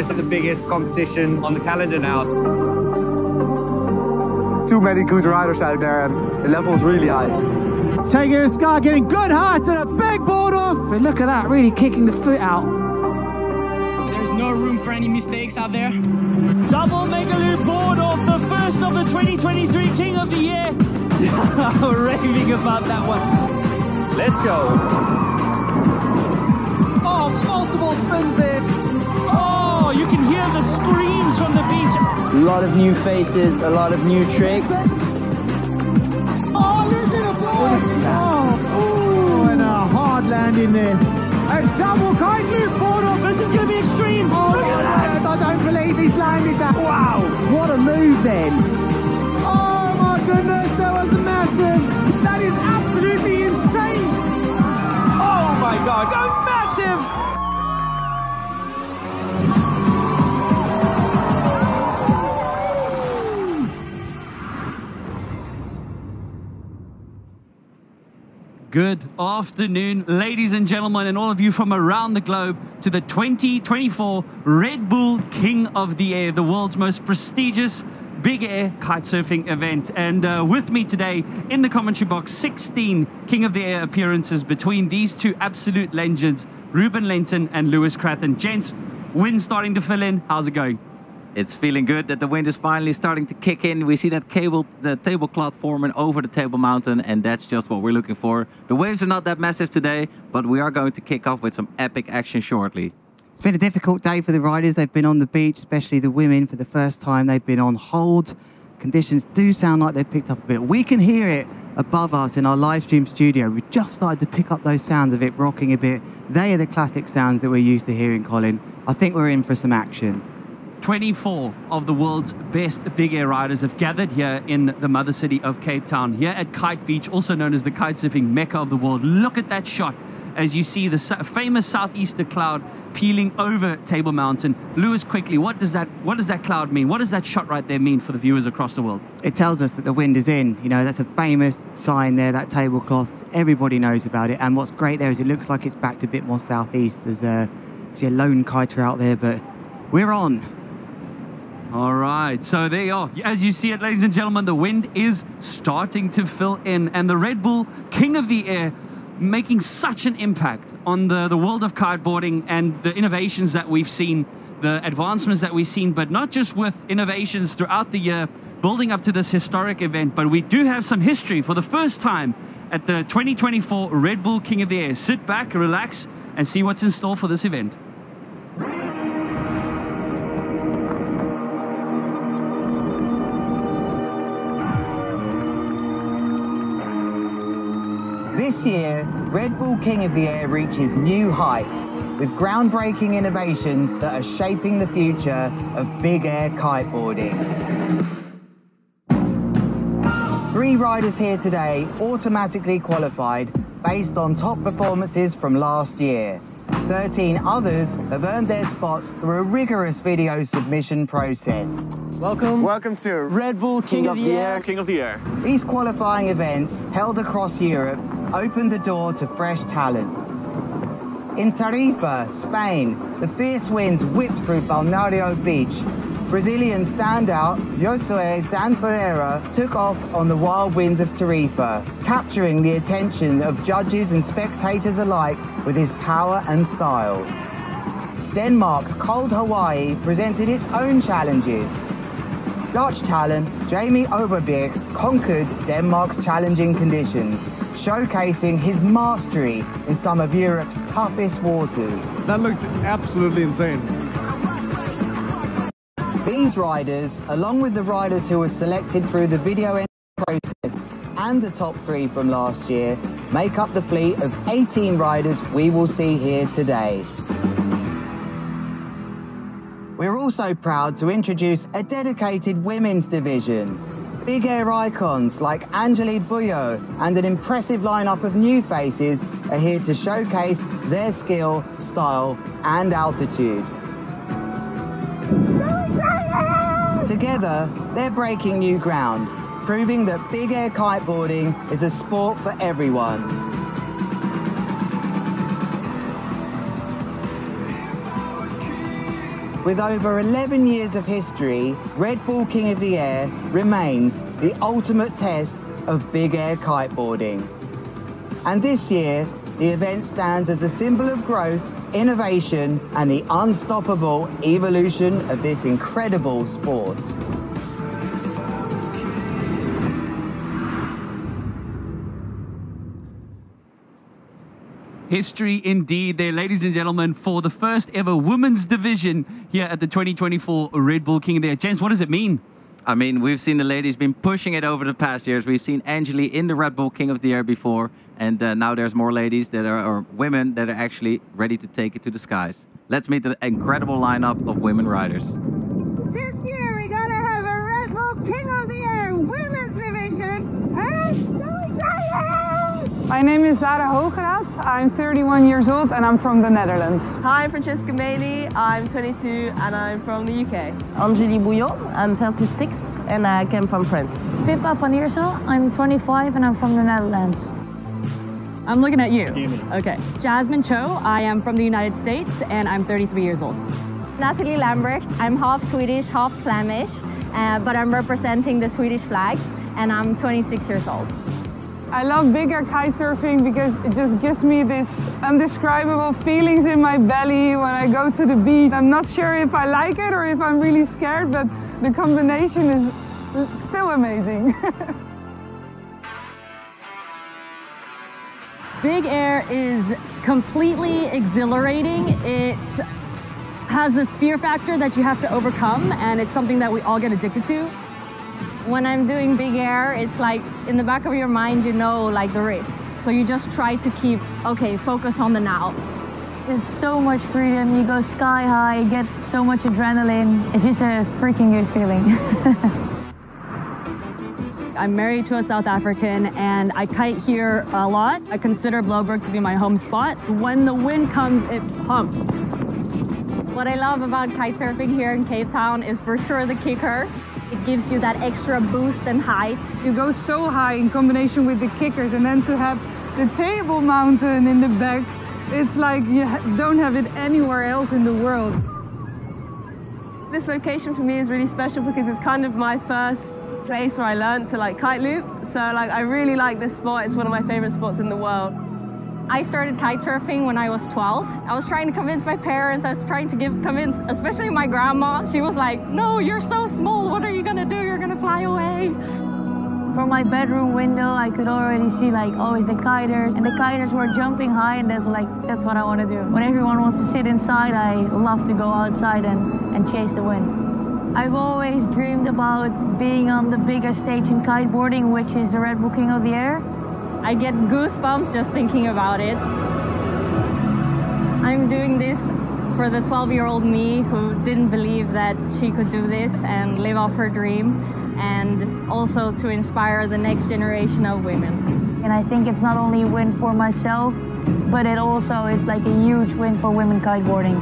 biggest and the biggest competition on the calendar now. Too many good riders out there and the level is really high. Taking a scar, getting good height and a big board off. But look at that, really kicking the foot out. There's no room for any mistakes out there. Double mega loop board off, the first of the 2023 King of the Year. Raving about that one. Let's go. Oh, multiple spins there. Oh, you can hear the screams from the beach. A lot of new faces, a lot of new tricks. Oh, losing a board. Oh, and a hard landing there. A double kite loop board off. This is going to be extreme. Oh, look at that. I don't believe he's landed that. Wow. What a move then. Oh my goodness, that was massive. That is absolutely insane. Oh my God, go massive. Good afternoon, ladies and gentlemen, and all of you from around the globe to the 2024 Red Bull King of the Air, the world's most prestigious big air kite surfing event. And with me today in the commentary box, 16 King of the Air appearances between these two absolute legends, Ruben Lenton and Lewis Cratton. Gents, wind starting to fill in. How's it going? It's feeling good that the wind is finally starting to kick in. We see that the tablecloth forming over the Table Mountain, and that's just what we're looking for. The waves are not that massive today, but we are going to kick off with some epic action shortly. It's been a difficult day for the riders. They've been on the beach, especially the women, for the first time. They've been on hold. Conditions do sound like they've picked up a bit. We can hear it above us in our live stream studio. We just started to pick up those sounds of it rocking a bit. They are the classic sounds that we're used to hearing, Colin. I think we're in for some action. 24 of the world's best big air riders have gathered here in the mother city of Cape Town, here at Kite Beach, also known as the kitesurfing mecca of the world. Look at that shot as you see the famous southeaster cloud peeling over Table Mountain. Lewis, quickly, what does that cloud mean? What does that shot right there mean for the viewers across the world? It tells us that the wind is in. You know, that's a famous sign there, that tablecloth. Everybody knows about it. And what's great there is it looks like it's backed a bit more southeast. There's a lone kiter out there, but we're on. All right, so there you are. As you see it, ladies and gentlemen, the wind is starting to fill in, and the Red Bull King of the Air making such an impact on the world of kiteboarding and the innovations that we've seen, the advancements that we've seen, but not just with innovations throughout the year building up to this historic event, but we do have some history for the first time at the 2024 Red Bull King of the Air. Sit back, relax, and see what's in store for this event. This year, Red Bull King of the Air reaches new heights with groundbreaking innovations that are shaping the future of big air kiteboarding. 3 riders here today automatically qualified based on top performances from last year. 13 others have earned their spots through a rigorous video submission process. Welcome to Red Bull King of the Air. King of the Air. These qualifying events, held across Europe, opened the door to fresh talent. In Tarifa, Spain, the fierce winds whipped through Balneario Beach. Brazilian standout Josue Sanferreira took off on the wild winds of Tarifa, capturing the attention of judges and spectators alike with his power and style. Denmark's cold Hawaii presented its own challenges. Dutch talent Jamie Overbeek conquered Denmark's challenging conditions, showcasing his mastery in some of Europe's toughest waters. That looked absolutely insane. These riders, along with the riders who were selected through the video entry process and the top 3 from last year, make up the fleet of 18 riders we will see here today. We're also proud to introduce a dedicated women's division. Big air icons like Maini-Bouillot-Cho and an impressive lineup of new faces are here to showcase their skill, style, and altitude. Together, they're breaking new ground, proving that big air kiteboarding is a sport for everyone. With over 11 years of history, Red Bull King of the Air remains the ultimate test of big air kiteboarding. And this year, the event stands as a symbol of growth, innovation, and the unstoppable evolution of this incredible sport. History indeed there, ladies and gentlemen, for the first ever women's division here at the 2024 Red Bull King of the Air. James, what does it mean? I mean, we've seen the ladies been pushing it over the past years. We've seen Angeli in the Red Bull King of the Air before, and now there's more ladies that are, or women that are actually ready to take it to the skies. Let's meet the incredible lineup of women riders. This year we're gonna have a Red Bull King of the Air women's division, and it's so exciting! My name is Iersel-Hoogenraad. I'm 31 years old and I'm from the Netherlands. Hi, I'm Francesca Maini. I'm 22 and I'm from the UK. Maini-Bouillot-Cho. I'm 36 and I came from France. Pippa van Iersel. I'm 25 and I'm from the Netherlands. I'm looking at you. Okay. Jasmine Cho. I am from the United States and I'm 33 years old. Natalie Lambrecht. I'm half Swedish, half Flemish, but I'm representing the Swedish flag and I'm 26 years old. I love big air kite surfing because it just gives me this undescribable feelings in my belly when I go to the beach. I'm not sure if I like it or if I'm really scared, but the combination is still amazing. Big air is completely exhilarating. It has this fear factor that you have to overcome, and it's something that we all get addicted to. When I'm doing big air, it's like in the back of your mind, you know, like the risks. So you just try to keep, okay, focus on the now. It's so much freedom. You go sky high, get so much adrenaline. It's just a freaking good feeling. I'm married to a South African and I kite here a lot. I consider Blouberg to be my home spot. When the wind comes, it pumps. What I love about kite surfing here in Cape Town is for sure the kickers. It gives you that extra boost and height. You go so high in combination with the kickers, and then to have the table mountain in the back, it's like you don't have it anywhere else in the world. This location for me is really special because it's kind of my first place where I learned to like kite loop. So like I really like this spot. It's one of my favorite spots in the world. I started kite surfing when I was 12. I was trying to convince my parents, I was trying to convince, especially my grandma. She was like, no, you're so small, what are you gonna do? You're gonna fly away. From my bedroom window, I could already see like always the kiters, and the kiters were jumping high, and that's what I want to do. When everyone wants to sit inside, I love to go outside and chase the wind. I've always dreamed about being on the biggest stage in kiteboarding, which is the Red Bull King of the Air. I get goosebumps just thinking about it. I'm doing this for the 12-year-old me who didn't believe that she could do this and live off her dream, and also to inspire the next generation of women. And I think it's not only a win for myself, but it's like a huge win for women kiteboarding.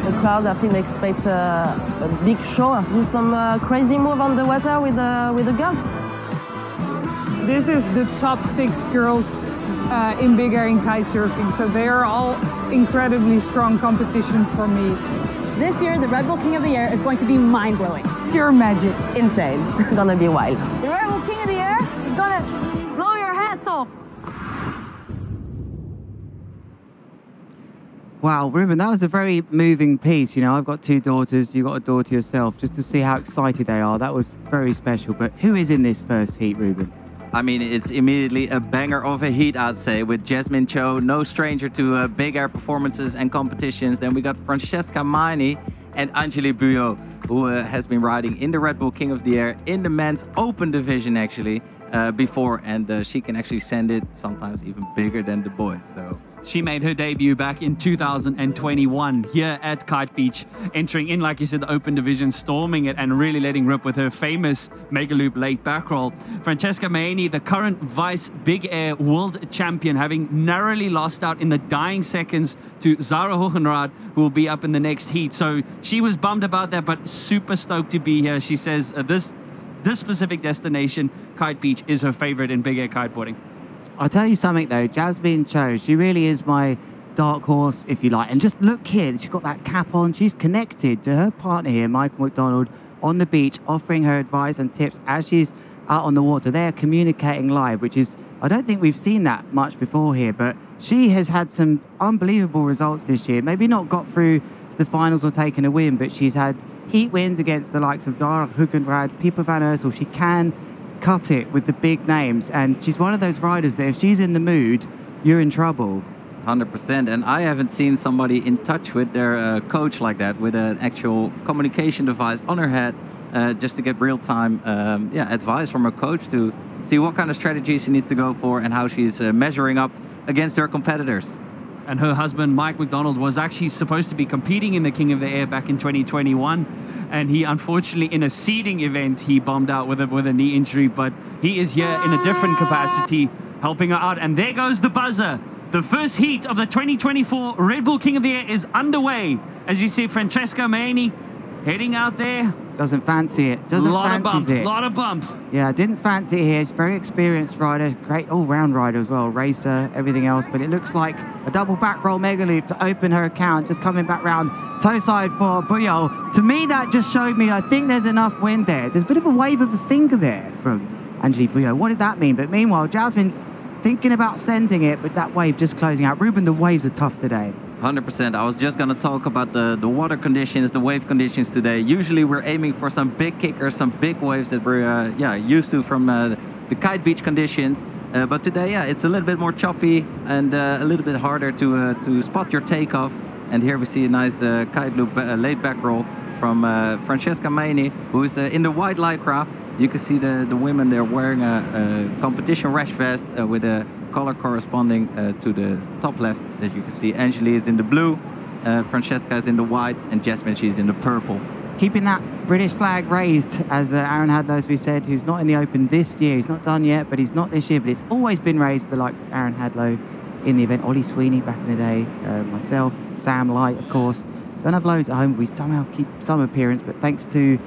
The crowd, I think, expect a big show. Do some crazy move on the water with the girls. This is the top 6 girls in big air in kite surfing, so they are all incredibly strong competition for me. This year, the Red Bull King of the Air is going to be mind-blowing. Pure magic. Insane. It's gonna be wild. The Red Bull King of the Air is gonna blow your hats off. Wow, Ruben, that was a very moving piece. You know, I've got 2 daughters, you've got a daughter yourself. Just to see how excited they are, that was very special. But who is in this first heat, Ruben? I mean, it's immediately a banger of a heat, I'd say, with Jasmine Cho, no stranger to big air performances and competitions. Then we got Francesca Maini and Maini-Bouillot-Cho, who has been riding in the Red Bull King of the Air in the men's open division, actually, before. And she can actually send it sometimes even bigger than the boys. So She made her debut back in 2021 here at Kite Beach, entering in, like you said, the open division, storming it and really letting rip with her famous Mega Loop late back roll. Francesca Maini, the current vice big air world champion, having narrowly lost out in the dying seconds to Iersel-Hoogenraad, who will be up in the next heat. So she was bummed about that, but super stoked to be here. She says this specific destination, Kite Beach, is her favorite in big air kiteboarding. I'll tell you something though, Jasmine-Cho, she really is my dark horse, if you like. And just look here, she's got that cap on. She's connected to her partner here, Michael McDonald, on the beach, offering her advice and tips as she's out on the water. They're communicating live, which is, I don't think we've seen that much before here, but she has had some unbelievable results this year. Maybe not got through to the finals or taken a win, but she's had heat wins against the likes of Dara Hoogenraad, Pippa van Ursel. She can cut it with the big names, and she's one of those riders that if she's in the mood, you're in trouble. 100%, and I haven't seen somebody in touch with their coach like that, with an actual communication device on her head, just to get real-time advice from her coach to see what kind of strategies she needs to go for and how she's measuring up against her competitors. And her husband, Mike McDonald, was actually supposed to be competing in the King of the Air back in 2021. And he, unfortunately, in a seeding event, he bombed out with a knee injury. But he is here in a different capacity, helping her out. And there goes the buzzer. The first heat of the 2024 Red Bull King of the Air is underway. As you see, Francesca Maini heading out there. Doesn't fancy it. Doesn't fancy it. Lot of bump. Yeah, didn't fancy it here. She's a very experienced rider, great all-round rider as well, racer, everything else. But it looks like a double back roll mega loop to open her account. Just coming back round toe side for Bouillot. To me, that just showed me I think there's enough wind there. There's a bit of a wave of the finger there from Angelique Bouillot. What did that mean? But meanwhile, Jasmine's thinking about sending it, but that wave just closing out. Ruben, the waves are tough today. 100%. I was just going to talk about the water conditions, the wave conditions today. Usually we're aiming for some big kickers, some big waves that we're used to from the kite beach conditions. But today, it's a little bit more choppy and a little bit harder to spot your takeoff. And here we see a nice kite loop laid back roll from Francesca Maini, who is in the white lycra. You can see the women, they're wearing a competition rash vest with a color corresponding to the top left. As you can see, Angeli is in the blue, Francesca is in the white, and Jasmine, she's in the purple. Keeping that British flag raised, as Aaron Hadlow, as we said, who's not in the Open this year. He's not done yet, but he's not this year, but it's always been raised, the likes of Aaron Hadlow in the event. Ollie Sweeney back in the day, myself, Sam Light, of course. Don't have loads at home, we somehow keep some appearance, but thanks to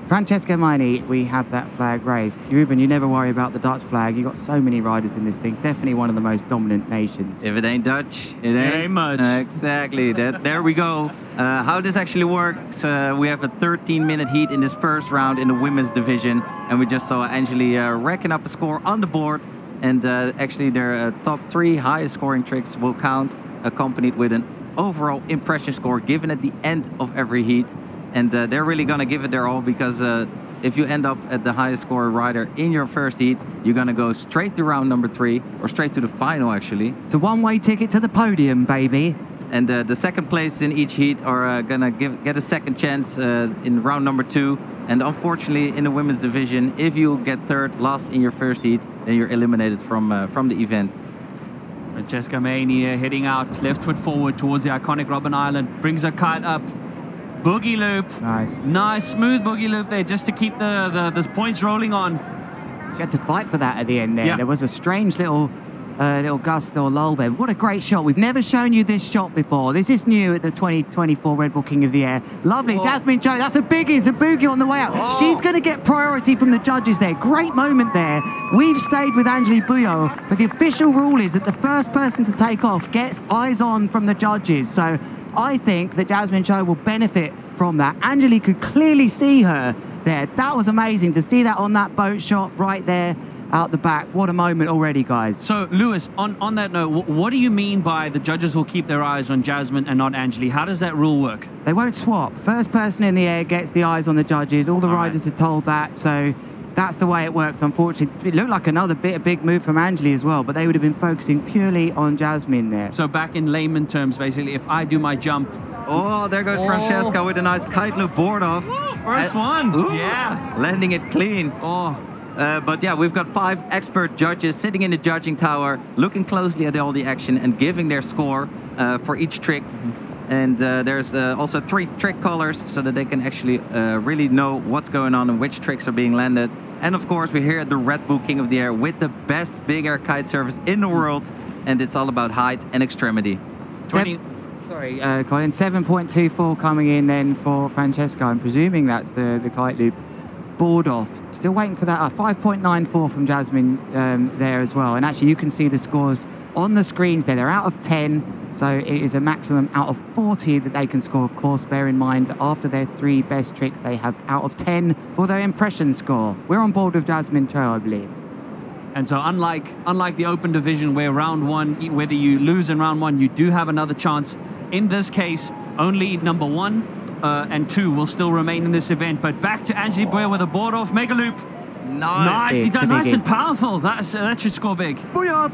Francesca Maini, we have that flag raised. Ruben, you never worry about the Dutch flag. You've got so many riders in this thing. Definitely one of the most dominant nations. If it ain't Dutch, it ain't much. Exactly. There we go. How this actually works, we have a 13-minute heat in this first round in the women's division. And we just saw Angeli racking up a score on the board. And actually their top 3 highest scoring tricks will count, accompanied with an overall impression score given at the end of every heat. And they're really going to give it their all, because if you end up at the highest score rider in your first heat, you're going to go straight to round number 3, or straight to the final, actually. It's a one-way ticket to the podium, baby. And the second place in each heat are going to get a second chance in round number 2. And unfortunately, in the women's division, if you get third, last in your first heat, then you're eliminated from the event. Francesca Maini heading out, left foot forward towards the iconic Robben Island, brings her kite up. Boogie loop. Nice, smooth boogie loop there, just to keep the points rolling on. She had to fight for that at the end there. Yeah. There was a strange little gust or lull there. What a great shot. We've never shown you this shot before. This is new at the 2024 Red Bull King of the Air. Lovely. Whoa. Jasmine-Cho, that's a biggie. It's a boogie on the way out. Whoa. She's going to get priority from the judges there. Great moment there. We've stayed with Angelique Bouillot, but the official rule is that the first person to take off gets eyes on from the judges. So I think that Jasmine-Cho will benefit from that. Angelique could clearly see her there. That was amazing to see that on that boat shot right there out the back. What a moment already, guys. So, Lewis, on that note, what do you mean by the judges will keep their eyes on Jasmine and not Angelique? How does that rule work? They won't swap. First person in the air gets the eyes on the judges. All the riders are told that, so that's the way it works. Unfortunately, it looked like a big move from Angelique as well, but they would have been focusing purely on Jasmine there. So back in layman terms, basically, if I do my jump... Oh, there goes Francesca with a nice kite loop board off. First one. Ooh, yeah. Landing it clean. Oh. But yeah, we've got 5 expert judges sitting in the judging tower, looking closely at all the action and giving their score for each trick. And there's also 3 trick callers, so that they can actually really know what's going on and which tricks are being landed. And of course, we're here at the Red Bull King of the Air with the best big air kite service in the world. And it's all about height and extremity. Sorry, Colin, 7.24 coming in then for Francesca. I'm presuming that's the kite loop board off. Still waiting for that 5.94 from Jasmine there as well. And actually you can see the scores on the screens there. They're out of 10, so it is a maximum out of 40 that they can score. Of course, bear in mind that after their 3 best tricks, they have out of 10 for their impression score. We're on board with Jasmine Cho, I believe. And so unlike the open division where round 1, whether you lose in round 1, you do have another chance. In this case, only number 1 and 2 will still remain in this event. But back to Angelique Bouillot with a board off mega loop. Nicely done, nice and powerful. That should score big. Booyah!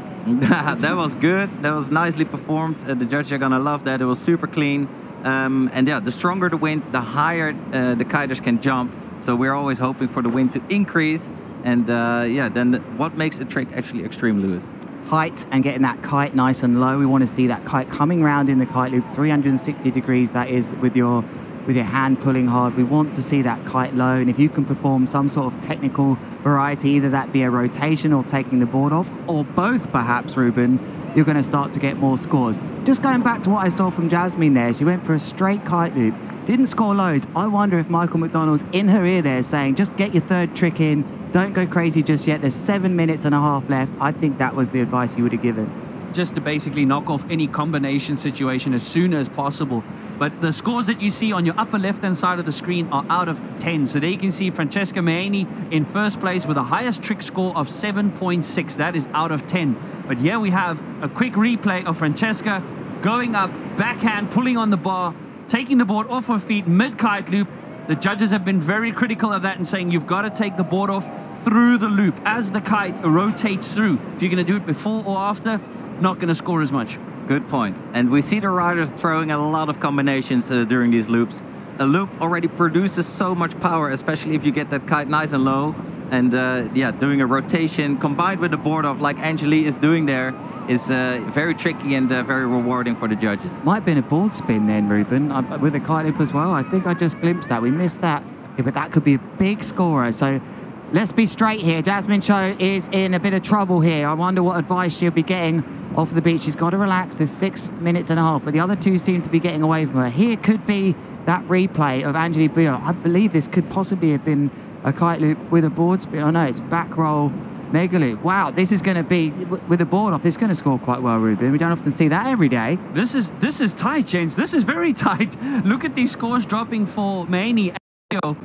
That was good. That was nicely performed. The judges are gonna love that. It was super clean. And yeah, the stronger the wind, the higher the kiters can jump. So we're always hoping for the wind to increase. And yeah, then what makes a trick actually extreme, Lewis? Height and getting that kite nice and low. We want to see that kite coming round in the kite loop, 360 degrees that is, with your hand pulling hard. We want to see that kite low, and if you can perform some sort of technical variety, either that be a rotation or taking the board off, or both perhaps, Ruben, you're going to start to get more scores. Just going back to what I saw from Jasmine there, she went for a straight kite loop, didn't score loads. I wonder if Michael McDonald's in her ear there saying, just get your 3rd trick in, don't go crazy just yet, there's 7 minutes and a half left. I think that was the advice he would have given. Just to basically knock off any combination situation as soon as possible. But the scores that you see on your upper left-hand side of the screen are out of 10. So there you can see Francesca Maini in first place with the highest trick score of 7.6. That is out of 10. But here we have a quick replay of Francesca going up, backhand, pulling on the bar, taking the board off her feet, mid-kite loop. The judges have been very critical of that and saying you've got to take the board off through the loop as the kite rotates through. If you're going to do it before or after, not going to score as much. Good point. And we see the riders throwing a lot of combinations during these loops. A loop already produces so much power, especially if you get that kite nice and low. And yeah, doing a rotation combined with the board off like Angelique is doing there is very tricky and very rewarding for the judges. Might have been a board spin then, Ruben, with a kite loop as well. I think I just glimpsed that. We missed that. Yeah, but that could be a big scorer. So let's be straight here. Jasmine Cho is in a bit of trouble here. I wonder what advice she'll be getting off the beach. She's got to relax. There's 6 minutes and a half, but the other 2 seem to be getting away from her. Here could be that replay of Angelique Bouillot. I believe this could possibly have been a kite loop with a board spin. Oh no, it's back roll mega loop. Wow, this is going to be, with a board off, this is going to score quite well, Ruben. We don't often see that every day. This is tight, gents. This is very tight. Look at these scores dropping for Maini and Bouillot.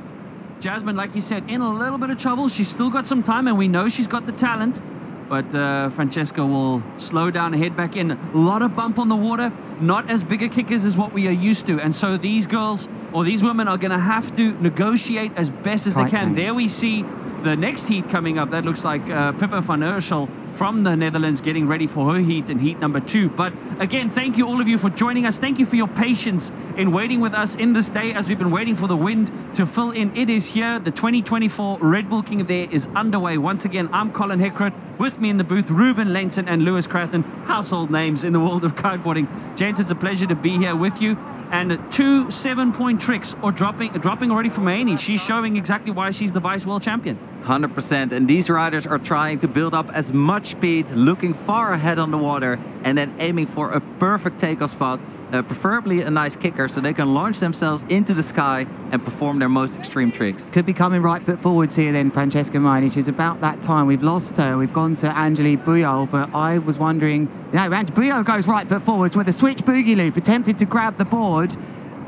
Jasmine, like you said, in a little bit of trouble. She's still got some time, and we know she's got the talent. But Francesca will slow down and head back in. A lot of bump on the water, not as big a kickers as what we are used to. And so these girls, or these women, are going to have to negotiate as best as they can. There we see the next heat coming up. That looks like Pippa van Ursel from the Netherlands getting ready for her heat in heat number 2. But again, thank you all of you for joining us. Thank you for your patience in waiting with us in this day as we've been waiting for the wind to fill in. It is here. The 2024 Red Bull King of the Air is underway. Once again, I'm Colin Heckroth. With me in the booth, Ruben Lenton and Lewis Crathen, household names in the world of kiteboarding. Gents, it's a pleasure to be here with you. And 2 7-point tricks are dropping already from Maini. She's showing exactly why she's the vice world champion. 100%. And these riders are trying to build up as much speed, looking far ahead on the water, and then aiming for a perfect takeoff spot, preferably a nice kicker, so they can launch themselves into the sky and perform their most extreme tricks. Could be coming right foot forwards here then, Francesca Maini. She's about that time. We've lost her. We've gone to Angelique Bouillot, but I was wondering, you know, Bouillot goes right foot forwards with a switch boogie loop, attempted to grab the board.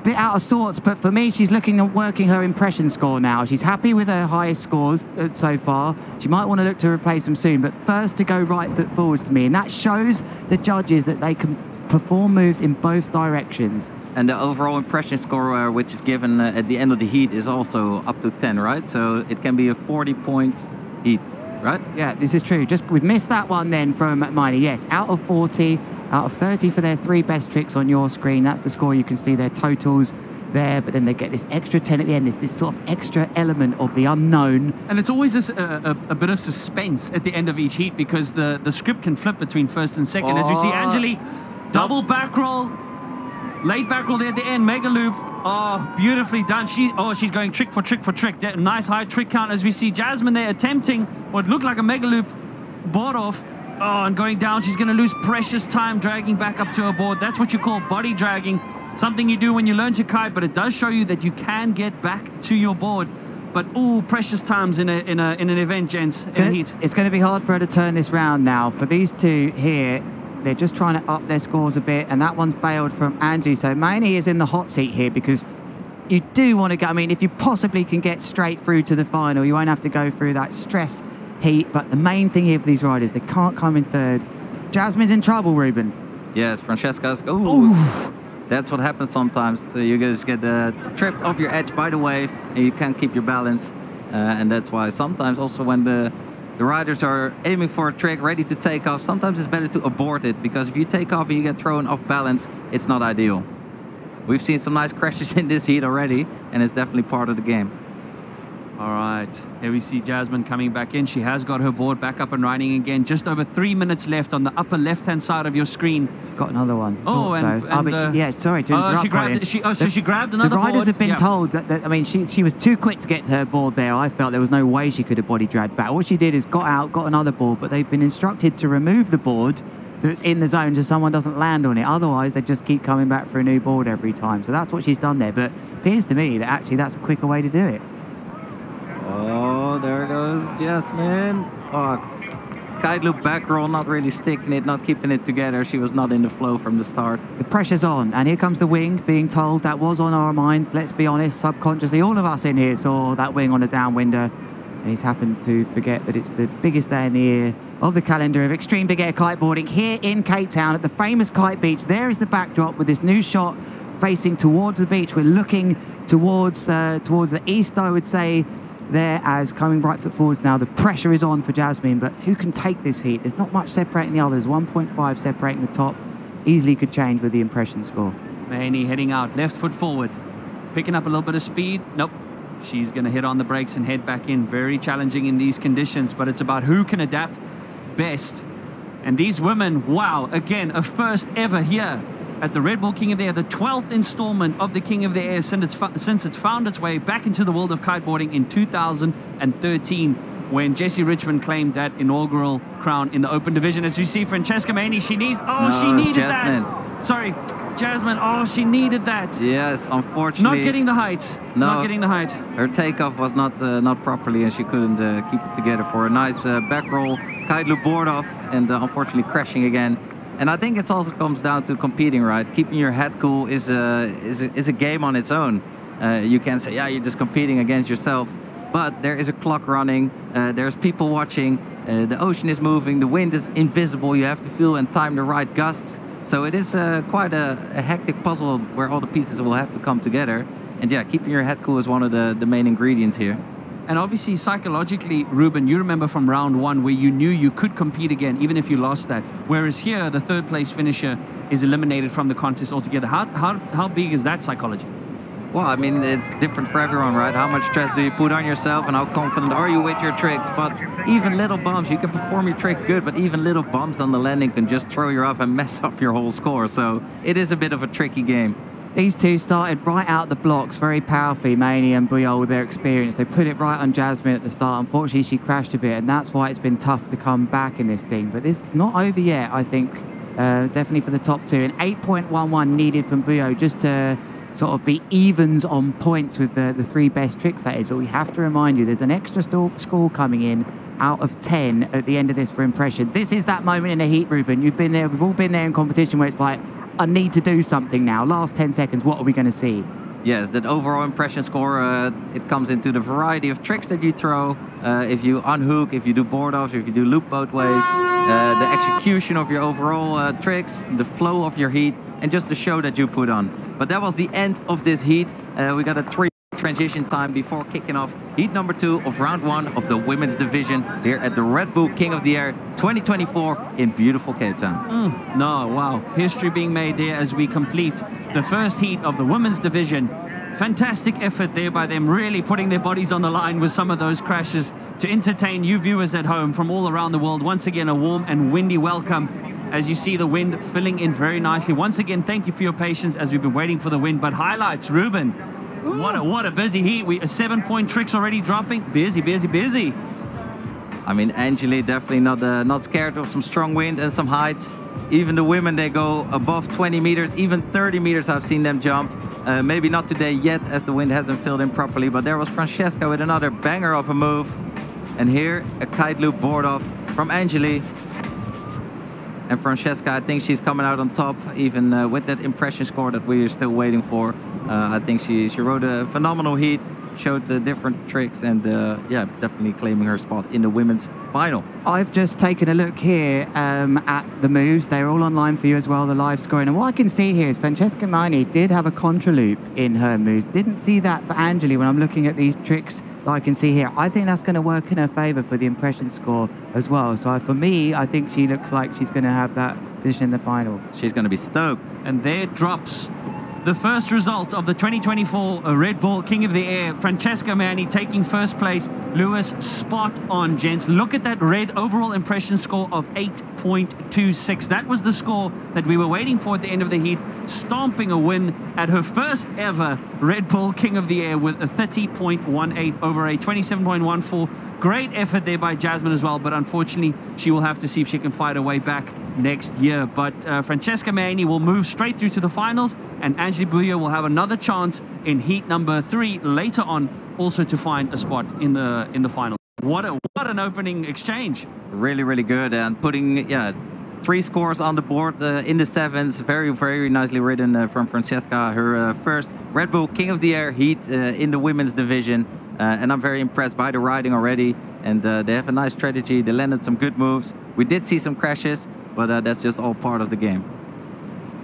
Bit out of sorts, but for me, she's looking at working her impression score now. She's happy with her highest scores so far. She might want to look to replace them soon, but first to go right foot forwards to me. And that shows the judges that they can perform moves in both directions. And the overall impression score, which is given at the end of the heat, is also up to 10, right? So it can be a 40 points heat, right? Yeah, this is true. Just we've missed that one then from Maini. Yes, out of 40. Out of 30 for their 3 best tricks on your screen. That's the score. You can see their totals there, but then they get this extra 10 at the end. There's this sort of extra element of the unknown. And it's always this, a bit of suspense at the end of each heat because the script can flip between first and second. As we see Angelique, double back roll, late back roll there at the end, mega loop. Oh, beautifully done. She's going trick for trick for trick. Nice high trick count as we see Jasmine there attempting what looked like a mega loop, board off. Oh, and going down, she's going to lose precious time dragging back up to her board. That's what you call body dragging, something you do when you learn to kite, but it does show you that you can get back to your board. But precious times in an event, gents, in a heat. It's going to be hard for her to turn this round now. For these two here, they're just trying to up their scores a bit, and that one's bailed from Angie. So Maini is in the hot seat here because you do want to go. I mean, if you possibly can get straight through to the final, you won't have to go through that stress heat. But the main thing here for these riders, they can't come in third. Jasmine's in trouble, Ruben. Yes, Francesca's. Ooh. That's what happens sometimes. So you just get tripped off your edge by the wave, and you can't keep your balance. And that's why sometimes also when the riders are aiming for a trick, ready to take off, sometimes it's better to abort it, because if you take off and you get thrown off balance, it's not ideal. We've seen some nice crashes in this heat already, and it's definitely part of the game. All right, here we see Jasmine coming back in. She has got her board back up and running again. Just over 3 minutes left on the upper left-hand side of your screen. Got another one. Oh, sorry to interrupt. She grabbed, she grabbed another board. The riders have been told that I mean, she was too quick to get to her board there. I felt there was no way she could have body dragged back. What she did is got out, got another board, but they've been instructed to remove the board that's in the zone so someone doesn't land on it. Otherwise, they just keep coming back for a new board every time. So that's what she's done there. But it appears to me that actually that's a quicker way to do it. Oh, there goes Jasmine. Oh, kite loop back roll, not really sticking it, not keeping it together. She was not in the flow from the start. The pressure's on, and here comes the wing being told. That was on our minds, let's be honest, subconsciously. All of us in here saw that wing on the downwinder, and he's happened to forget that it's the biggest day in the year of the calendar of extreme big air kiteboarding here in Cape Town at the famous Kite Beach. There is the backdrop with this new shot facing towards the beach. We're looking towards the east, I would say, there, as coming right foot forwards now. The pressure is on for Jasmine, but who can take this heat? There's not much separating the others. 1.5 separating the top. Easily could change with the impression score. Maini heading out, left foot forward, picking up a little bit of speed. Nope, she's going to hit on the brakes and head back in. Very challenging in these conditions, but it's about who can adapt best. And these women, wow, again, a first ever here at the Red Bull King of the Air, the 12th installment of the King of the Air since it's found its way back into the world of kiteboarding in 2013, when Jessie Richmond claimed that inaugural crown in the open division. As you see, Francesca Maini, she needs, she needed Jasmine. that. Sorry, Jasmine, she needed that. Yes, unfortunately. Not getting the height. No, not getting the height. Her takeoff was not properly, and she couldn't keep it together for a nice back roll, kite loop board off, and unfortunately crashing again. And I think it also comes down to competing, right? Keeping your head cool is a game on its own. You can say, yeah, you're just competing against yourself, but there is a clock running. There's people watching. The ocean is moving. The wind is invisible. You have to feel and time the right gusts. So it is quite a hectic puzzle where all the pieces will have to come together. And yeah, keeping your head cool is one of the main ingredients here. And obviously, psychologically, Ruben, you remember from round one where you knew you could compete again, even if you lost that. Whereas here, the third place finisher is eliminated from the contest altogether. How big is that psychology? Well, I mean, it's different for everyone, right? How much stress do you put on yourself, and how confident are you with your tricks? But even little bumps, you can perform your tricks good, but even little bumps on the landing can just throw you off and mess up your whole score. So it is a bit of a tricky game. These two started right out the blocks very powerfully, Maini and Bouillot, with their experience. They put it right on Jasmine at the start. Unfortunately, she crashed a bit, and that's why it's been tough to come back in this thing. But this is not over yet, I think, definitely for the top two. And 8.11 needed from Bouillot just to sort of be evens on points with the three best tricks, that is. But we have to remind you, there's an extra score coming in out of 10 at the end of this for impression. This is that moment in the heat, Ruben. You've been there, we've all been there in competition where it's like, I need to do something now. Last 10 seconds, what are we going to see? Yes, that overall impression score, it comes into the variety of tricks that you throw. If you unhook, if you do board offs, if you do loop both ways, the execution of your overall tricks, the flow of your heat, and just the show that you put on. But that was the end of this heat. We got a 3 transition time before kicking off heat number 2 of round 1 of the women's division here at the Red Bull King of the Air 2024 in beautiful Cape Town. No, wow. History being made there as we complete the first heat of the women's division. Fantastic effort there by them, really putting their bodies on the line with some of those crashes to entertain you viewers at home from all around the world. Once again, a warm and windy welcome as you see the wind filling in very nicely. Once again, thank you for your patience as we've been waiting for the wind. But highlights, Ruben, what a busy heat. 7-point tricks already dropping. Busy, busy, busy. I mean, Angeli definitely not scared of some strong wind and some heights. Even the women, they go above 20 meters, even 30 meters I've seen them jump. Maybe not today yet as the wind hasn't filled in properly, but there was Francesca with another banger of a move. And here, a kite loop board off from Angeli. And Francesca, I think she's coming out on top, even with that impression score that we're still waiting for. I think she rode a phenomenal heat, showed different tricks, and yeah, definitely claiming her spot in the women's final. I've just taken a look here at the moves. They're all online for you as well, the live scoring. And what I can see here is Francesca Maini did have a contra loop in her moves. Didn't see that for Angeli when I'm looking at these tricks that I can see here. I think that's going to work in her favour for the impression score as well. So for me, I think she looks like she's going to have that position in the final. She's going to be stoked. And there drops the first result of the 2024 Red Bull King of the Air. Francesca Maini taking first place. Lewis, spot on, gents. Look at that red overall impression score of 8.26. That was the score that we were waiting for at the end of the heat, stomping a win at her first ever Red Bull King of the Air with a 30.18 over a 27.14. Great effort there by Jasmine as well, but unfortunately she will have to see if she can fight her way back next year. But Francesca Maini will move straight through to the finals, and Maini-Bouillot will have another chance in heat number 3 later on, also to find a spot in the final. What an opening exchange! Really, really good, and putting 3 scores on the board in the 7s. Very, very nicely ridden from Francesca. Her first Red Bull King of the Air heat in the women's division. And I'm very impressed by the riding already. And they have a nice strategy. They landed some good moves. We did see some crashes, but that's just all part of the game.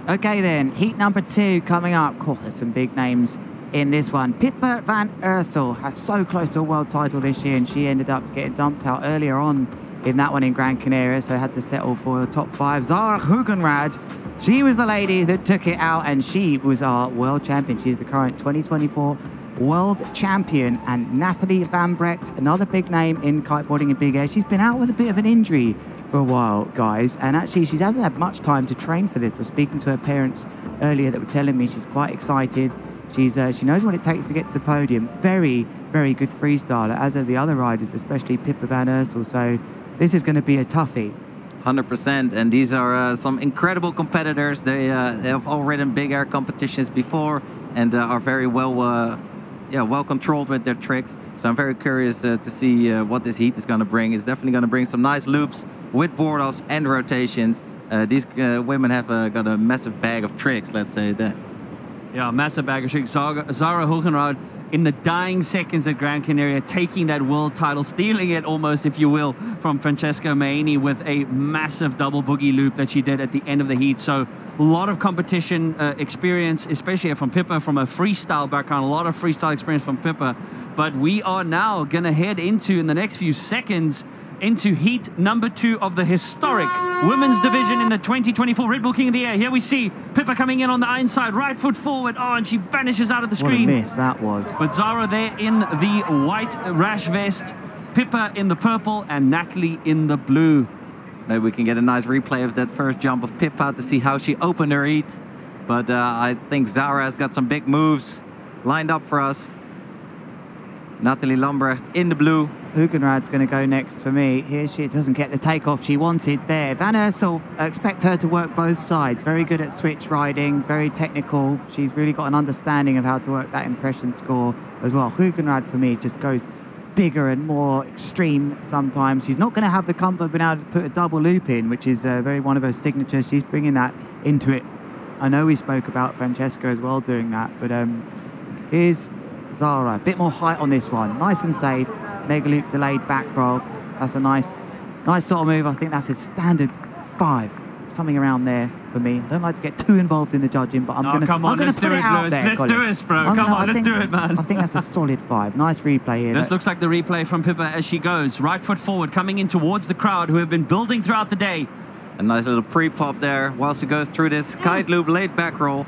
Okay then, heat number 2 coming up. Cool, there's some big names in this one. Pippa van Ursel has so close to a world title this year, and she ended up getting dumped out earlier on in that one in Gran Canaria, so had to settle for the top 5. Iersel-Hoogenraad, she was the lady that took it out, and she was our world champion. She's the current 2024 world champion. And Natalie Lambrecht, another big name in kiteboarding in big air. She's been out with a bit of an injury for a while, guys, and actually she hasn't had much time to train for this. I was speaking to her parents earlier that were telling me she's quite excited. She knows what it takes to get to the podium. Very, very good freestyler, as are the other riders, especially Pippa van Ursel. So this is going to be a toughie. 100%, and these are some incredible competitors. They have all ridden big air competitions before and are very well controlled with their tricks. So I'm very curious to see what this heat is going to bring. It's definitely going to bring some nice loops with board offs and rotations. These women have got a massive bag of tricks, let's say that. Yeah, massive bag of tricks. Zara Hoogenraad in the dying seconds at Gran Canaria, taking that world title, stealing it almost, if you will, from Francesca Maini with a massive double boogie loop that she did at the end of the heat. So a lot of competition experience, especially from Pippa, from a freestyle background, a lot of freestyle experience from Pippa. But we are now going to head into, in the next few seconds, into heat number 2 of the historic women's division in the 2024 Red Bull King of the Air. Here we see Pippa coming in on the inside, right foot forward. Oh, and she vanishes out of the screen. What a miss that was. But Zara there in the white rash vest, Pippa in the purple, and Natalie in the blue. Maybe we can get a nice replay of that first jump of Pippa to see how she opened her heat. But I think Zara has got some big moves lined up for us. Natalie Lambrecht in the blue. Hoogenraad's going to go next for me. Here she doesn't get the takeoff she wanted there. Van Ursel, expect her to work both sides. Very good at switch riding, very technical. She's really got an understanding of how to work that impression score as well. Hoogenraad for me just goes bigger and more extreme sometimes. She's not going to have the comfort of being able to put a double loop in, which is very one of her signatures. She's bringing that into it. I know we spoke about Francesca as well doing that, but here's Zara. A bit more height on this one. Nice and safe. Mega loop delayed back roll. That's a nice sort of move. I think that's a standard 5, something around there for me. I don't like to get too involved in the judging, but I'm going to put it out there. Let's do it, bro. Come on, let's do it, man. I think that's a solid 5. Nice replay here. This looks like the replay from Pippa as she goes. Right foot forward, coming in towards the crowd who have been building throughout the day. A nice little pre-pop there while she goes through this kite loop late back roll.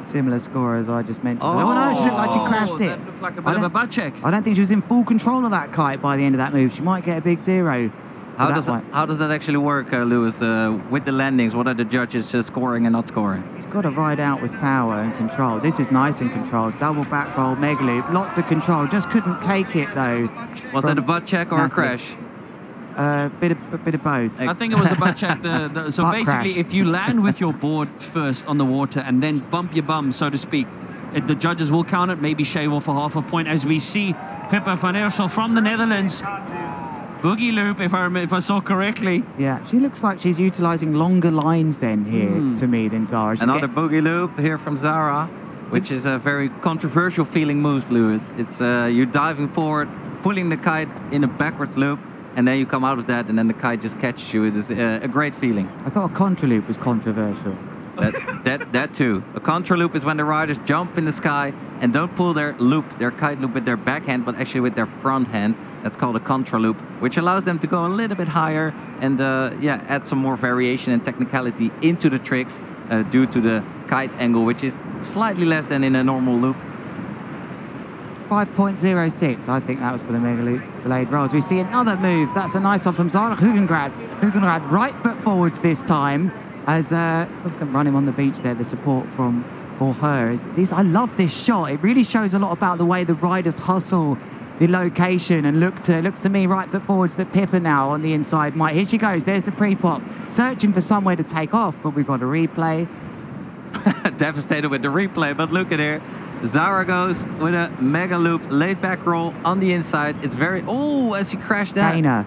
Similar score as I just mentioned. Oh no, she looked like she crashed it. That looked like a bit of a butt check. I don't think she was in full control of that kite by the end of that move. She might get a big 0. How does that actually work, Lewis, with the landings? What are the judges scoring and not scoring? She's got to ride out with power and control. This is nice and controlled. Double back roll, mega loop, lots of control. Just couldn't take it though. Was that a butt check or a crash? A bit of both. I think it was about check. So Butt basically, crash. if you land with your board first on the water and then bump your bum, so to speak, the judges will count it, maybe shave off a half a point, as we see Pippa van Iersel from the Netherlands. Boogie loop, if I saw correctly. Yeah, she looks like she's utilising longer lines then here to me than Zara. She's Another boogie loop here from Zara, which is a very controversial feeling move, Lewis. It's you're diving forward, pulling the kite in a backwards loop, and then you come out of that, and then the kite just catches you. It is a great feeling. I thought a contra loop was controversial. That too. A contra loop is when the riders jump in the sky and don't pull their kite loop with their backhand, but actually with their front hand. That's called a contra loop, which allows them to go a little bit higher and add some more variation and technicality into the tricks due to the kite angle, which is slightly less than in a normal loop. 5.06, I think that was for the mega loop blade rolls. We see another move. That's a nice one from Zara Hoogenraad. Hoogenraad right foot forwards this time. As look at running on the beach there, the support for her is this. I love this shot. It really shows a lot about the way the riders hustle the location and look to me right foot forwards that Pippa now on the inside might. Here she goes. There's the pre-pop, searching for somewhere to take off, but we've got a replay. Devastated with the replay, but look at her. Zara goes with a mega loop laid back roll on the inside. It's very as she crashed that. Dana.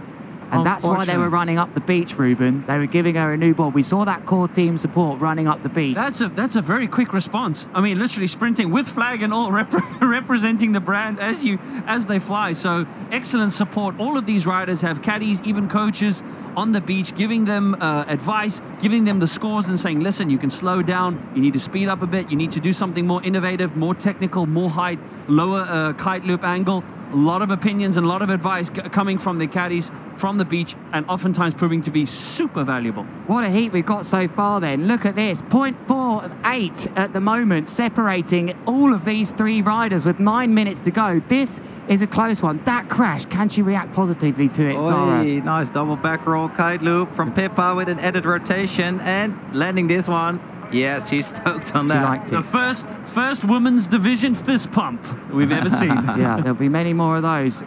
And that's why they were running up the beach, Ruben. They were giving her a new board. We saw that core team support running up the beach. That's a very quick response. I mean, literally sprinting with flag and all, representing the brand as they fly. So excellent support. All of these riders have caddies, even coaches on the beach, giving them advice, giving them the scores and saying, listen, you can slow down, you need to speed up a bit, you need to do something more innovative, more technical, more height, lower kite loop angle. A lot of opinions and a lot of advice coming from the caddies from the beach, and oftentimes proving to be super valuable. What a heat we've got so far then. Look at this, 0.48 at the moment, separating all of these three riders with 9 minutes to go. This is a close one. That crash, can she react positively to it, Zara? Nice double back roll kite loop from Pippa with an added rotation and landing this one. Yes, she's stoked on that. She liked it. The first women's division fist pump we've ever seen. Yeah, there'll be many more of those.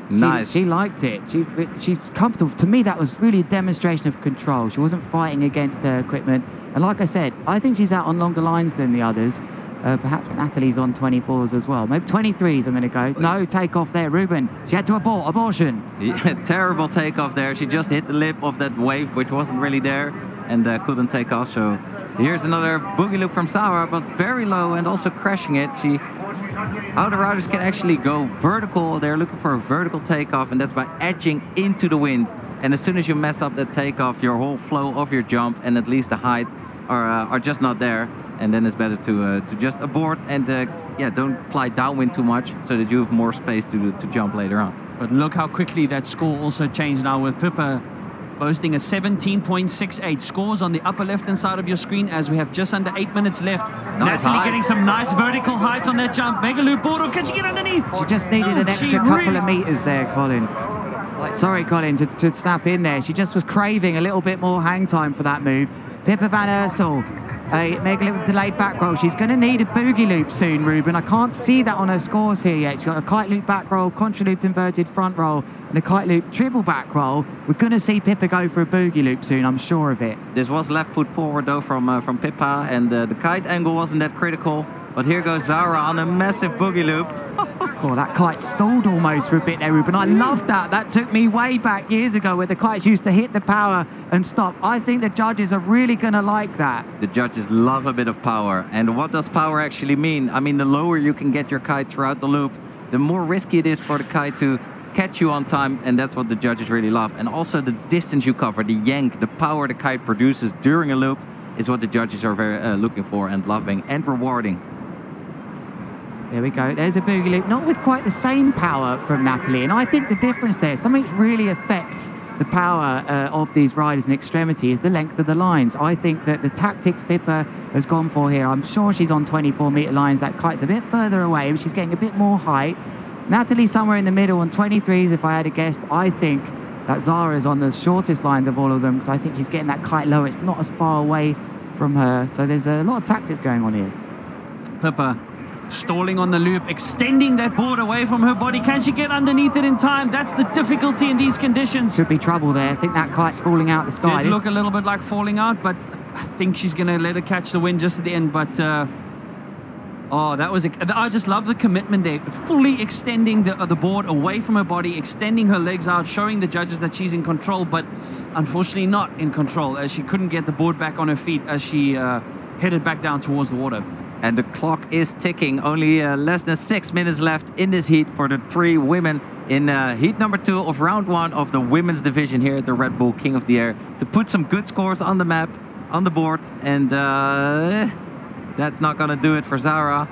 Nice. She liked it. She's comfortable. To me, that was really a demonstration of control. She wasn't fighting against her equipment. And like I said, I think she's out on longer lines than the others. Perhaps Natalie's on 24s as well. Maybe 23s I'm going to go. No, take off there, Ruben. She had to abortion. Yeah, terrible takeoff there. She just hit the lip of that wave, which wasn't really there, and couldn't take off. So here's another boogie loop from Zara, but very low and also crashing it. How the riders can actually go vertical. They're looking for a vertical takeoff, and that's by edging into the wind. And as soon as you mess up that takeoff, your whole flow of your jump and at least the height are just not there. And then it's better to just abort and don't fly downwind too much, so that you have more space to jump later on. But look how quickly that score also changed now, with Pippa boasting a 17.68. Scores on the upper left-hand side of your screen as we have just under 8 minutes left. Nice Natalie height. getting some nice vertical height on that jump. Mega loop board off. Can she get underneath? She just needed an extra couple of meters there, Colin. Sorry, Colin, to snap in there. She just was craving a little bit more hang time for that move. Pippa van Iersel, a mega loop with delayed back roll. She's going to need a boogie loop soon, Ruben. I can't see that on her scores here yet. She's got a kite loop back roll, contra loop inverted front roll, and a kite loop triple back roll. We're going to see Pippa go for a boogie loop soon, I'm sure of it. This was left foot forward though from Pippa, and the kite angle wasn't that critical. But here goes Zara on a massive boogie loop. Oh, that kite stalled almost for a bit there, Ruben. I love that. That took me way back years ago where the kites used to hit the power and stop. I think the judges are really going to like that. The judges love a bit of power. And what does power actually mean? I mean, the lower you can get your kite throughout the loop, the more risky it is for the kite to catch you on time, and that's what the judges really love. And also the distance you cover, the yank, the power the kite produces during a loop is what the judges are very looking for and loving and rewarding. There we go. There's a boogie loop, not with quite the same power from Natalie. And I think the difference there, something that really affects the power of these riders in extremity, is the length of the lines. I think that the tactics Pippa has gone for here, I'm sure she's on 24-meter lines. That kite's a bit further away, but she's getting a bit more height. Natalie's somewhere in the middle on 23s, if I had to guess. But I think that Zara's on the shortest lines of all of them, because I think she's getting that kite low. It's not as far away from her. So there's a lot of tactics going on here. Pippa Stalling on the loop, extending that board away from her body. Can she get underneath it in time? That's the difficulty in these conditions. Could be trouble there. I think that kite's falling out the sky. Did look a little bit like falling out, but I think she's going to let her catch the wind just at the end. But oh, that was I just love the commitment there. Fully extending the board away from her body, extending her legs out, showing the judges that she's in control, but unfortunately not in control, as she couldn't get the board back on her feet as she headed back down towards the water. And the clock is ticking. Only less than 6 minutes left in this heat for the 3 women in heat number 2 of round 1 of the women's division here at the Red Bull King of the Air, to put some good scores on the map, on the board. And that's not going to do it for Zara.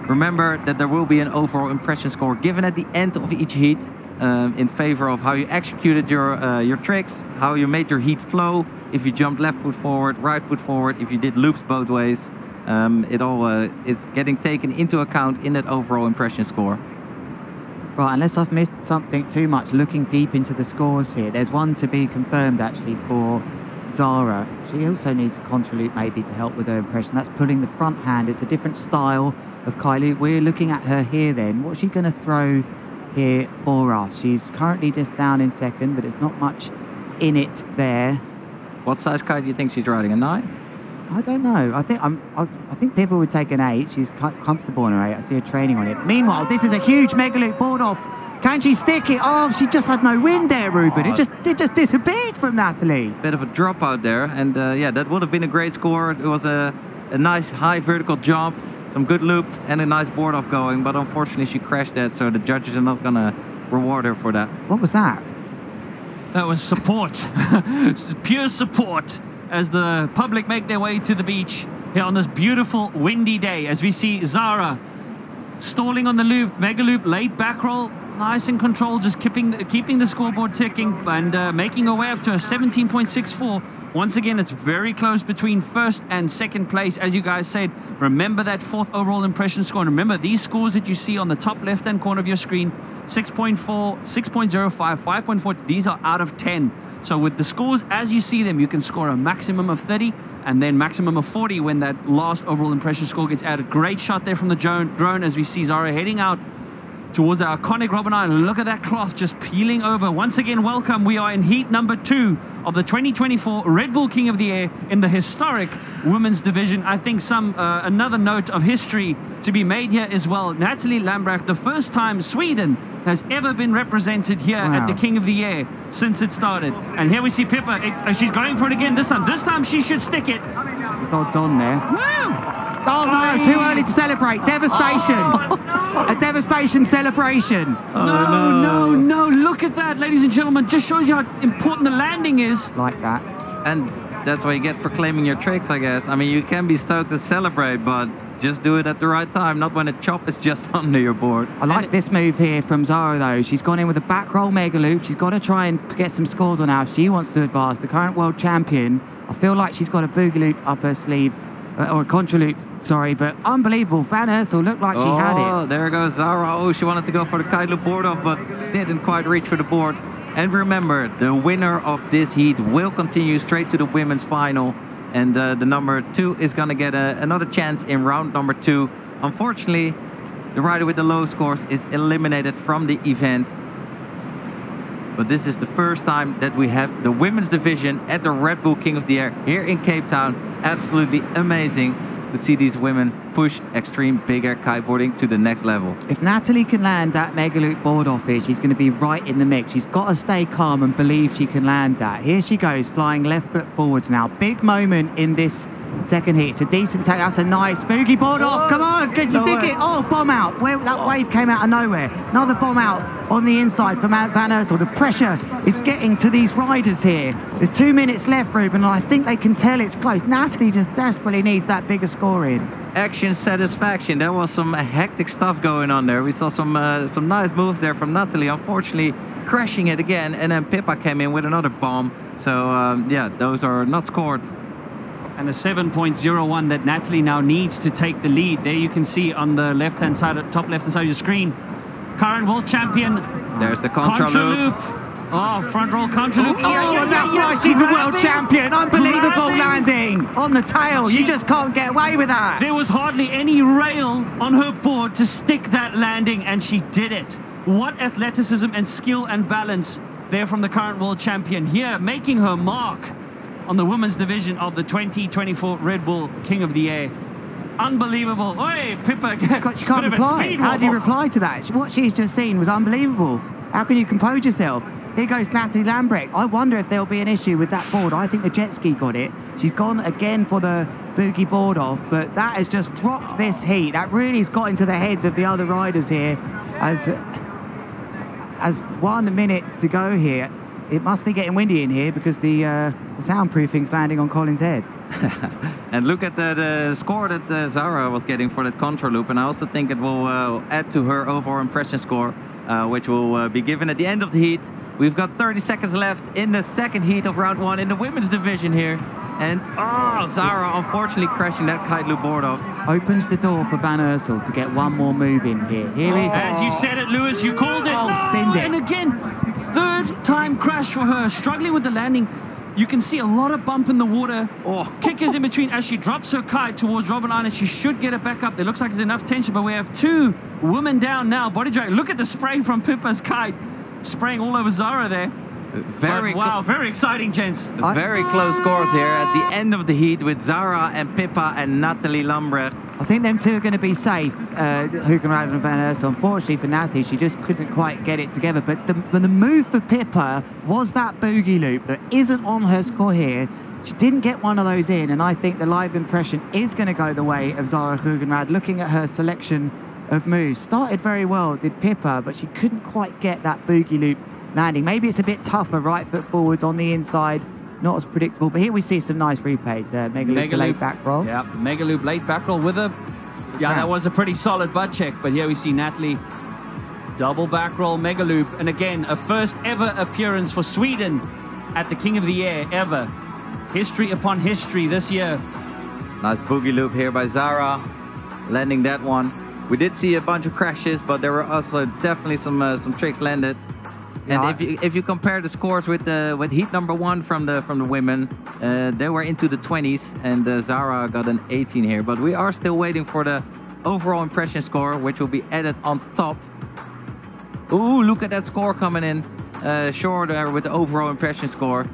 Remember that there will be an overall impression score given at the end of each heat in favor of how you executed your tricks, how you made your heat flow, if you jumped left foot forward, right foot forward, if you did loops both ways. It all is getting taken into account in that overall impression score. Right, unless I've missed something too much, looking deep into the scores here, there's one to be confirmed actually for Zara. She also needs a contra loop maybe to help with her impression. That's pulling the front hand. It's a different style of Kai loop. We're looking at her here then. What's she going to throw here for us? She's currently just down in second, but there's not much in it there. What size kite do you think she's riding? A 9? I don't know. I think people would take an 8. She's quite comfortable on her 8. I see her training on it. Meanwhile, this is a huge mega loop board off. Can she stick it? Oh, she just had no wind there, Ruben. It just disappeared from Natalie. Bit of a dropout there, and yeah, that would have been a great score. It was a nice high vertical jump, some good loop, and a nice board off going. But unfortunately, she crashed that, so the judges are not gonna reward her for that. What was that? That was support. Pure support, as the public make their way to the beach here on this beautiful windy day, as we see Zara stalling on the loop, mega loop, late back roll, nice in control, just keeping the scoreboard ticking and making her way up to a 17.64. Once again, it's very close between first and second place, as you guys said. Remember that 4th overall impression score. And remember, these scores that you see on the top left-hand corner of your screen, 6.4, 6.05, 5.4, these are out of 10. So with the scores as you see them, you can score a maximum of 30 and then maximum of 40 when that last overall impression score gets added. Great shot there from the drone as we see Zara heading out towards our iconic Robben Island. Look at that cloth just peeling over. Once again, welcome. We are in heat number 2 of the 2024 Red Bull King of the Air in the historic women's division. I think another note of history to be made here as well. Natalie Lambrecht, the first time Sweden has ever been represented here at the King of the Air since it started. And here we see Pippa. She's going for it again this time. This time she should stick it. She's odds on there. Woo! Oh no, too early to celebrate. Devastation. A devastation celebration. No, look at that, ladies and gentlemen. Just shows you how important the landing is. Like that. And that's what you get for claiming your tricks, I guess. I mean, you can be stoked to celebrate, but just do it at the right time, not when a chop is just under your board. I like this move here from Zara, though. She's gone in with a back roll mega loop. She's got to try and get some scores on how she wants to advance. The current world champion, I feel like she's got a boogie loop up her sleeve. Or a contra loop, sorry, but unbelievable. Van Ursel looked like she had it. Oh, there goes Zara. Oh, she wanted to go for the kite loop board off, but didn't quite reach for the board. And remember, the winner of this heat will continue straight to the women's final. And the number 2 is going to get another chance in round number 2. Unfortunately, the rider with the low scores is eliminated from the event. But this is the first time that we have the women's division at the Red Bull King of the Air here in Cape Town. Absolutely amazing to see these women push extreme big air kiteboarding to the next level. If Natalie can land that mega loop board off here, she's going to be right in the mix. She's got to stay calm and believe she can land that. Here she goes, flying left foot forwards now. Big moment in this second heat. It's a decent take. That's a nice boogie board off. Come on, can you stick it? Oh, bomb out. That wave came out of nowhere. Another bomb out on the inside from Van Ursel. The pressure is getting to these riders here. There's 2 minutes left, Ruben, and I think they can tell it's close. Natalie just desperately needs that bigger score in. Action satisfaction. There was some hectic stuff going on there. We saw some nice moves there from Natalie. Unfortunately, crashing it again, and then Pippa came in with another bomb. So yeah, those are not scored. And a 7.01 that Natalie now needs to take the lead. There you can see on the left-hand side, top left-hand side of your screen, current world champion. There's the contra loop. Oh, front roll counter loop. Oh, and that's why she's a world champion. Unbelievable landing on the tail. You just can't get away with that. There was hardly any rail on her board to stick that landing, and she did it. What athleticism and skill and balance there from the current world champion here, making her mark on the women's division of the 2024 Red Bull King of the Air. Unbelievable. Oi, Pippa. She can't reply. How do you reply to that? What she's just seen was unbelievable. How can you compose yourself? Here goes Natalie Lambrecht. I wonder if there'll be an issue with that board. I think the jet ski got it. She's gone again for the boogie board off, but that has just rocked this heat. That really has got into the heads of the other riders here. As 1 minute to go here. It must be getting windy in here because the soundproofing's landing on Colin's head. And look at the score that Zara was getting for that control loop, and I also think it will add to her overall impression score, which will be given at the end of the heat. We've got 30 seconds left in the second heat of round 1 in the women's division here. And Zara unfortunately crashing that kite loop board off. Opens the door for Van Iersel to get one more move in here. Here is As you said it, Lewis, you called it. Spinned it. And again, third time crash for her, struggling with the landing. You can see a lot of bump in the water. Kickers in between as she drops her kite towards Robin Island. She should get it back up. There looks like there's enough tension, but we have 2 women down now. Body drag. Look at the spray from Pippa's kite, spraying all over Zara there. Wow, very exciting, gents. Very close scores here at the end of the heat with Zara and Pippa and Natalie Lambrecht. I think them two are going to be safe, Hoogenraad and Van Iersel. Unfortunately for Natalie, she just couldn't quite get it together. But the move for Pippa was that boogie loop that isn't on her score here. She didn't get one of those in, and I think the live impression is going to go the way of Zara Hoogenraad, looking at her selection of moves. Started very well, did Pippa, but she couldn't quite get that boogie loop landing. Maybe it's a bit tougher, right foot forwards on the inside, not as predictable. But here we see some nice replays. Mega loop late back roll. Yeah, mega loop late back roll with a... Yeah, that was a pretty solid butt check. But here we see Natalie double back roll, mega loop. And again, a first ever appearance for Sweden at the King of the Air ever. History upon history this year. Nice boogie loop here by Zara, landing that one. We did see a bunch of crashes, but there were also definitely some tricks landed. And if you compare the scores with heat number 1 from the women, they were into the 20s, and Zara got an 18 here. But we are still waiting for the overall impression score, which will be added on top. Ooh, look at that score coming in short with the overall impression score.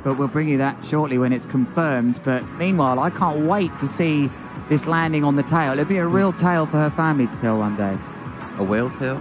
But we'll bring you that shortly when it's confirmed. But meanwhile, I can't wait to see this landing on the tail. It'll be a real tale for her family to tell one day. A whale tail?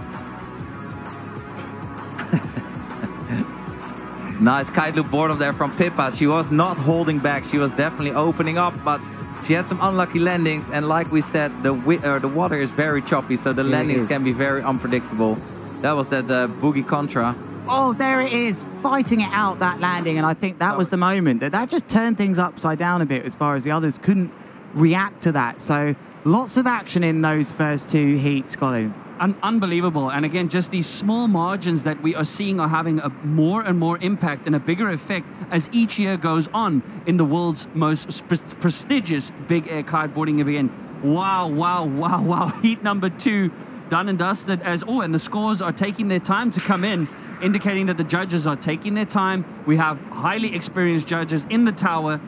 Nice kite loop board up there from Pippa. She was not holding back. She was definitely opening up, but she had some unlucky landings. And like we said, the water is very choppy, so the landings can be very unpredictable. That was that boogie contra. Oh, there it is, fighting it out, that landing. And I think that was the moment that just turned things upside down a bit as far as the others couldn't react to that. So lots of action in those first 2 heats, Colin. Unbelievable. And again, just these small margins that we are seeing are having a more and more impact and a bigger effect as each year goes on in the world's most prestigious big air kiteboarding event. Wow, wow, wow, wow. Heat number 2 done and dusted and the scores are taking their time to come in, indicating that the judges are taking their time. We have highly experienced judges in the tower.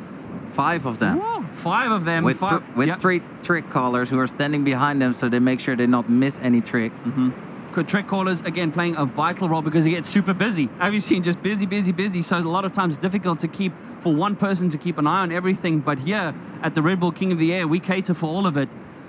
5 of them. Whoa, 5 of them. With 3 trick callers who are standing behind them, so they make sure they not miss any trick. Good trick callers, again, playing a vital role because they get super busy. Have you seen just busy, busy, busy? So a lot of times it's difficult to keep, for one person to keep an eye on everything. But here at the Red Bull King of the Air, we cater for all of it.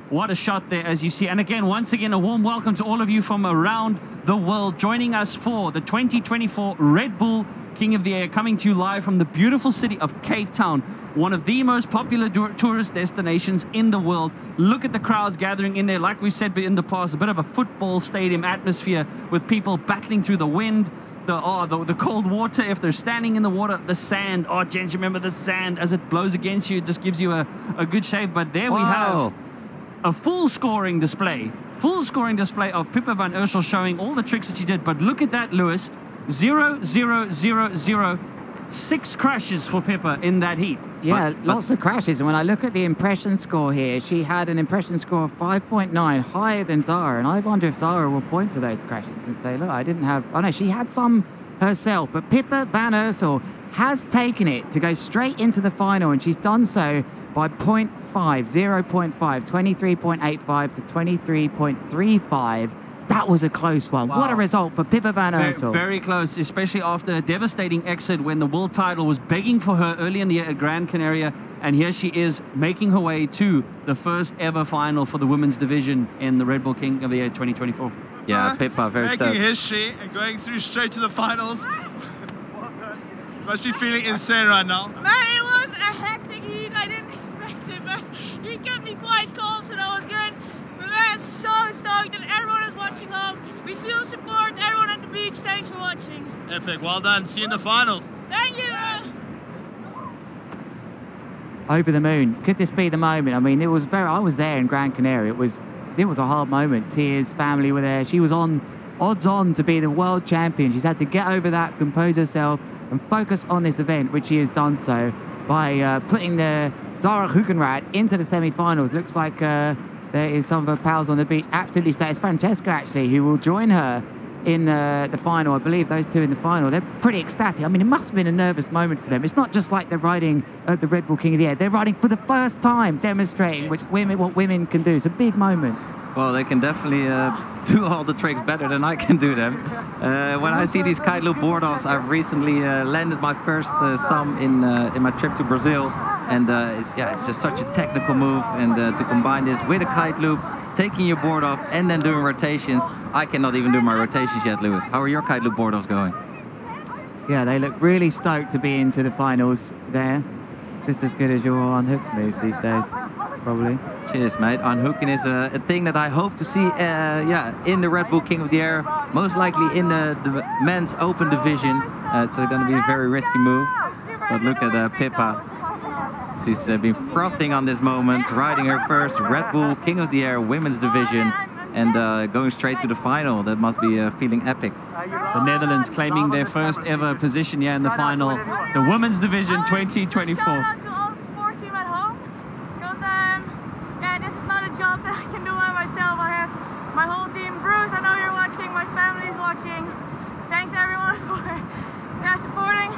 What a shot there, as you see. And again, once again, a warm welcome to all of you from around the world joining us for the 2024 Red Bull King of the Air, coming to you live from the beautiful city of Cape Town, one of the most popular tourist destinations in the world. Look at the crowds gathering in there. Like we've said in the past, a bit of a football stadium atmosphere with people battling through the wind, the cold water if they're standing in the water, the sand. Oh, gents, remember the sand as it blows against you, it just gives you a good shave. But there we have a full scoring display of Pippa Van Iersel showing all the tricks that she did. But look at that, Lewis. 0, 0, 0, 0. 6 crashes for Pippa in that heat. Yeah, lots of crashes. And when I look at the impression score here, she had an impression score of 5.9, higher than Zara. And I wonder if Zara will point to those crashes and say, look, I didn't have... Oh, no, she had some herself. But Pippa van Ursel has taken it to go straight into the final, and she's done so by 0.5, 0.5, 23.85 to 23.35. That was a close one. Wow. What a result for Pippa van Ursel. Very close, especially after a devastating exit when the world title was begging for her early in the year at Gran Canaria. And here she is making her way to the first ever final for the women's division in the Red Bull King of the Air 2024. Yeah, Pippa, very making stoked. history and going through straight to the finals. Must be feeling insane right now. Man, it was a hectic heat. I didn't expect it, but he kept me quite calm, so that was good. But we're so stoked that everyone is watching home. We feel support, everyone at the beach. Thanks for watching. Epic, well done. See you in the finals. Thank you. Over the moon. Could this be the moment? I mean, it was I was there in Gran Canaria. It was a hard moment. Tears, family were there. She was odds on to be the world champion. She's had to get over that, compose herself, and focus on this event, which she has done so by putting the Zara Hoogenraad into the semi-finals. Looks like there is some of her pals on the beach absolutely stay. It's Francesca, actually, who will join her in the final. I believe those two in the final. They're pretty ecstatic. I mean, it must have been a nervous moment for them. It's not just like they're riding at the Red Bull King of the Air. They're riding for the first time, demonstrating what women can do. It's a big moment. Well, they can definitely do all the tricks better than I can do them. When I see these kite loop board-offs, I've recently landed my first some in my trip to Brazil. And it's just such a technical move. And to combine this with a kite loop, taking your board off and then doing rotations. I cannot even do my rotations yet, Lewis. How are your kite loop board offs going? Yeah, they look really stoked to be into the finals there. Just as good as your unhooked moves these days, probably. Cheers, mate. Unhooking is a thing that I hope to see in the Red Bull King of the Air. Most likely in the men's open division. It's going to be a very risky move. But look at Pippa. She's been frothing on this moment, riding her first Red Bull King of the Air women's division and going straight to the final. That must be feeling epic. The Netherlands claiming their first ever position here in the final, the women's division 2024. Shout out to all the support team at home, because this is not a job that I can do by myself. I have my whole team. Bruce, I know you're watching, my family is watching. Thanks everyone for supporting.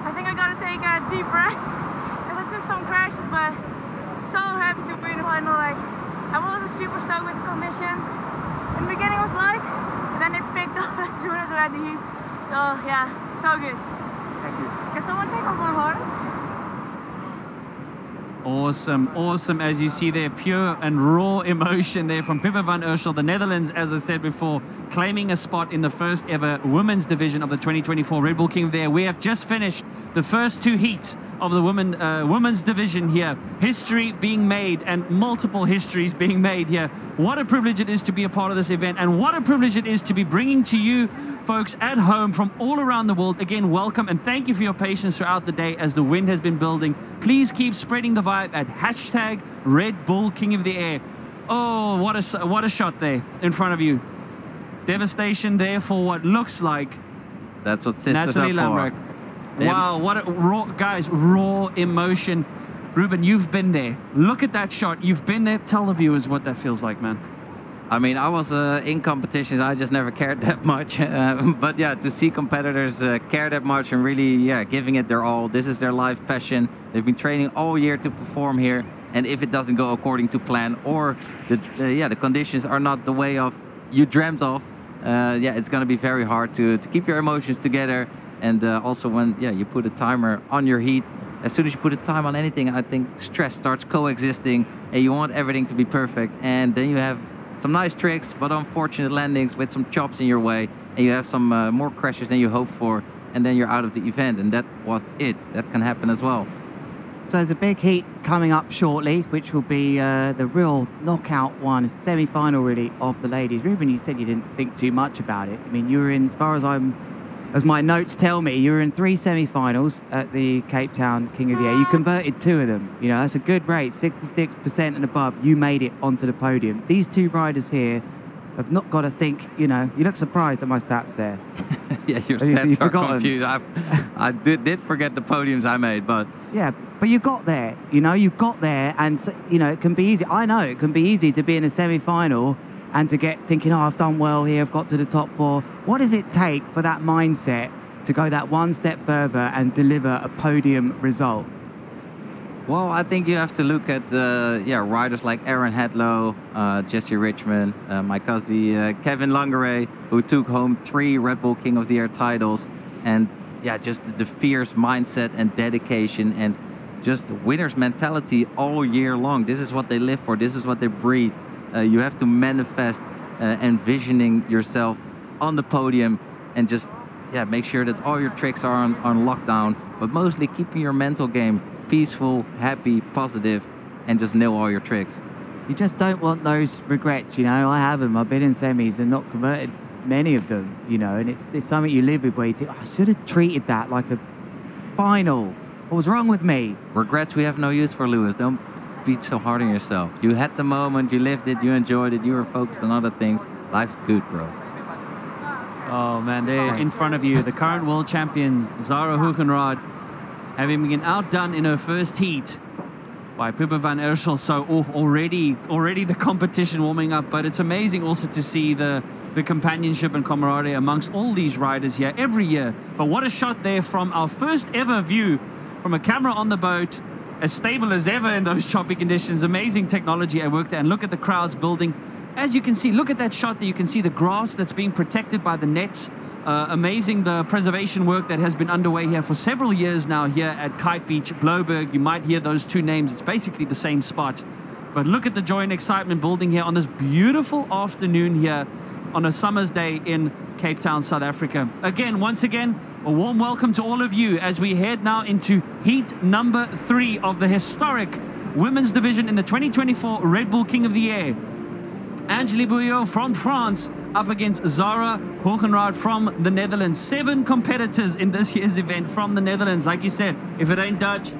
I think I gotta take a deep breath. I took some crashes, but so happy to be in the final. Like, I was super stoked with the conditions. In the beginning it was light, but then it picked up as soon as we had the heat. So yeah, so good. Thank you. Can someone take off my harness? Awesome, awesome. As you see there, pure and raw emotion there from Pippa van Ursel. The Netherlands, as I said before, claiming a spot in the first ever women's division of the 2024 Red Bull King of the Air. We have just finished the first two heats of the women's division here. History being made and multiple histories being made here. What a privilege it is to be a part of this event, and what a privilege it is to be bringing to you folks at home from all around the world. Again, welcome and thank you for your patience throughout the day as the wind has been building. Please keep spreading the vibe at hashtag Red Bull King of the Air. Oh, what a shot there in front of you. Devastation there for what looks like that's what sisters Natalie are Lambrecht. for. Wow, what a raw emotion. Ruben, you've been there. Look at that shot. You've been there. Tell the viewers what that feels like, man. I mean, I was in competitions. I just never cared that much. But yeah, to see competitors care that much and really, giving it their all. This is their life passion. They've been training all year to perform here. And if it doesn't go according to plan, or the conditions are not the way of you dreamt of, it's going to be very hard to keep your emotions together. And also when you put a timer on your heat, as soon as you put a time on anything, I think stress starts coexisting and you want everything to be perfect. And then you have some nice tricks, but unfortunate landings with some chops in your way. And you have some more crashes than you hoped for. And then you're out of the event. And that was it. That can happen as well. So there's a big heat coming up shortly, which will be the real knockout one, semi-final really, of the ladies. Ruben, you said you didn't think too much about it. I mean, you were in, as my notes tell me, you were in 3 semi-finals at the Cape Town King of the Air. You converted 2 of them. You know, that's a good rate, 66% and above. You made it onto the podium. These 2 riders here have not got to think, you know, you look surprised at my stats there. Yeah, your stats are confused. I did forget the podiums I made, but... Yeah, but you got there, you know, you got there, and, so, you know, it can be easy. I know it can be easy to be in a semi-final and to get thinking, oh, I've done well here, I've got to the top 4. What does it take for that mindset to go that one step further and deliver a podium result? Well, I think you have to look at riders like Aaron Hedlow, Jesse Richmond, my cousin Kevin Langeray, who took home 3 Red Bull King of the Air titles, and just the fierce mindset and dedication and just winner's mentality all year long. This is what they live for. This is what they breathe. You have to manifest envisioning yourself on the podium and just make sure that all your tricks are on lockdown, but mostly keeping your mental game peaceful, happy, positive, and just nail all your tricks. You just don't want those regrets, you know. I have them. I've been in semis and not converted many of them, you know, and it's something you live with where you think, I should have treated that like a final. What was wrong with me? Regrets we have no use for, Lewis. Don't be so hard on yourself. You had the moment, you lived it, you enjoyed it, you were focused on other things. Life's good, bro. Oh man, there in front of you, the current world champion, Zara Hoogenraad, having been outdone in her first heat by Pippa van Iersel. So already the competition warming up, but it's amazing also to see the companionship and camaraderie amongst all these riders here every year. But what a shot there from our first ever view from a camera on the boat, as stable as ever in those choppy conditions. Amazing technology at work there, and look at the crowds building. As you can see, look at that shot there, you can see the grass that's being protected by the nets. Amazing the preservation work that has been underway here for several years now here at Kite Beach, Bloberg. You might hear those two names. It's basically the same spot. But look at the joy and excitement building here on this beautiful afternoon here on a summer's day in Cape Town, South Africa. Once again, a warm welcome to all of you as we head now into heat number 3 of the historic women's division in the 2024 Red Bull King of the Air. Maini-Bouillot from France up against Zara Hoogenraad from the Netherlands. 7 competitors in this year's event from the Netherlands. Like you said, if it ain't Dutch,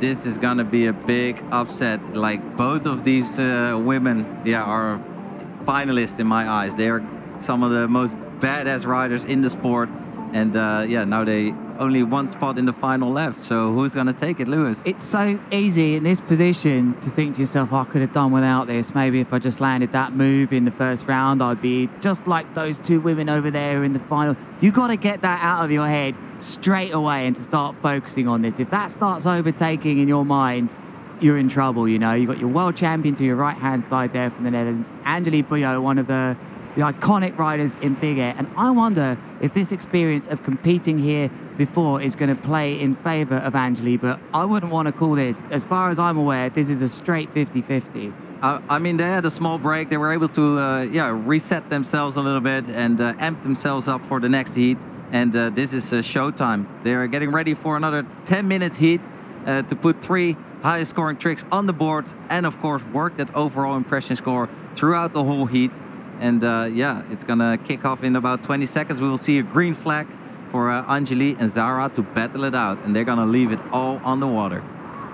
this is gonna be a big upset. Like, both of these women are finalists in my eyes. They are some of the most badass riders in the sport, and now they only one spot in the final left. So who's gonna take it, Lewis? It's so easy in this position to think to yourself, I could have done without this. Maybe if I just landed that move in the first round, I'd be just like those 2 women over there in the final. You got to get that out of your head straight away and to start focusing on this. If that starts overtaking in your mind, you're in trouble, you know. You've got your world champion to your right-hand side there from the Netherlands, Maini-Bouillot, one of the iconic riders in big air. And I wonder if this experience of competing here before is going to play in favour of Maini, but I wouldn't want to call this. As far as I'm aware, this is a straight 50-50. I mean, they had a small break. They were able to reset themselves a little bit and amp themselves up for the next heat. And this is showtime. They're getting ready for another 10 minutes heat to put 3 highest scoring tricks on the board, and of course work that overall impression score throughout the whole heat. And it's gonna kick off in about 20 seconds. We will see a green flag for Maini and Zara to battle it out, and they're gonna leave it all on the water.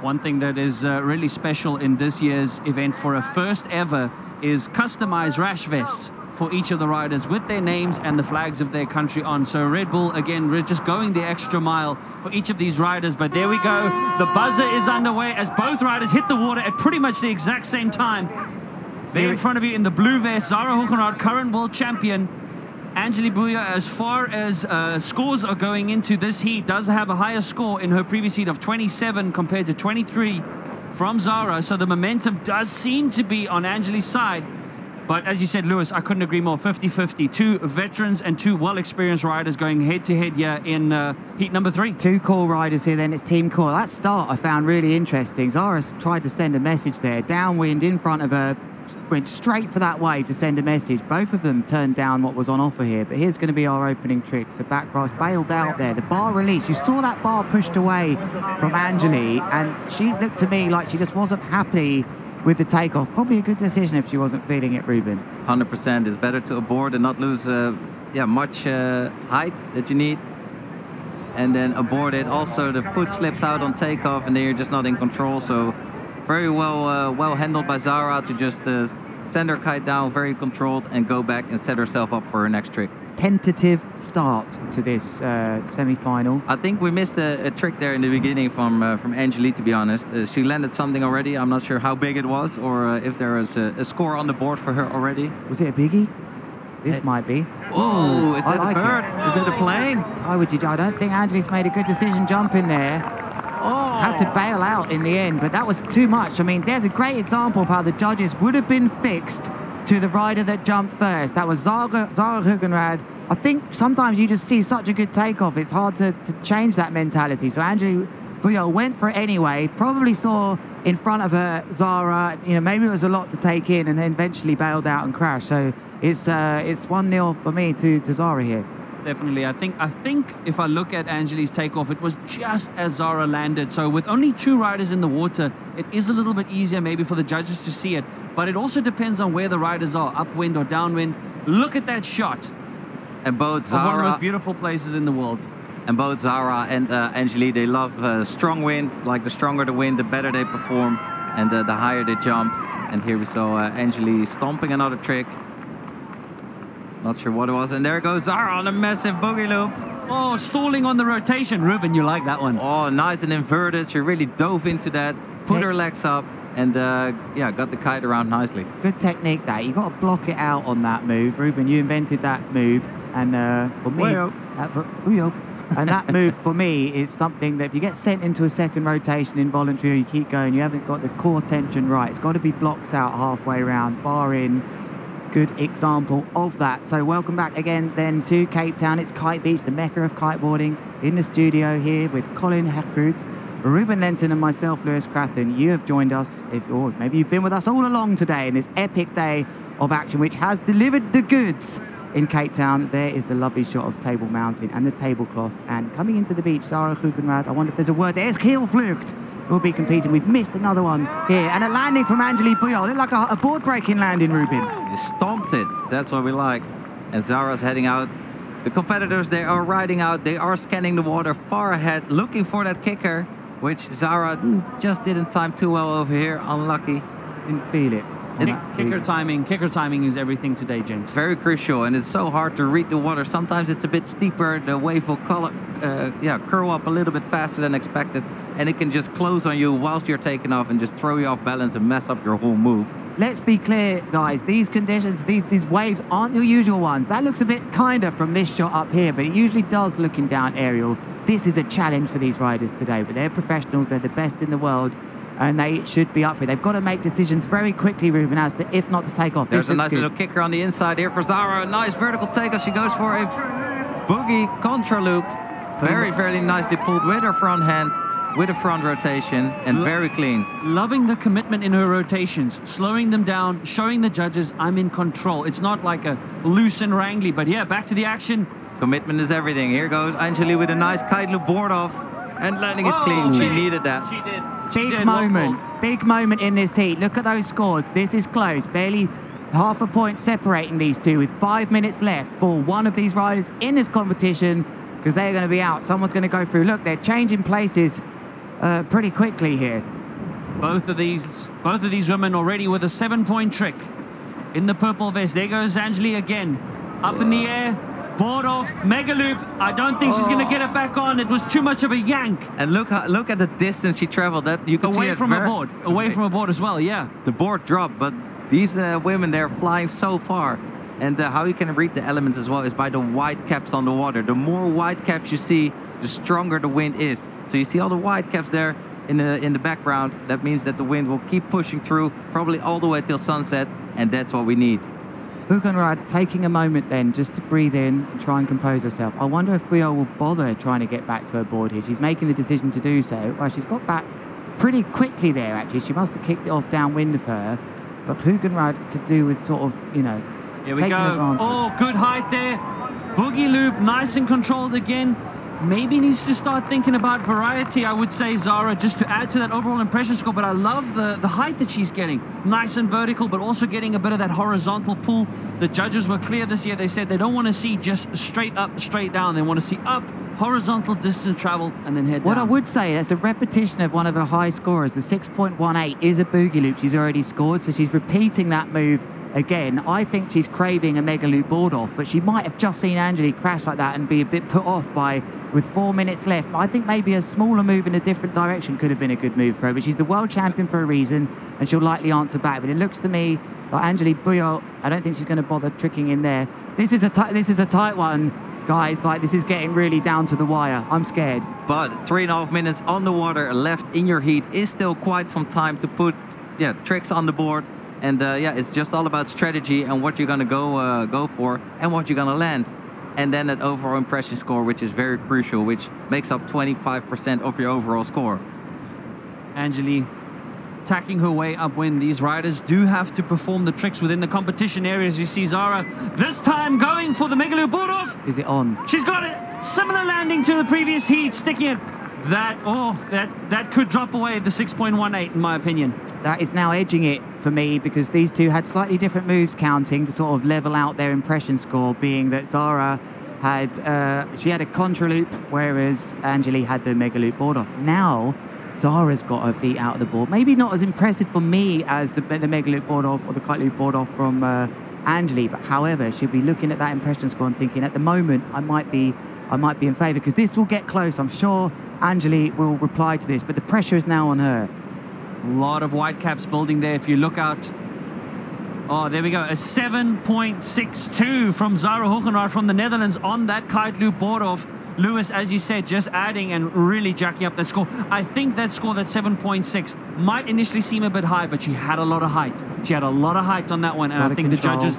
One thing that is really special in this year's event for a first ever is customized rash vests for each of the riders with their names and the flags of their country on. So Red Bull, again, we're just going the extra mile for each of these riders. But there we go. The buzzer is underway as both riders hit the water at pretty much the exact same time. There in front of you in the blue vest, Zara Hoogenraad, current world champion. Maini-Bouillot, as far as scores are going into this heat, does have a higher score in her previous heat of 27 compared to 23 from Zara. So the momentum does seem to be on Maini's side. But as you said, Lewis, I couldn't agree more. 50-50. 2 veterans and 2 well-experienced riders going head-to-head here in heat number 3. 2 core riders here, then it's team core. That start I found really interesting. Zara's tried to send a message there. Downwind in front of her, went straight for that wave to send a message. Both of them turned down what was on offer here. But here's going to be our opening trick. So backcross bailed out there. The bar released. You saw that bar pushed away from Maini, and she looked to me like she just wasn't happy with the takeoff. Probably a good decision if she wasn't feeling it, Ruben. 100%. It's better to abort and not lose much height that you need. And then abort it. Also, the foot slipped out on takeoff, and then you're just not in control. So very well handled by Zara to just send her kite down, very controlled, and go back and set herself up for her next trick. Tentative start to this semi-final. I think we missed a trick there in the beginning from Maini, to be honest. She landed something already. I'm not sure how big it was, or if there was a score on the board for her already. Was it a biggie? This might be. Oh, is that a bird? Is that a plane? Why would you? I don't think Angeli's made a good decision jumping there. Oh. Had to bail out in the end, but that was too much. I mean, there's a great example of how the judges would have been fixed to the rider that jumped first. That was Zara Hoogenraad. I think sometimes you just see such a good takeoff, it's hard to change that mentality. So Maini-Bouillot went for it anyway, probably saw in front of her Zara, you know, maybe it was a lot to take in, and then eventually bailed out and crashed. So it's 1-0 for me to Zara here. Definitely. I think if I look at Angeli's takeoff, it was just as Zara landed. So with only 2 riders in the water, it is a little bit easier maybe for the judges to see it. But it also depends on where the riders are, upwind or downwind. Look at that shot. And both Zara... One of the most beautiful places in the world. And both Zara and Angeli, they love strong wind. Like the stronger the wind, the better they perform. And the higher they jump. And here we saw Angeli stomping another trick. Not sure what it was. And there goes Zara on a massive boogie loop. Oh, stalling on the rotation. Ruben, you like that one. Oh, nice and inverted. She really dove into that, put her legs up, and yeah, got the kite around nicely. Good technique that. You got to block it out on that move. Ruben, you invented that move. And for me, and that move for me is something that if you get sent into a second rotation involuntary or you keep going, you haven't got the core tension right. It's got to be blocked out halfway around, bar in. Good example of that. So welcome back again then to Cape Town. It's Kite Beach, the mecca of kiteboarding. In the studio here with Colin Heckroot, Ruben Lenton and myself, Lewis Crathen. You have joined us, or maybe you've been with us all along today in this epic day of action which has delivered the goods in Cape Town. There is the lovely shot of Table Mountain and the tablecloth. And coming into the beach, Zara Hoogenraad, I wonder if there's a word there. Iersel-Hoogenraad-Lambrecht will be competing. We've missed another one here. And a landing from Maini-Bouillot. Looked like a board-breaking landing, Ruben. You stomped it. That's what we like. And Zara's heading out. The competitors, they are riding out. They are scanning the water far ahead, looking for that kicker, which Zara just didn't time too well over here. Unlucky. Didn't feel it. Kicker timing is everything today, gents. Very crucial, and it's so hard to read the water. Sometimes it's a bit steeper. The wave will curl up a little bit faster than expected, and it can just close on you whilst you're taking off and just throw you off balance and mess up your whole move. Let's be clear, guys. These conditions, these waves aren't the usual ones. That looks a bit kinder from this shot up here, but it usually does looking down aerial. This is a challenge for these riders today, but they're professionals. They're the best in the world. And they should be up for it. They've got to make decisions very quickly, Ruben, as to if not to take off. There's a nice little kicker on the inside here for Zara. A nice vertical takeoff. She goes for a boogie contra loop. Very, very nicely pulled with her front hand, with a front rotation, and very clean. Loving the commitment in her rotations, slowing them down, showing the judges I'm in control. It's not like a loose and wrangly, but yeah, back to the action. Commitment is everything. Here goes Angeli with a nice kite loop board off and landing it clean. She needed that. She did. Big moment in this heat. Look at those scores. This is close. Barely half a point separating these two with 5 minutes left for one of these riders in this competition, because they're going to be out. Someone's going to go through. Look, they're changing places pretty quickly here. Both of these women already with a 7-point trick in the purple vest. There goes Angeli again. Up in the air. Board off, mega loop. I don't think she's going to get it back on. It was too much of a yank. And look at the distance she traveled. That you could away see from a board, away from a board as well. Yeah. The board dropped, but these women, they're flying so far. And how you can read the elements as well is by the white caps on the water. The more white caps you see, the stronger the wind is. So you see all the white caps there in the background. That means that the wind will keep pushing through, probably all the way till sunset, and that's what we need. Hoogenraad taking a moment then just to breathe in and try and compose herself. I wonder if Bouillot will bother trying to get back to her board here. She's making the decision to do so. Well, she's got back pretty quickly there, actually. She must have kicked it off downwind of her. But Hoogenraad could do with sort of, you know, here we taking go. advantage. Oh, good height there. Boogie loop, nice and controlled again. Maybe needs to start thinking about variety, I would say, Zara, just to add to that overall impression score. But I love the height that she's getting. Nice and vertical, but also getting a bit of that horizontal pull. The judges were clear this year. They said they don't want to see just straight up, straight down. They want to see up, horizontal distance travel, and then head down. What I would say, that's a repetition of one of her high scorers. The 6.18 is a boogie loop she's already scored, so she's repeating that move again. I think she's craving a mega loop board off, but she might have just seen Angeli crash like that and be a bit put off by, with 4 minutes left. I think maybe a smaller move in a different direction could have been a good move for her, but she's the world champion for a reason, and she'll likely answer back. But it looks to me like Maini-Bouillot, I don't think she's going to bother tricking in there. This is a tight one, guys. Like, this is getting really down to the wire. I'm scared. But 3.5 minutes on the water left in your heat is still quite some time to put tricks on the board. And yeah, it's just all about strategy and what you're gonna go for and what you're gonna land. And then that overall impression score, which is very crucial, which makes up 25% of your overall score. Angeli tacking her way upwind. These riders do have to perform the tricks within the competition areas. You see Zara this time going for the Megaloo-Bordorf. Is it on? She's got it. Similar landing to the previous heat, sticking it. That could drop away the 6.18 in my opinion. That is now edging it for me because these two had slightly different moves counting to sort of level out their impression score, being that Zara had she had a contra loop, whereas Angeli had the Megaloo-Bordorf. Now Zara's got her feet out of the board. Maybe not as impressive for me as the Megaloo-Bordorf or the Kite Loop-Bordorf from Angeli, but however, she'll be looking at that impression score and thinking, at the moment, I might be in favour because this will get close. I'm sure Angeli will reply to this, but the pressure is now on her. A lot of white caps building there. If you look out, oh, there we go, a 7.62 from Zara Hoogenraad from the Netherlands on that Kite Loop-Bordorf. Lewis, as you said, just adding and really jacking up that score. I think that score, that 7.6, might initially seem a bit high, but she had a lot of height. She had a lot of height on that one, and I think the judges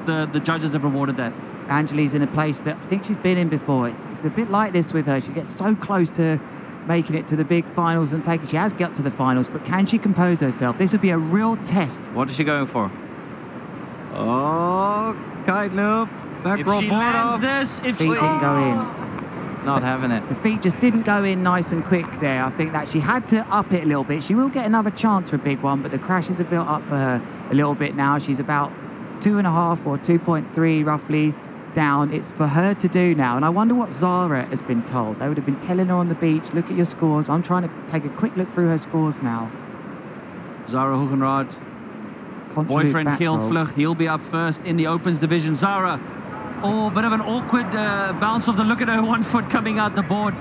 have rewarded that. Angeli's in a place that I think she's been in before. It's a bit like this with her. She gets so close to making it to the big finals and taking. She has got to the finals, but can she compose herself? This would be a real test. What is she going for? Oh, Kite Loop. Back if roll she board lands off. this, if Feet she didn't go in. Not having it. The feet just didn't go in nice and quick there. I think that she had to up it a little bit. She will get another chance for a big one, but the crashes are built up for her a little bit now. She's about 2.5 or 2.3 roughly down. It's for her to do now. And I wonder what Zara has been told. They would have been telling her on the beach, look at your scores. I'm trying to take a quick look through her scores now. Zara Hoogenraad, boyfriend Iersel-Hoogenraad-Lambrecht, he'll be up first in the opens division. Zara, oh, bit of an awkward bounce off the look at her 1 foot coming out the board.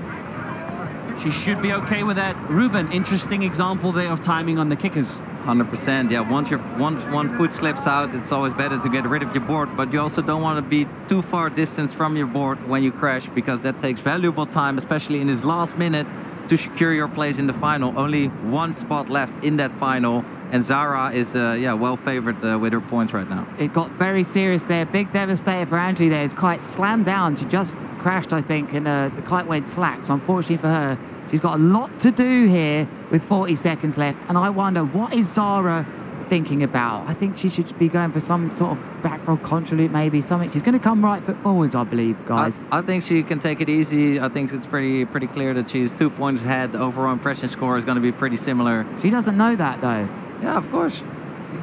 She should be okay with that. Ruben, interesting example there of timing on the kickers. 100%, yeah. Once 1 foot slips out, it's always better to get rid of your board, but you also don't want to be too far distance from your board when you crash, because that takes valuable time, especially in this last minute, to secure your place in the final. Only 1 spot left in that final, and Zara is well favored with her points right now. It got very serious there. Big devastator for Angeli there. His kite slammed down. She just crashed, I think, and the kite went slack. So unfortunately for her, she's got a lot to do here with 40 seconds left. And I wonder, what is Zara thinking about? I think she should be going for some sort of back roll contra loop, maybe something. She's going to come right foot forwards, I believe, guys. I think she can take it easy. I think it's pretty clear that she's 2 points ahead. The overall impression score is going to be pretty similar. She doesn't know that, though. Yeah, of course.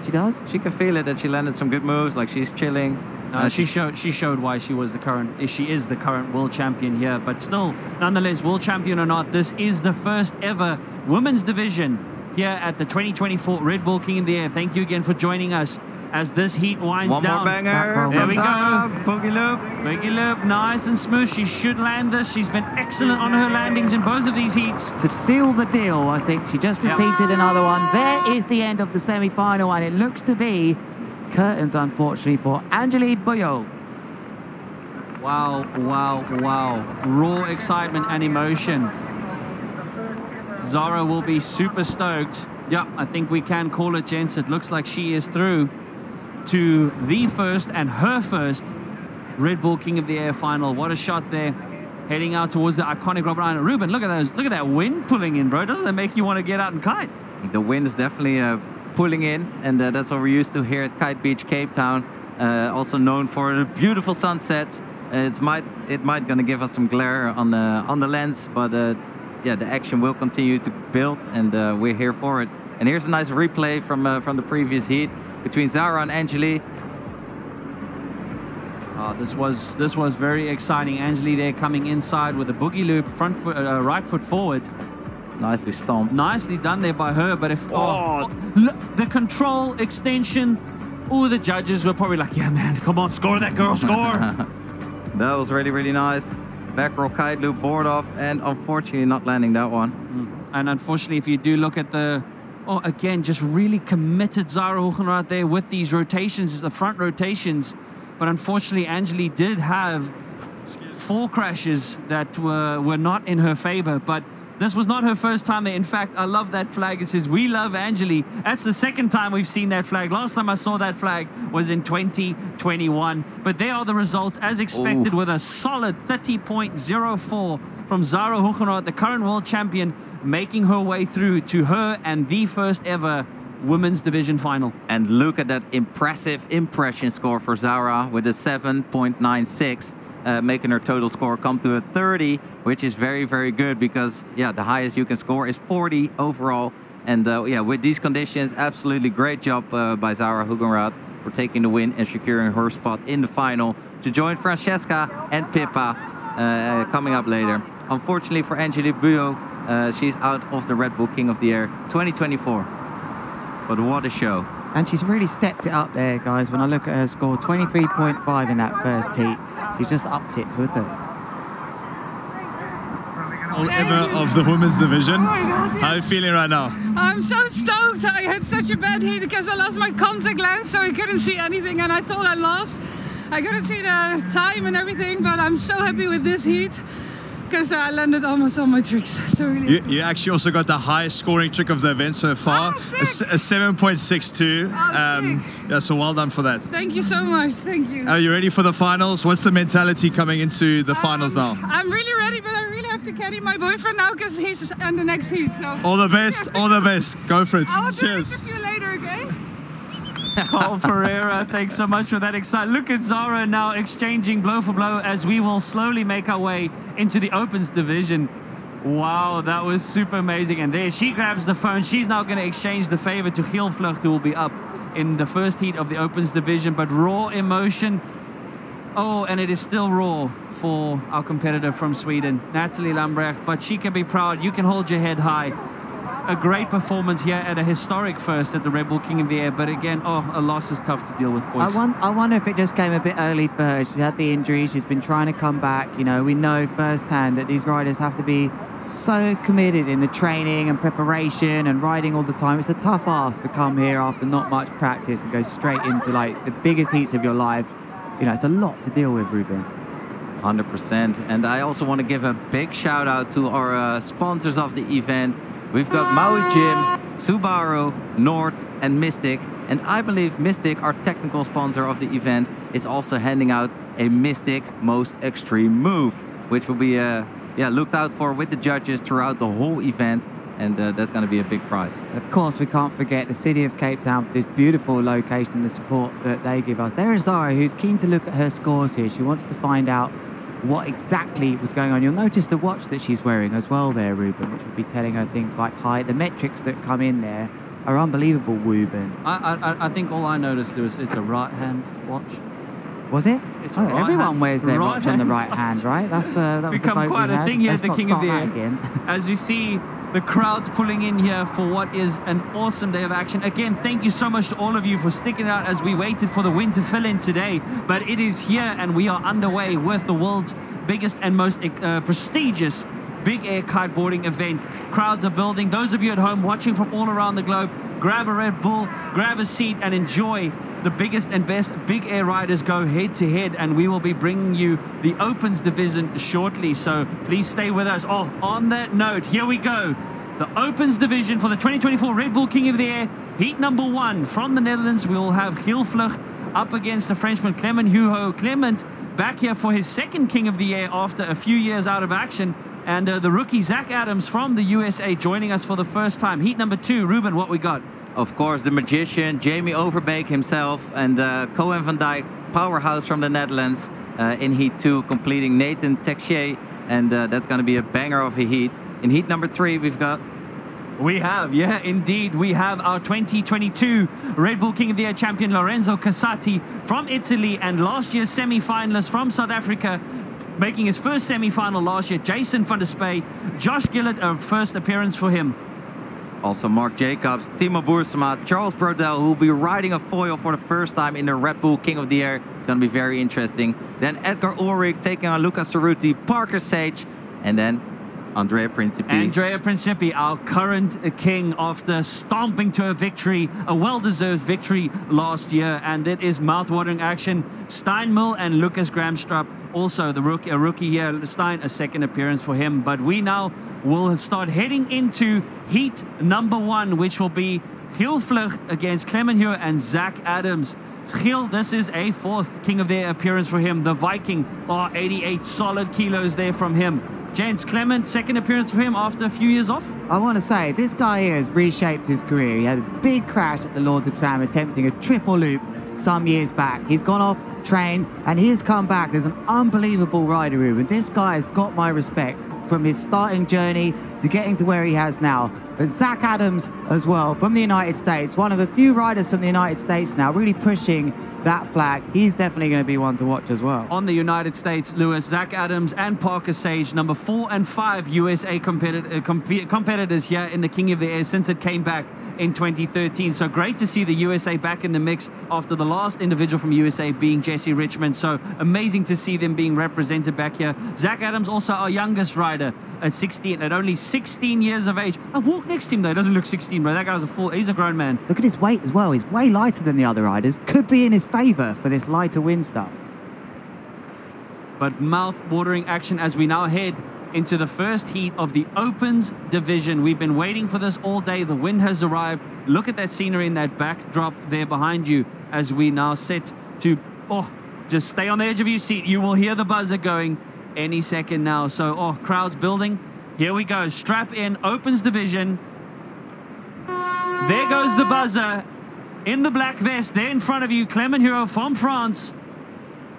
She does? She can feel it, that she landed some good moves, like she's chilling. She showed why she is the current world champion here, but still, nonetheless, world champion or not, this is the first ever women's division here at the 2024 Red Bull King of the Air. Thank you again for joining us as this heat winds down. One more banger. There we go. Boogie loop. Boogie loop, nice and smooth. She should land this. She's been excellent on her landings in both of these heats. To seal the deal, I think she just repeated another one. There is the end of the semi-final, and it looks to be curtains, unfortunately, for Maini-Bouillot-Cho. Wow, wow, wow. Raw excitement and emotion. Zara will be super stoked. Yeah, I think we can call it, gents. It looks like she is through to the first and her first Red Bull King of the Air final. What a shot there. Heading out towards the iconic Robert Island. Ruben, look at those. Look at that wind pulling in, bro. Doesn't that make you want to get out and kite? The wind is definitely pulling in, and that's what we're used to here at Kite Beach, Cape Town. Also known for the beautiful sunsets. It might gonna give us some glare on the lens, but yeah, the action will continue to build, and we're here for it. And here's a nice replay from the previous heat between Zara and Angeli. This was very exciting. Angeli there coming inside with a boogie loop, front foot, right foot forward. Nicely stomped. Nicely done there by her, but if the control extension, the judges were probably like, yeah, man, come on, score that girl, score. That was really, really nice. Back roll kite loop, board off, and unfortunately not landing that one. And unfortunately, if you do look at the, again, just really committed Zara Hoogenraad there with these rotations, the front rotations. but unfortunately Angeli did have 4 crashes that were not in her favor. But this was not her first time there. In fact, I love that flag. It says, "We love Angeli." That's the second time we've seen that flag. Last time I saw that flag was in 2021. But there are the results as expected, with a solid 30.04 from Zara Hoogenraad, the current world champion, making her way through to her and the first ever women's division final. And look at that impressive impression score for Zara with a 7.96. Making her total score come to a 30, which is very, very good, because yeah, the highest you can score is 40 overall. And yeah, with these conditions, absolutely great job by Zara Hoogenraad for taking the win and securing her spot in the final to join Francesca and Pippa coming up later. Unfortunately for Maini-Bouillot, she's out of the Red Bull King of the Air 2024. But what a show. And she's really stepped it up there, guys. When I look at her score, 23.5 in that first heat. She's just upped it to a 30. Ever of the women's division. Oh my God, yeah. How are you feeling right now? I'm so stoked. I had such a bad heat because I lost my contact lens, so I couldn't see anything, and I thought I lost. I couldn't see the time and everything, but I'm so happy with this heat because I landed almost all my tricks. So really You actually also got the highest scoring trick of the event so far, a 7.62. Yeah, so well done for that. Thank you so much. Thank you. Are you ready for the finals? What's the mentality coming into the finals now? I'm really ready, but I really have to carry my boyfriend now because he's in the next heat. So all the best, all the best. Go for it. I will Cheers. do you later, okay? Carl Ferreira, thanks so much for that excitement. Look at Zara now exchanging blow for blow as we will slowly make our way into the Opens division. Wow, that was super amazing. And there she grabs the phone. She's now going to exchange the favor to Iersel-Hoogenraad, who will be up in the first heat of the Opens division. But raw emotion. Oh, and it is still raw for our competitor from Sweden, Natalie Lambrecht. But she can be proud. You can hold your head high. A great performance here at a historic first at the Red Bull King of the Air. But again, oh, a loss is tough to deal with, boys. I wonder if it just came a bit early for her. She's had the injury. She's been trying to come back. You know, we know firsthand that these riders have to be so committed in the training and preparation and riding all the time. It's a tough ask to come here after not much practice and go straight into like the biggest heats of your life. You know, it's a lot to deal with, Ruben. 100%. And I also want to give a big shout out to our sponsors of the event. We've got Maui Gym, Subaru, Nord, and Mystic. And I believe Mystic, our technical sponsor of the event, is also handing out a Mystic Most Extreme Move, which will be looked out for with the judges throughout the whole event. And that's going to be a big prize. Of course, we can't forget the City of Cape Town for this beautiful location and the support that they give us. There is Zara, who's keen to look at her scores here. She wants to find out what exactly was going on. You'll notice the watch that she's wearing as well there, Ruben, which will be telling her things like height. The metrics that come in there are unbelievable, Ruben. I think all I noticed was it's a right-hand watch. Was it? It's everyone wears their watch on the right hand, right? That was become quite a thing here at the King of the Air. Again. As we see the crowds pulling in here for what is an awesome day of action. Again, thank you so much to all of you for sticking out as we waited for the wind to fill in today. But it is here and we are underway with the world's biggest and most prestigious big air kiteboarding event. Crowds are building. Those of you at home watching from all around the globe, grab a Red Bull, grab a seat and enjoy the biggest and best big air riders go head to head, and we will be bringing you the Opens division shortly, so please stay with us. Oh, on that note, here we go. The Opens division for the 2024 Red Bull King of the Air. Heat number 1 from the Netherlands. We will have Iersel-Hoogenraad up against the Frenchman Clement Hugo. Clement back here for his second King of the Air after a few years out of action. And the rookie Zach Adams from the USA joining us for the first time. Heat number 2, Ruben, what we got? Of course, the magician, Jamie Overbeek himself, and Koen van Dijk, powerhouse from the Netherlands, in Heat 2, completing Dijk-Texier, and that's going to be a banger of a heat. In Heat number 3, we've got... We have, yeah, indeed, we have our 2022 Red Bull King of the Air champion, Lorenzo Casati from Italy, and last year's semi-finalist from South Africa, making his first semi-final last year, Jason van der Spuy. Josh Gillit, a first appearance for him. Also Mark Jacobs, Timo Boersema, Charles Brodel, who will be riding a foil for the first time in the Red Bull King of the Air. It's going to be very interesting. Then Edgar Ulrich taking on Lucas Cerruti, Parker Sage, and then Andrea Principi. Andrea Principi, our current king after stomping to a victory, a well-deserved victory last year, and it is mouth-watering action. Steinmühl and Lucas Gramstrup, also a rookie here. Stein, a second appearance for him, but we now will start heading into heat number 1, which will be Iersel-Hoogenraad-Lambrecht against Clement Hugh and Zach Adams. Giel, this is a 4th King of the Air appearance for him. The Viking, 88 solid kilos there from him. Gents, Clement, second appearance for him after a few years off. I want to say, this guy here has reshaped his career. He had a big crash at the Lords of Tram, attempting a triple loop some years back. He's gone off, trained, and he has come back as an unbelievable rider. And this guy has got my respect from his starting journey to getting to where he has now. But Zach Adams as well, from the United States, one of a few riders from the United States now, really pushing that flag. He's definitely going to be one to watch as well. On the United States, Lewis, Zach Adams and Parker Sage, number 4 and 5 USA competitors here in the King of the Air since it came back in 2013. So great to see the USA back in the mix after the last individual from USA being Jesse Richmond. So amazing to see them being represented back here. Zach Adams, also our youngest rider at only 16 years of age. I've walked next to him though, he doesn't look 16, bro. That guy's he's a grown man. Look at his weight as well. He's way lighter than the other riders. Could be in his favor for this lighter wind stuff. But mouth-watering action as we now head into the first heat of the Opens division. We've been waiting for this all day. The wind has arrived. Look at that scenery in that backdrop there behind you as we now set to, just stay on the edge of your seat. You will hear the buzzer going any second now. So, crowds building. Here we go. Strap in, Opens division. There goes the buzzer. In the black vest, there in front of you, Clement Hugh from France,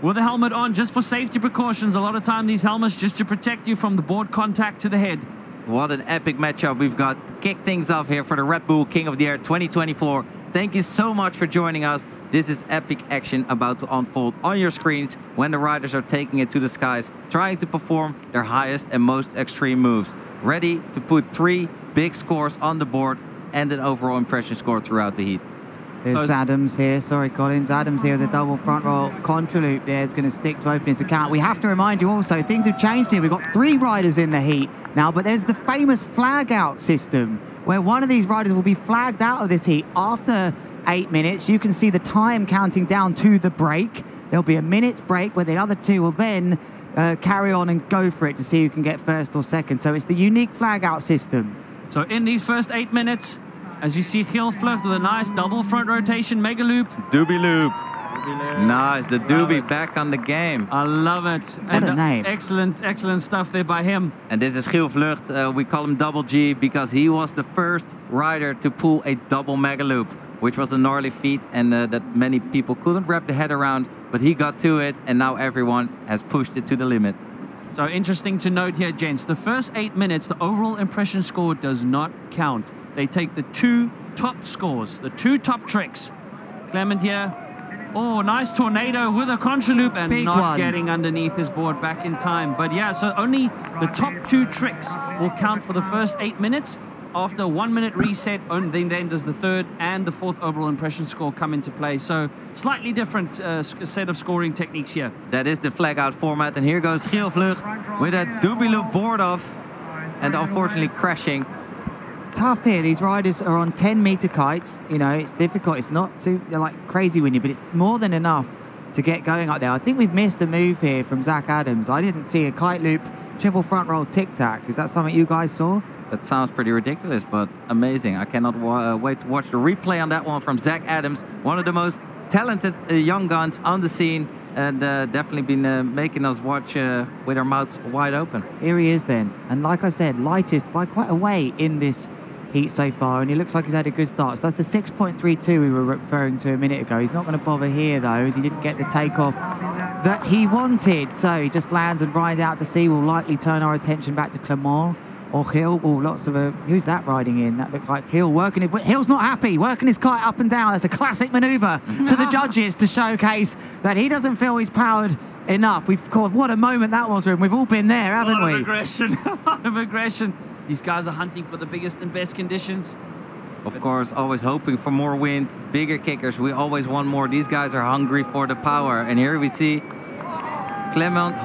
with a helmet on just for safety precautions. A lot of time these helmets just to protect you from the board contact to the head. What an epic matchup we've got to kick things off here for the Red Bull King of the Air 2024. Thank you so much for joining us. This is epic action about to unfold on your screens when the riders are taking it to the skies, trying to perform their highest and most extreme moves. Ready to put 3 big scores on the board and an overall impression score throughout the heat. There's Adams here, sorry Collins, Adams here, the double front roll contra loop there is going to stick to open his account. We have to remind you also, things have changed here. We've got 3 riders in the heat now, but there's the famous flag out system where one of these riders will be flagged out of this heat after 8 minutes. You can see the time counting down to the break. There'll be a minute's break where the other 2 will then carry on and go for it to see who can get first or second. So it's the unique flag out system. So in these first 8 minutes, as you see Iersel-Hoogenraad-Lambrecht with a nice double front rotation, mega loop. Doobie loop. Nice, the Doobie back on the game. I love it. What a name. Excellent stuff there by him. And this is Iersel-Hoogenraad-Lambrecht. We call him Double G because he was the first rider to pull a double mega loop, which was a gnarly feat and that many people couldn't wrap their head around, but he got to it and now everyone has pushed it to the limit. So interesting to note here, gents, the first 8 minutes, the overall impression score does not count. They take the 2 top scores, the 2 top tricks. Clement here, nice tornado with a contra loop and Big not one. getting underneath his board back in time. But yeah, so only the top 2 tricks will count for the first 8 minutes. After a 1 minute reset, only then does the 3rd and the 4th overall impression score come into play. So slightly different set of scoring techniques here. That is the flag out format, and here goes Iersel-Hoogenraad-Lambrecht with a Doobie loop board off and unfortunately crashing. Tough here. These riders are on 10-meter kites. You know, it's difficult. It's not too crazy windy, but it's more than enough to get going up there. I think we've missed a move here from Zach Adams. I didn't see a kite loop triple front roll tic-tac. Is that something you guys saw? That sounds pretty ridiculous, but amazing. I cannot wait to watch the replay on that one from Zach Adams, one of the most talented young guns on the scene, and definitely been making us watch with our mouths wide open. Here he is then, and like I said, lightest by quite a way in this heat so far, and he looks like he's had a good start. So that's the 6.32 we were referring to a minute ago. He's not going to bother here though, as he didn't get the takeoff that he wanted. So he just lands and rides out to sea. We'll likely turn our attention back to Clement or Hill. Oh, lots of who's that riding in? That looked like Hill working it. Hill's not happy, working his kite up and down. That's a classic maneuver to the judges to showcase that he doesn't feel he's powered enough. We've called, what a moment that was, and we've all been there, haven't we? A lot of aggression, a lot of aggression. These guys are hunting for the biggest and best conditions. Of course, always hoping for more wind, bigger kickers. We always want more. These guys are hungry for the power. And here we see Clement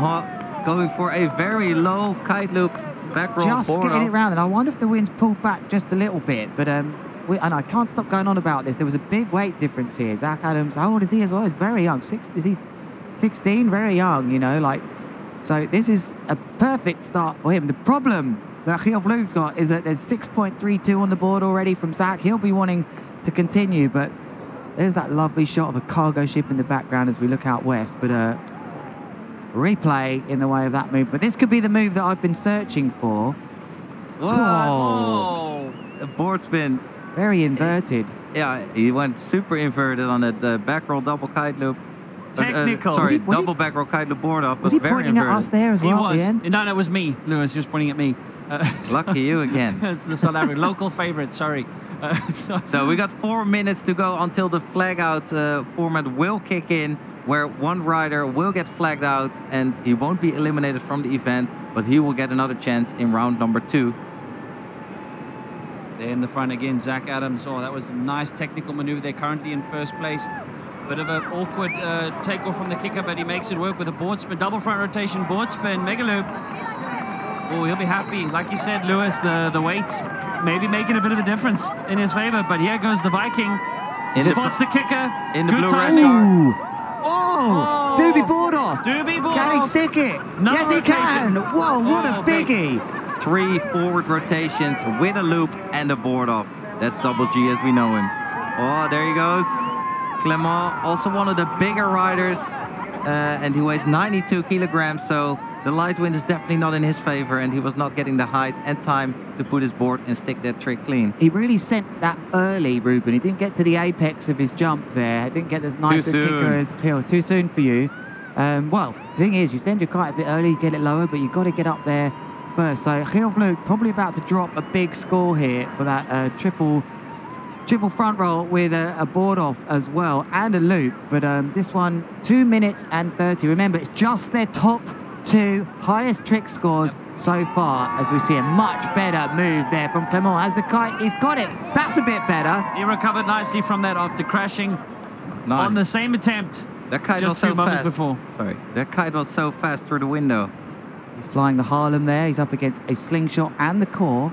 going for a very low kite loop back roll just board getting off. it round. And I wonder if the wind's pulled back just a little bit. But and I can't stop going on about this. There was a big weight difference here. Zach Adams, how old is he as well? He's very young. Is he 16? Very young, you know, like. So this is a perfect start for him. The problem that Iersel-Hoogenraad-Lambrecht's got is that there's 6.32 on the board already from Zach. He'll be wanting to continue, but there's that lovely shot of a cargo ship in the background as we look out west. But replay in the way of that move. But this could be the move that I've been searching for. Whoa! A board spin. Very inverted. Yeah, he went super inverted on that back roll double kite loop. Technical. Sorry, double back roll kite loop board off. Was he pointing inverted. at us there as well He was. at the end? No, it was me, Lewis. He was pointing at me. Lucky you again. It's the South African local favorite, sorry. So we got 4 minutes to go until the flag out format will kick in, where one rider will get flagged out and he won't be eliminated from the event, but he will get another chance in round number 2. There in the front again, Zach Adams. Oh, that was a nice technical maneuver. They're currently in first place. Bit of an awkward takeoff from the kicker, but he makes it work with a board spin, double front rotation, board spin, mega loop. Oh, he'll be happy. Like you said, Lewis, the weight maybe making a bit of a difference in his favor, but here goes the Viking. Spots the kicker. In the Good blue timing. Ooh. Oh, Doobie board off. Doobie board Can he off. stick it? No Yes, he rotation. can. Whoa, what a biggie. 3 forward rotations with a loop and a board off. That's Double G as we know him. Oh, there he goes. Clement, also one of the bigger riders, and he weighs 92 kilograms, so the light wind is definitely not in his favor, and he was not getting the height and time to put his board and stick that trick clean. He really sent that early, Ruben. He didn't get to the apex of his jump there. He didn't get as nice a kicker as Hill. Too soon for you. Well, the thing is, you send your kite a bit early, you get it lower, but you've got to get up there first. So Iersel-Hoogenraad-Lambrecht probably about to drop a big score here for that triple front roll with a board off as well and a loop. But this one, 2 minutes and 30. Remember, it's just their top 2 highest trick scores so far, as we see a much better move there from Clement. As the kite, he's got it. That's a bit better. He recovered nicely from that after crashing on the same attempt. That kite just was so 2 moments fast. before. Sorry, that kite was so fast through the window. He's flying the Harlem there. He's up against a slingshot and the core.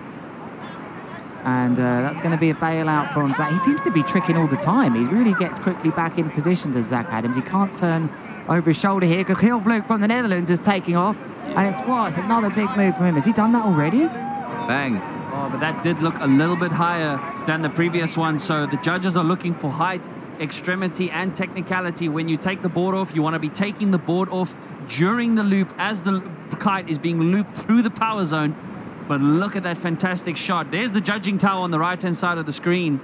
And that's going to be a bailout from Zach. He seems to be tricking all the time. He really gets quickly back in position to Zach Adams. He can't turn over his shoulder here because Iersel-Hoogenraad-Lambrecht from the Netherlands is taking off. And it's another big move from him. Has he done that already? Bang. Oh, but that did look a little bit higher than the previous one. So the judges are looking for height, extremity, and technicality. When you take the board off, you want to be taking the board off during the loop as the kite is being looped through the power zone. But look at that fantastic shot. There's the judging tower on the right-hand side of the screen.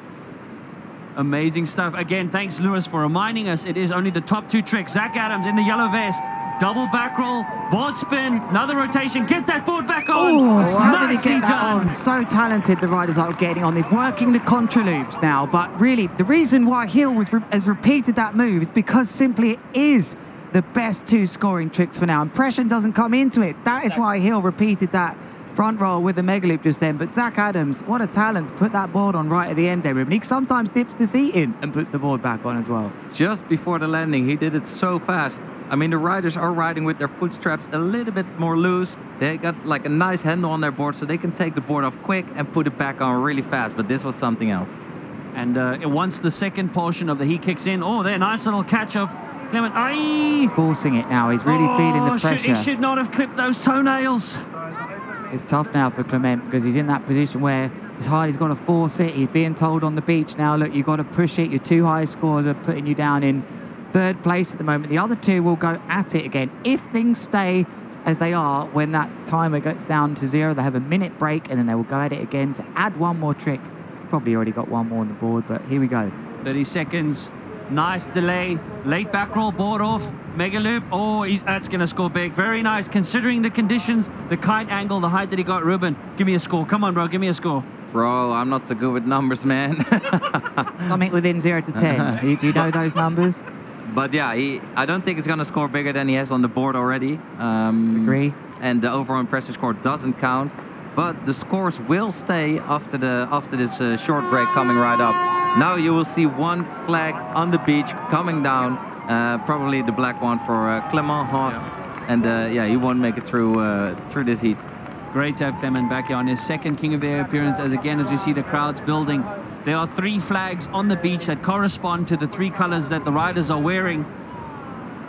Amazing stuff. Again, thanks, Lewis, for reminding us it is only the top 2 tricks. Zach Adams in the yellow vest. Double back roll, board spin, another rotation. Get that board back on. Oh, how did he Nicely get that done. on? So talented, the riders are getting on. They're working the contra loops now. But really, the reason why Hill has repeated that move is because simply it is the best 2 scoring tricks for now. Impression doesn't come into it. That is why Hill repeated that front roll with the mega loop just then. But Zach Adams, what a talent to put that board on right at the end there, Ruben. He sometimes dips the feet in and puts the board back on as well. Just before the landing, he did it so fast. I mean, the riders are riding with their foot straps a little bit more loose. They got like a nice handle on their board, so they can take the board off quick and put it back on really fast. But this was something else. And once the second portion of the heat kicks in, oh, there, nice little catch of Clement. Aye! Forcing it now. He's really feeling the pressure. He should not have clipped those toenails. It's tough now for Clement because he's in that position where it's hard. He's got to force it. He's being told on the beach now, look, you've got to push it. Your 2 highest scores are putting you down in 3rd place at the moment. The other 2 will go at it again. If things stay as they are, when that timer gets down to 0, they have a minute break and then they will go at it again to add 1 more trick. Probably already got 1 more on the board, but here we go. 30 seconds. Nice delay. Late back roll, board off. Mega loop. Oh, that's going to score big. Very nice. Considering the conditions, the kite angle, the height that he got. Ruben, give me a score. Come on, bro. Give me a score. Bro, I'm not so good with numbers, man. Something within 0 to 10. Do you know those numbers? But yeah, I don't think it's going to score bigger than he has on the board already. Agree. And the overall impression score doesn't count. But the scores will stay after this short break coming right up. Now you will see 1 flag on the beach coming down. Probably the black one for Clement. Yeah. And yeah, he won't make it through this heat. Great to have Clement back here on his second King of the Air appearance, as again, as we see the crowds building. There are 3 flags on the beach that correspond to the 3 colors that the riders are wearing.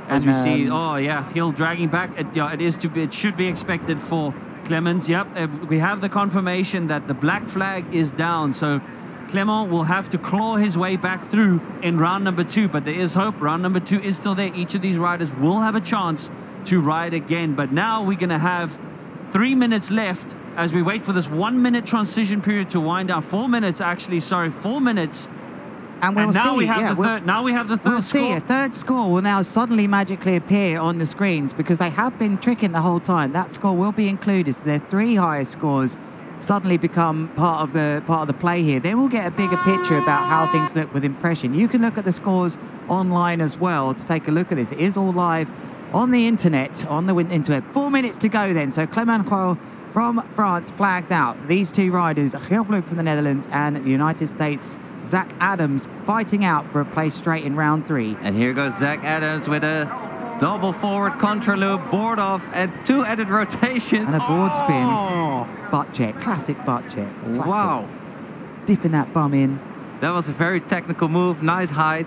As we see, oh yeah, heel dragging back. It should be expected for Clemens. Yep, we have the confirmation that the black flag is down. So Clement will have to claw his way back through in round number 2, but there is hope. Round number 2 is still there. Each of these riders will have a chance to ride again. But now we're going to have 3 minutes left as we wait for this 1 minute transition period to wind down. 4 minutes, actually, sorry, 4 minutes. And we'll now see, we have yeah, the third. Now we have the third we'll score. see. A third score will now suddenly magically appear on the screens because they have been tricking the whole time. That score will be included. So their 3 highest scores suddenly become part of the play here. Then we'll get a bigger picture about how things look with impression. You can look at the scores online as well to take a look at this. It is all live on the internet, on the internet. 4 minutes to go then. So Clement Royal from France flagged out. These 2 riders, Hoogenraad from the Netherlands and the United States, Zach Adams, fighting out for a place straight in round 3. And here goes Zach Adams with a double forward contra loop, board off, and 2 added rotations. And a board spin, butt check, classic butt check. Classic. Wow. Dipping that bum in. That was a very technical move, nice height.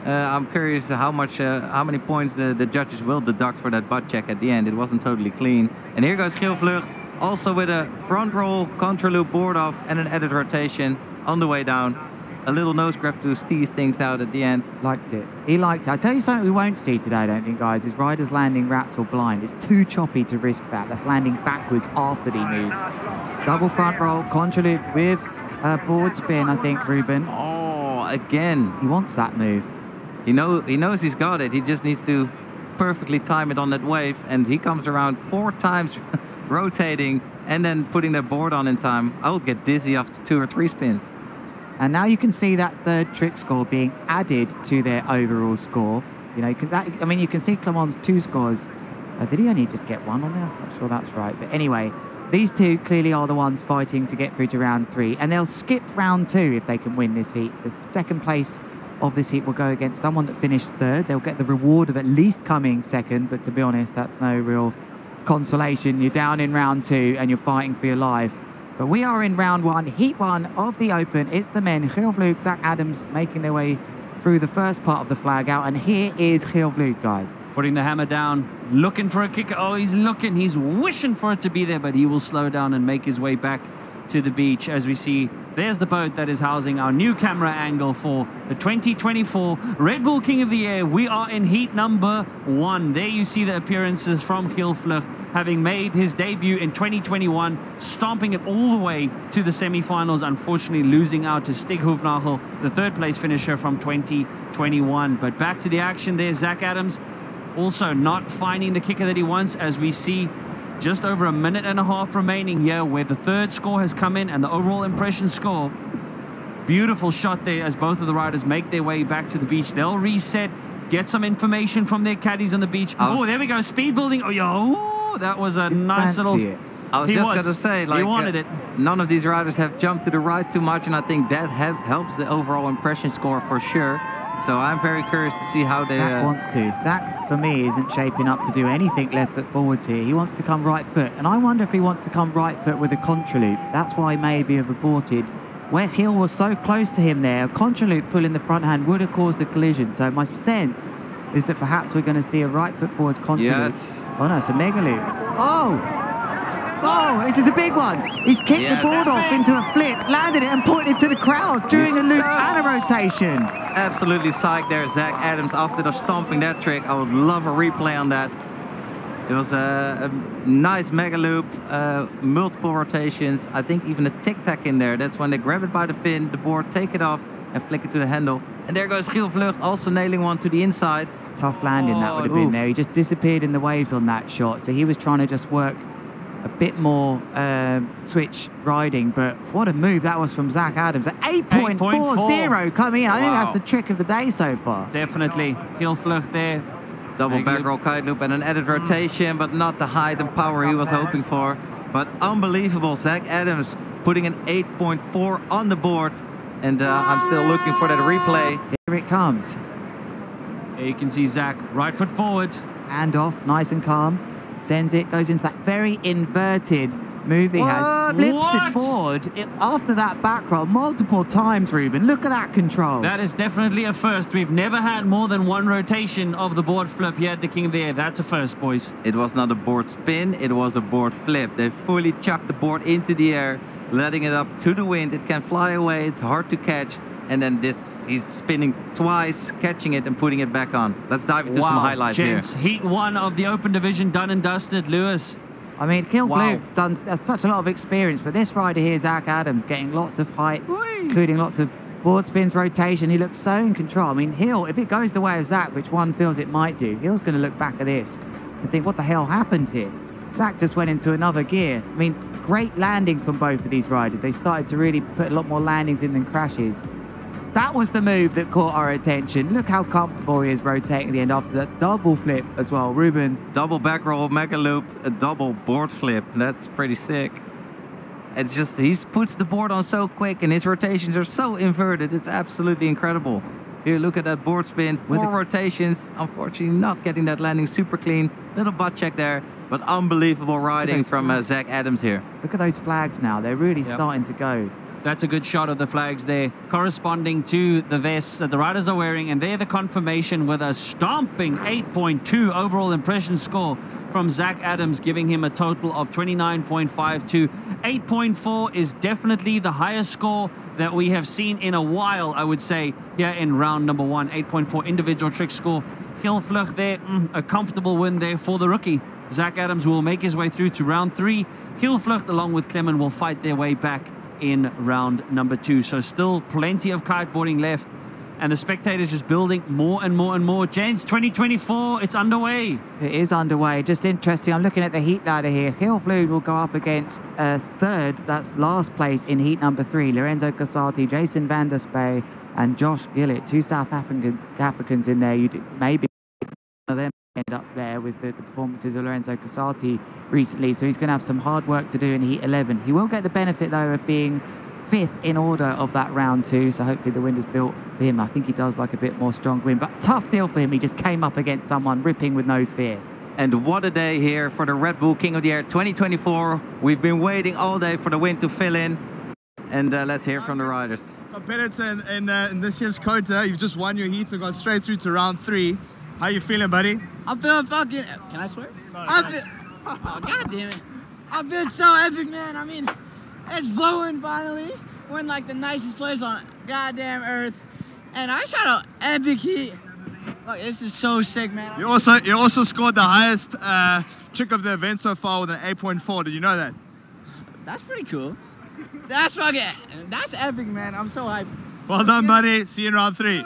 I'm curious how many points the judges will deduct for that butt check at the end. It wasn't totally clean. And here goes Iersel-Hoogenraad, also with a front roll, contra loop, board off, and an added rotation on the way down. A little nose grab to tease things out at the end. Liked it. He liked it. I'll tell you something we won't see today, I don't think, guys, is riders landing wrapped or blind. It's too choppy to risk that. That's landing backwards after he moves. Double front roll, contra loop with a board spin, I think, Ruben. Oh, again. He wants that move. He knows he's got it. He just needs to perfectly time it on that wave. And he comes around 4 times rotating and then putting that board on in time. I would get dizzy after 2 or 3 spins. And now you can see that third trick score being added to their overall score. You know, you can see Clement's 2 scores. Did he only just get 1 on there? I'm not sure that's right. But anyway, these 2 clearly are the ones fighting to get through to round 3. And they'll skip round 2 if they can win this heat. The second place of this heat will go against someone that finished 3rd. They'll get the reward of at least coming 2nd. But to be honest, that's no real consolation. You're down in round 2 and you're fighting for your life. But we are in round 1, heat 1 of the Open. It's the men, Iersel-Hoogenraad, Zach Adams, making their way through the first part of the flag out. And here is Iersel-Hoogenraad, guys. Putting the hammer down, looking for a kicker. Oh, he's looking, he's wishing for it to be there, but he will slow down and make his way back to the beach. As we see, there's the boat that is housing our new camera angle for the 2024 Red Bull King of the Air. We are in heat number 1. There you see the appearances from Iersel-Hoogenraad, having made his debut in 2021, stomping it all the way to the semi-finals, unfortunately losing out to Stig Hoefnagel, the 3rd place finisher from 2021. But back to the action there, Zach Adams also not finding the kicker that he wants, as we see just over 1.5 minutes remaining here, where the 3rd score has come in and the overall impression score. Beautiful shot there as both of the riders make their way back to the beach. They'll reset, get some information from their caddies on the beach. Oh, there we go, speed building. Oh, yo, that was a nice little... I was just going to say, like, he wanted it. None of these riders have jumped to the right too much, and I think that helps the overall impression score for sure. So I'm very curious to see how they... Zach wants to. Zach, for me, isn't shaping up to do anything left foot forwards here. He wants to come right foot. And I wonder if he wants to come right foot with a contra loop. That's why maybe have aborted. Where Hill was so close to him there, a contra loop pulling the front hand would have caused a collision. So my sense is that perhaps we're going to see a right foot forwards contra loop. Oh no, it's a mega loop. Oh! Oh, this is a big one. He's kicked the board off into a flip, landed it and put it to the crowd during a loop and a rotation. Absolutely psyched there, Zach Adams, after stomping that trick. I would love a replay on that. It was a nice mega loop, multiple rotations. I think even a tic-tac in there. That's when they grab it by the fin, the board, take it off and flick it to the handle. And there goes Iersel-Hoogenraad, also nailing one to the inside. Tough landing that would have been there. He just disappeared in the waves on that shot. So he was trying to just work a bit more switch riding, but what a move that was from Zach Adams. At 8.40 coming in. I think that's the trick of the day so far. Definitely. Iersel-Hoogenraad there. Double back roll kite loop and an added rotation, but not the height and power he was hoping for. But unbelievable, Zach Adams putting an 8.4 on the board. And I'm still looking for that replay. Here it comes. Here you can see Zach, right foot forward. Hand off, nice and calm. Sends it, goes into that very inverted move he has. Flips What? it forward after that back roll multiple times, Ruben. Look at that control. That is definitely a first. We've never had more than one rotation of the board flip here at the King of the Air. That's a first, boys. It was not a board spin, it was a board flip. They fully chucked the board into the air, letting it up to the wind. It can fly away, it's hard to catch. And then he's spinning twice, catching it and putting it back on. Let's dive into some highlights gents, here. Heat 1 of the Open Division done and dusted. Lewis. I mean, Hoogenraad has such a lot of experience, but this rider here, Zach Adams, getting lots of height, including lots of board spins, rotation. He looks so in control. I mean, Hill, if it goes the way of Zach, which one feels it might do, Hill's going to look back at this and think, what the hell happened here? Zach just went into another gear. I mean, great landing from both of these riders. They started to really put a lot more landings in than crashes. That was the move that caught our attention. Look how comfortable he is rotating at the end after that double flip as well. Ruben. Double back roll, mega loop, a double board flip. That's pretty sick. It's just, he puts the board on so quick and his rotations are so inverted. It's absolutely incredible. Here, look at that board spin. 4 rotations. Unfortunately, not getting that landing super clean. Little butt check there, but unbelievable riding from Zach Adams here. Look at those flags now. They're really starting to go. That's a good shot of the flags there, corresponding to the vests that the riders are wearing. And they're the confirmation with a stomping 8.2 overall impression score from Zach Adams, giving him a total of 29.52. 8.4 is definitely the highest score that we have seen in a while, I would say, here in round number 1. 8.4 individual trick score. Iersel-Hoogenraad there, a comfortable win there for the rookie. Zach Adams will make his way through to round 3. Iersel-Hoogenraad along with Clement will fight their way back in round number 2. So still plenty of kiteboarding left, and the spectators just building more and more and more. Gents, 2024, it's underway. It is underway. Just interesting. I'm looking at the heat ladder here. Iersel-Hoogenraad will go up against third. That's last place in heat number 3. Lorenzo Casati, Jason van der Spey, and Josh Gillit. 2 South Africans in there. Maybe one of them end up there with the performances of Lorenzo Casati recently, so he's going to have some hard work to do in heat 11. He will get the benefit though of being 5th in order of that round 2, so hopefully the wind is built for him. I think he does like a bit more strong wind, but tough deal for him. He just came up against someone ripping with no fear. And what a day here for the Red Bull King of the Air 2024. We've been waiting all day for the wind to fill in, and let's hear from the riders. Competitor in this year's KOTA, you've just won your heat and gone straight through to round 3. How you feeling, buddy? I'm feeling fucking... Can I swear? Oh, God damn it. I'm feeling so epic, man. I mean, it's blowing finally. We're in like the nicest place on goddamn earth. And I shot an epic heat. Look, this is so sick, man. You also scored the highest trick of the event so far with an 8.4. Did you know that? That's pretty cool. That's epic, man. I'm so hyped. Well done, buddy. See you in round 3.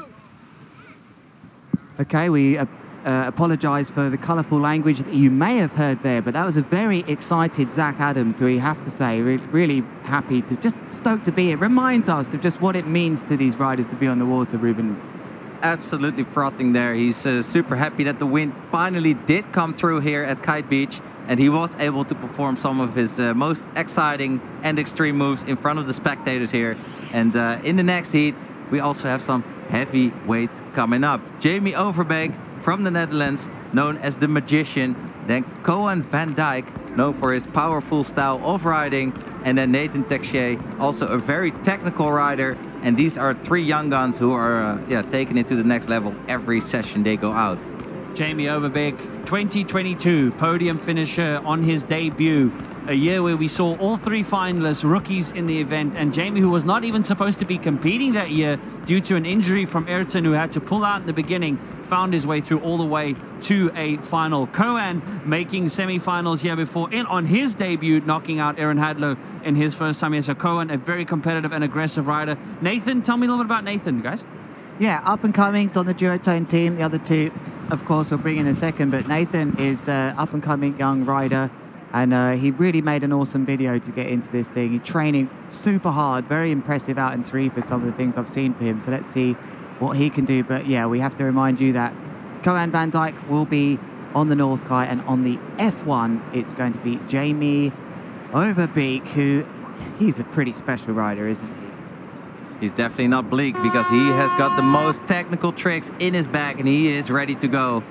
Okay, we apologise for the colourful language that you may have heard there, but that was a very excited Zach Adams, who we have to say, really happy to, just stoked to be here. Reminds us of just what it means to these riders to be on the water, Ruben. Absolutely frothing there. He's super happy that the wind finally did come through here at Kite Beach, and he was able to perform some of his most exciting and extreme moves in front of the spectators here. And in the next heat, we also have some heavy weights coming up. Jamie Overbeek from the Netherlands, known as the Magician. Then Koen van Dijk, known for his powerful style of riding. And then Nathan Texier, also a very technical rider. And these are 3 young guns who are taking it to the next level every session they go out. Jamie Overbeek, 2022 podium finisher on his debut. A year where we saw all 3 finalists, rookies in the event, and Jamie, who was not even supposed to be competing that year due to an injury from Ayrton, who had to pull out in the beginning, found his way through all the way to a final. Koen making semi-finals here before on his debut, knocking out Aaron Hadlow in his first time here. So Koen, a very competitive and aggressive rider. Nathan, tell me a little bit about Nathan, guys. Yeah, up and comings on the duotone team. The other 2, of course, we'll bring in a second, but Nathan is up and coming young rider. And he really made an awesome video to get into this thing. He's training super hard, very impressive out in Tarifa, some of the things I've seen for him. So let's see what he can do. But yeah, we have to remind you that Koen van Dijk will be on the North Kite, and on the F1, it's going to be Jamie Overbeek, who he's a pretty special rider, isn't he? He's definitely not bleak because he has got the most technical tricks in his bag and he is ready to go.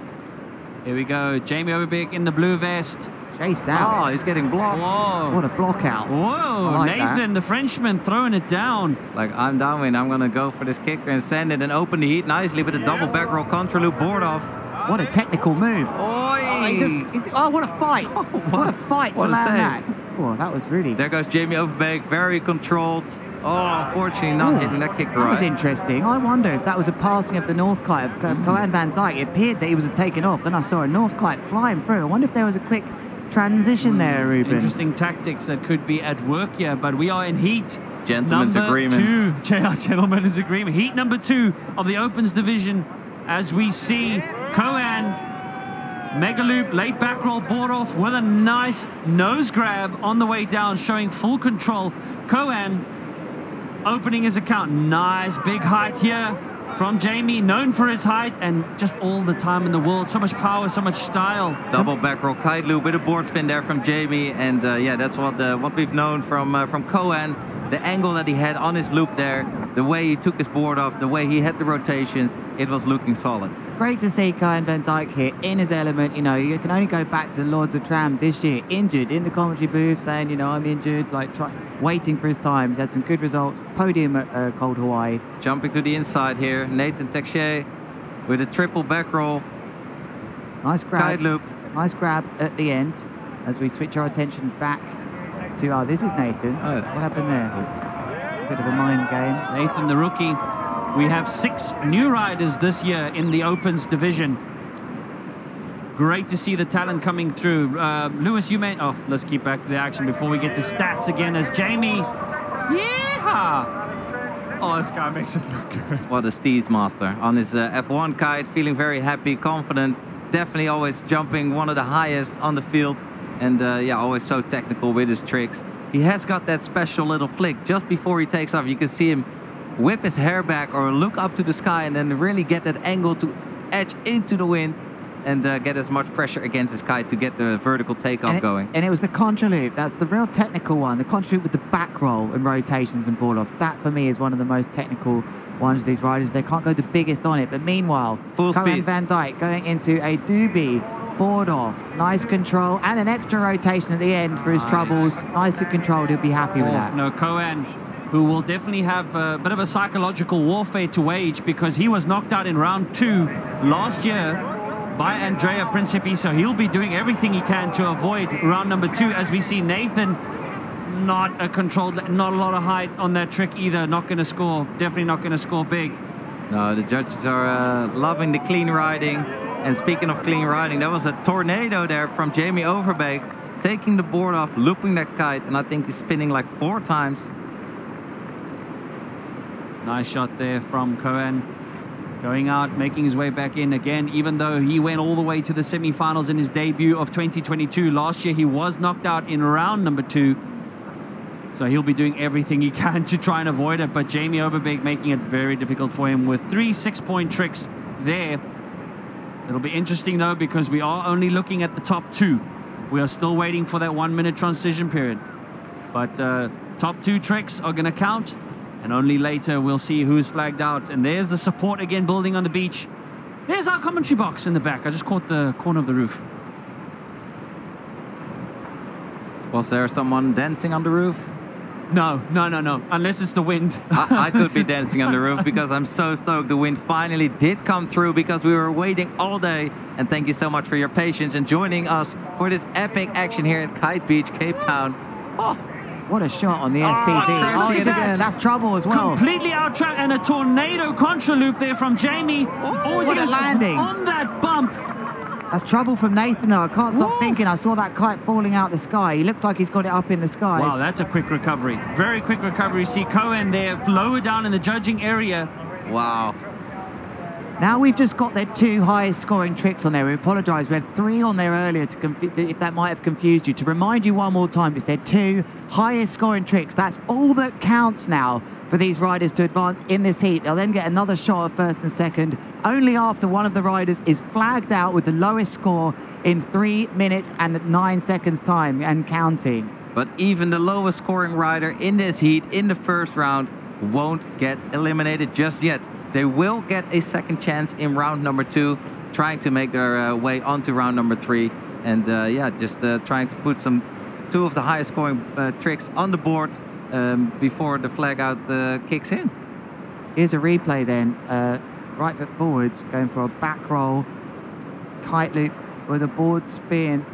Here we go, Jamie Overbeek in the blue vest. Chased out. Oh, he's getting blocked. Whoa. What a block out. Whoa, like Nathan, the Frenchman, throwing it down. It's like, I'm downwind. I'm going to go for this kicker and send it and open the heat nicely with a double back roll contra loop board off. What a technical move. Oh, what a fight. What a fight to land that. Oh, that was really... There goes Jamie Overbeek, very controlled. Oh, unfortunately not hitting that kicker right. That was interesting. I wonder if that was a passing of the North Kite of Koen van Dijk. It appeared that he was taken off. Then I saw a North Kite flying through. I wonder if there was a quick transition there, Ruben. Interesting tactics that could be at work here, but we are in heat. Gentlemen's agreement. 2. Gentlemen's agreement. Heat number 2 of the Opens division as we see Koen mega loop, late back roll board off with a nice nose grab on the way down, showing full control. Koen opening his account. Nice big height here from Jamie, known for his height and just all the time in the world. So much power, so much style. Double back roll kite loop with a board spin there from Jamie, and yeah, that's what we've known from Koen. The angle that he had on his loop there, the way he took his board off, the way he had the rotations, it was looking solid. It's great to see Koen van Dijk here in his element. You know, you can only go back to the Lords of Tram this year, injured in the commentary booth, saying, you know, I'm injured, like waiting for his time. He's had some good results. Podium at Cold Hawaii. Jumping to the inside here, Dijk-Texier with a triple back roll. Nice grab. Kite loop. Nice grab at the end as we switch our attention back to, oh, this is Nathan. Oh, what happened there? It's a bit of a mind game. Nathan, the rookie. We have 6 new riders this year in the Opens division. Great to see the talent coming through. Lewis, you may... Oh, let's keep back to the action before we get to stats again as Jamie... Yeehaw! Oh, this guy makes it look good. What a steez master. On his F1 kite, feeling very happy, confident. Definitely always jumping one of the highest on the field. And yeah, always so technical with his tricks. He has got that special little flick just before he takes off. You can see him whip his hair back or look up to the sky and then really get that angle to edge into the wind and get as much pressure against his kite to get the vertical takeoff going. And it was the contra loop. That's the real technical one. The contra loop with the back roll and rotations and board off. That for me is one of the most technical ones of these riders. They can't go the biggest on it. But meanwhile, Koen van Dijk going into a doobie board off. Nice control and an extra rotation at the end for his troubles. Nicely controlled. He'll be happy with that. No, Koen, who will definitely have a bit of a psychological warfare to wage because he was knocked out in round 2 last year by Andrea Principi, so he'll be doing everything he can to avoid round number 2 as we see Nathan not a lot of height on that trick either. Not going to score, definitely not going to score big. No, the judges are loving the clean riding. And speaking of clean riding, that was a tornado there from Jamie Overbeek, taking the board off, looping that kite, and I think he's spinning like 4 times. Nice shot there from Koen. Going out, making his way back in again, even though he went all the way to the semi-finals in his debut of 2022. Last year, he was knocked out in round number 2. So he'll be doing everything he can to try and avoid it. But Jamie Overbeek making it very difficult for him with 3 6-point tricks there. It'll be interesting, though, because we are only looking at the top 2. We are still waiting for that 1-minute transition period. But top 2 tricks are going to count. And only later we'll see who's flagged out. And there's the support again building on the beach. There's our commentary box in the back. I just caught the corner of the roof. Was there someone dancing on the roof? No. Unless it's the wind. I could be dancing on the roof because I'm so stoked the wind finally did come through because we were waiting all day. And thank you so much for your patience and joining us for this epic action here at Kite Beach, Cape Town. Oh. What a shot on the FPV. That's trouble as well. Completely out track and a tornado contra loop there from Jamie. What a landing. On that bump. That's trouble from Nathan, though. I can't stop thinking. I saw that kite falling out the sky. He looks like he's got it up in the sky. Wow, that's a quick recovery. Very quick recovery. See Koen there lower down in the judging area. Wow. Now we've just got their 2 highest scoring tricks on there. We apologise. We had 3 on there earlier, if that might have confused you. To remind you one more time, it's their 2 highest scoring tricks. That's all that counts now for these riders to advance in this heat. They'll then get another shot at 1st and 2nd, only after one of the riders is flagged out with the lowest score in 3 minutes and 9 seconds time and counting. But even the lowest scoring rider in this heat, in the 1st round, won't get eliminated just yet. They will get a 2nd chance in round number 2, trying to make their way onto round number 3. And yeah, just trying to put two of the highest scoring tricks on the board before the flag out kicks in. Here's a replay then. Right foot forwards, going for a back roll, kite loop with a board spin.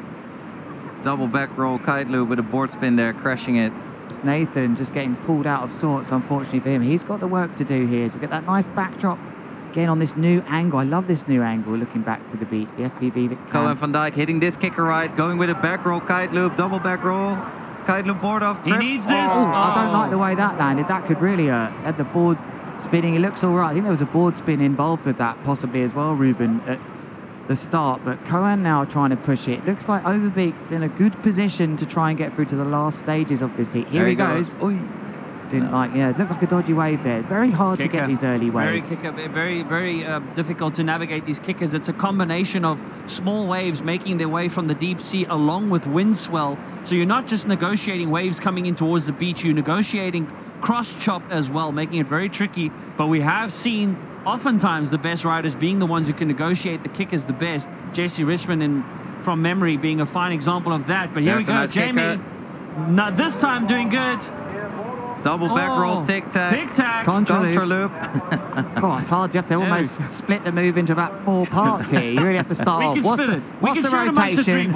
Double back roll kite loop with a board spin there, crashing it. It's Nathan just getting pulled out of sorts, unfortunately for him. He's got the work to do here. So we get that nice backdrop again on this new angle. I love this new angle looking back to the beach, the FPV. Cohen van Dijk hitting this kicker right, going with a back roll kite loop, double back roll, kite loop board off trip. He needs this. Oh, I don't like the way that landed. That could really hurt. Had the board spinning. It looks all right. I think there was a board spin involved with that possibly as well, Ruben, at the start. But Cohen now trying to push it. Looks like Overbeek's in a good position to try and get through to the last stages of this heat. Here he goes. Didn't like, yeah, it looked like a dodgy wave there. Very hard to get these early waves. Very difficult to navigate these kickers. It's a combination of small waves making their way from the deep sea along with wind swell. So you're not just negotiating waves coming in towards the beach, you're negotiating cross chop as well, making it very tricky. But we have seen oftentimes the best riders being the ones who can negotiate the kickers the best. Jesse Richmond, from memory, being a fine example of that. But here we go, nice Jamie. Not this time doing good. Double back roll, tic-tac. Tic-tac. Contra loop. Oh, it's hard. You have to almost split the move into about 4 parts here. You really have to start off. What's the rotation?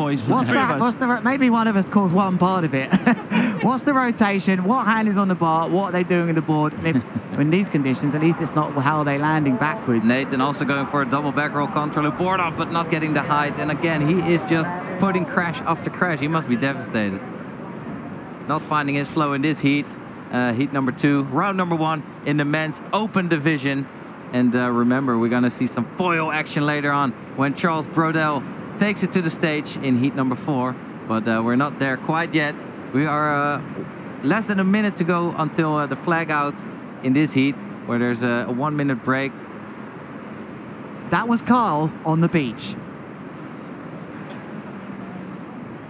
Maybe one of us calls one part of it. What's the rotation? What hand is on the bar? What are they doing in the board? And if, in these conditions, at least it's not how are they landing backwards. Nathan also going for a double back roll contra loop board off, but not getting the height. And again, he is just putting crash after crash. He must be devastated. Not finding his flow in this heat. Heat number 2, round number 1 in the men's open division. And remember, we're going to see some foil action later on when Charles Brodel takes it to the stage in heat number 4. But we're not there quite yet. We are less than a minute to go until the flag out in this heat, where there's a 1-minute break. That was Carl on the beach.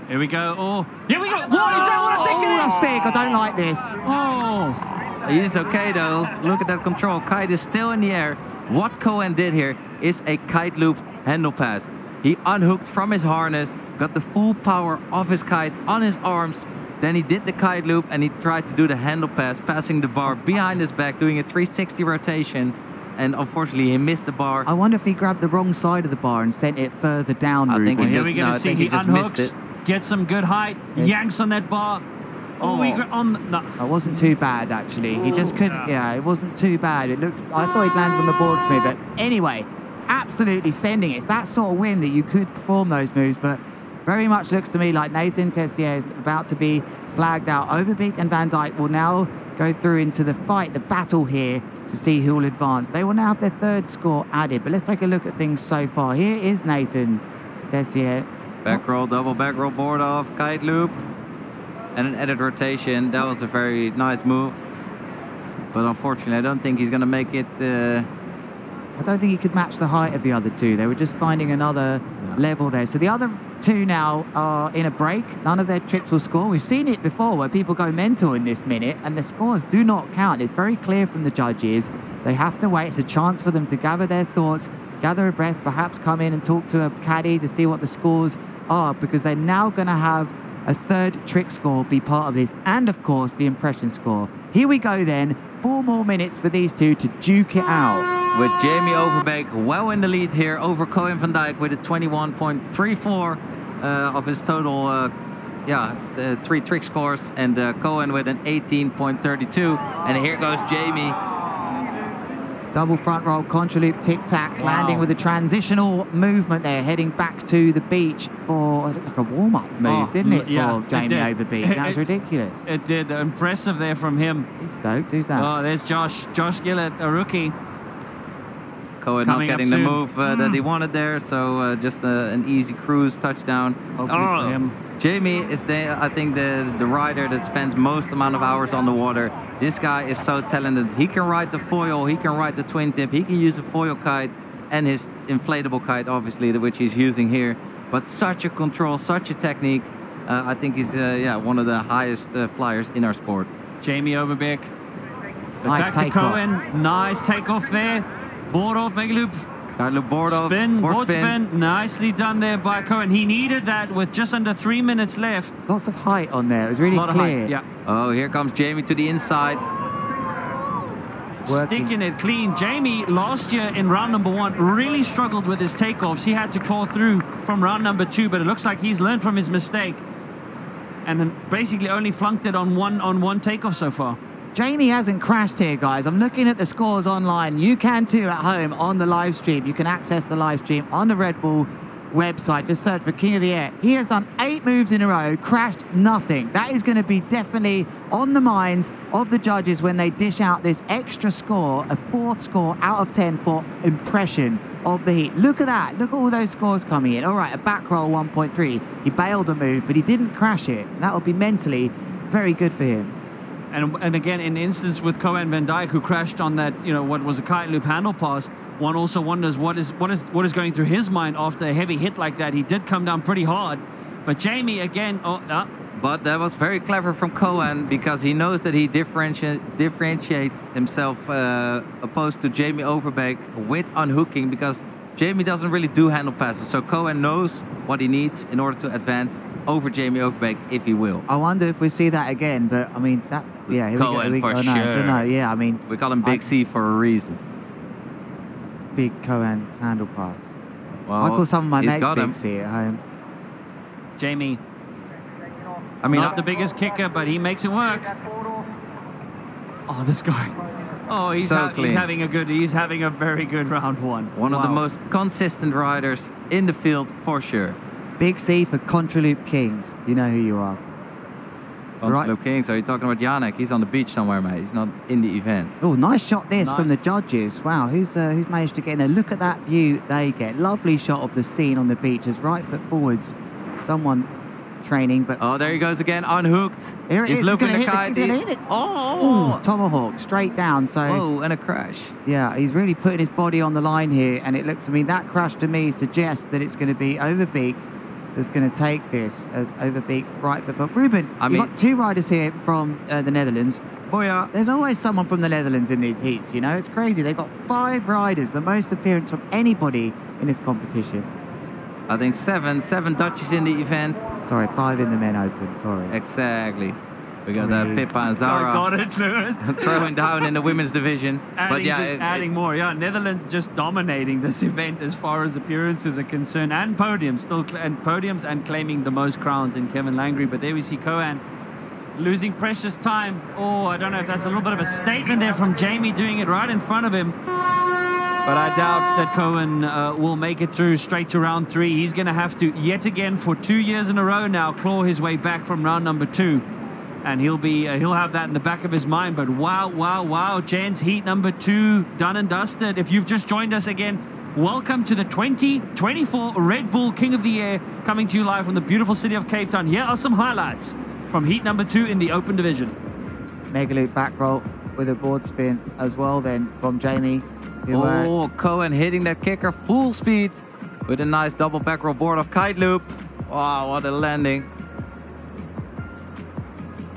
Here we go. Oh, here we go. What is that? What I think it is. That's big. I don't like this. Oh. He is okay though. Look at that control. Kite is still in the air. What Cohen did here is a kite loop handle pass. He unhooked from his harness, got the full power of his kite on his arms. Then he did the kite loop and he tried to do the handle pass, passing the bar behind his back, doing a 360 rotation. And unfortunately, he missed the bar. I wonder if he grabbed the wrong side of the bar and sent it further down. I think he just, no, I think he just missed it. Gets some good height, yanks on that bar. No. It wasn't too bad, actually. He just couldn't, yeah, it wasn't too bad. It looked, I thought he'd landed on the board for me, but anyway, absolutely sending it. It's that sort of wind that you could perform those moves, but very much looks to me like Nathan Texier is about to be flagged out. Overbeek and Van Dijk will now go through into the fight, the battle here, to see who will advance. They will now have their 3rd score added, but let's take a look at things so far. Here is Nathan Texier. Back roll, double back roll board off, kite loop, and an added rotation. That was a very nice move. But unfortunately, I don't think he's going to make it. I don't think he could match the height of the other 2. They were just finding another level there. So the other 2 now are in a break. None of their tricks will score. We've seen it before where people go mental in this minute and the scores do not count. It's very clear from the judges. They have to wait. It's a chance for them to gather their thoughts, gather a breath, perhaps come in and talk to a caddy to see what the scores are, because they're now going to have a 3rd trick score be part of this, and of course the impression score. Here we go then, 4 more minutes for these 2 to duke it out. With Jamie Overbeek well in the lead here over Cohen van Dijk with a 21.34 of his total 3 trick scores, and Cohen with an 18.32. And here goes Jamie. Double front roll, contra loop, tic-tac, landing with a transitional movement there, heading back to the beach for like a warm-up move, didn't it, for Jamie Overbeek? That was ridiculous. It did. Impressive there from him. He's stoked. Who's that? Oh, there's Josh Gillett, a rookie. Cohen not getting the move that he wanted there, so just an easy cruise touchdown. Hopefully for him. Jamie is, I think, the rider that spends most amount of hours on the water. This guy is so talented. He can ride the foil, he can ride the twin tip, he can use a foil kite and his inflatable kite, obviously, which he's using here. But such a control, such a technique. I think he's one of the highest flyers in our sport. Jamie Overbeek. Nice back to Cohen. Nice takeoff there. Board off, mega loop. Brodel, board spin. Nicely done there by Cohen. He needed that with just under 3 minutes left. Lots of height on there. It was really clear. Height, yeah. Oh, here comes Jamie to the inside. Sticking it clean. Jamie, last year in round number 1, really struggled with his takeoffs. He had to claw through from round number 2, but it looks like he's learned from his mistake. And then basically only flunked it on one takeoff so far. Jamie hasn't crashed here, guys. I'm looking at the scores online. You can too at home on the live stream. You can access the live stream on the Red Bull website. Just search for King of the Air. He has done 8 moves in a row, crashed nothing. That is going to be definitely on the minds of the judges when they dish out this extra score, a 4th score out of 10 for impression of the heat. Look at that. Look at all those scores coming in. All right, a back roll 1.3. He bailed a move, but he didn't crash it. That would be mentally very good for him. And again, in the instance with Cohen Van Dijk, who crashed on that, what was a kite loop handle pass, one also wonders what is going through his mind after a heavy hit like that. He did come down pretty hard, but Jamie again. But that was very clever from Cohen because he knows that he differentiates himself opposed to Jamie Overbeek with unhooking, because Jamie doesn't really do handle passes. So Cohen knows what he needs in order to advance over Jamie Overbeek if he will. I wonder if we see that again, but I mean that. Yeah, here Cohen we go. For sure. No, yeah, I mean we call him Big C for a reason. Big Cohen handle pass. Well, I call some of my mates Big him. C at home. Jamie. I mean, not the biggest kicker, but he makes it work. Oh, this guy. Oh, he's having a very good round 1. One of the most consistent riders in the field for sure. Big C for Contraloop Kings. You know who you are. Contraloop Kings. Are you talking about Yannick? He's on the beach somewhere, mate. He's not in the event. Oh, nice shot this from the judges. Wow, who's managed to get in there? Look at that view they get. Lovely shot of the scene on the beach as right foot forwards. Someone training, but oh, there he goes again, unhooked. Here it he's is. looking He's at gonna hit it. Oh, tomahawk straight down. So whoa, and a crash. Yeah, he's really putting his body on the line here, and it looks to me that crash to me suggests that it's going to be Overbeek that's going to take this as Overbeek right foot. Ruben, you've got 2 riders here from the Netherlands. Oh yeah, there's always someone from the Netherlands in these heats. It's crazy. They've got 5 riders, the most appearance from anybody in this competition. I think 7 Dutchies in the event. Sorry, 5 in the men open, sorry. Exactly. We got Pippa and Zara. I got it, Lewis. Throwing down in the women's division. Adding more. Yeah, Netherlands just dominating this event as far as appearances are concerned, and podiums, and claiming the most crowns in Kevin Langry. But there we see Cohen losing precious time. Oh, I don't know if that's a little bit of a statement there from Jamie doing it right in front of him. But I doubt that Cohen will make it through straight to round 3. He's going to have to, yet again, for 2 years in a row now, claw his way back from round number 2. And he'll have that in the back of his mind. But wow, gents, heat number 2, done and dusted. If you've just joined us again, welcome to the 2024 Red Bull King of the Air, coming to you live from the beautiful city of Cape Town. Here are some highlights from heat number 2 in the open division. Mega loop back roll with a board spin as well then from Jamie. Oh, Cohen hitting that kicker full speed with a nice double back roll board of kite loop. Wow, what a landing.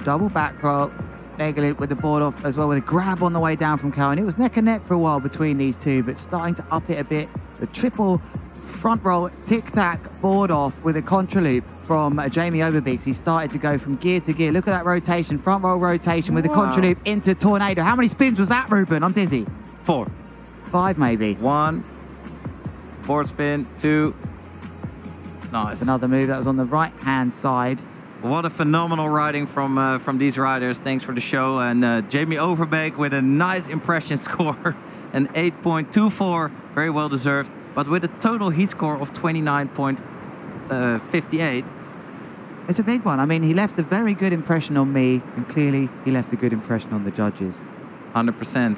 Double back roll, mega loop with the board off as well, with a grab on the way down from Cohen. It was neck and neck for a while between these two, but starting to up it a bit. The triple front roll tic-tac board off with a contra loop from Jamie Overbeek. He started to go from gear to gear. Look at that rotation, front roll rotation with the contra loop into tornado. How many spins was that, Ruben? I'm dizzy. 4. 5 maybe. 1. Board spin. 2. Nice. Another move that was on the right-hand side. What a phenomenal riding from these riders. Thanks for the show. And Jamie Overbeek with a nice impression score, an 8.24, very well deserved. But with a total heat score of 29.58. It's a big one. I mean, he left a very good impression on me, and clearly he left a good impression on the judges. 100%.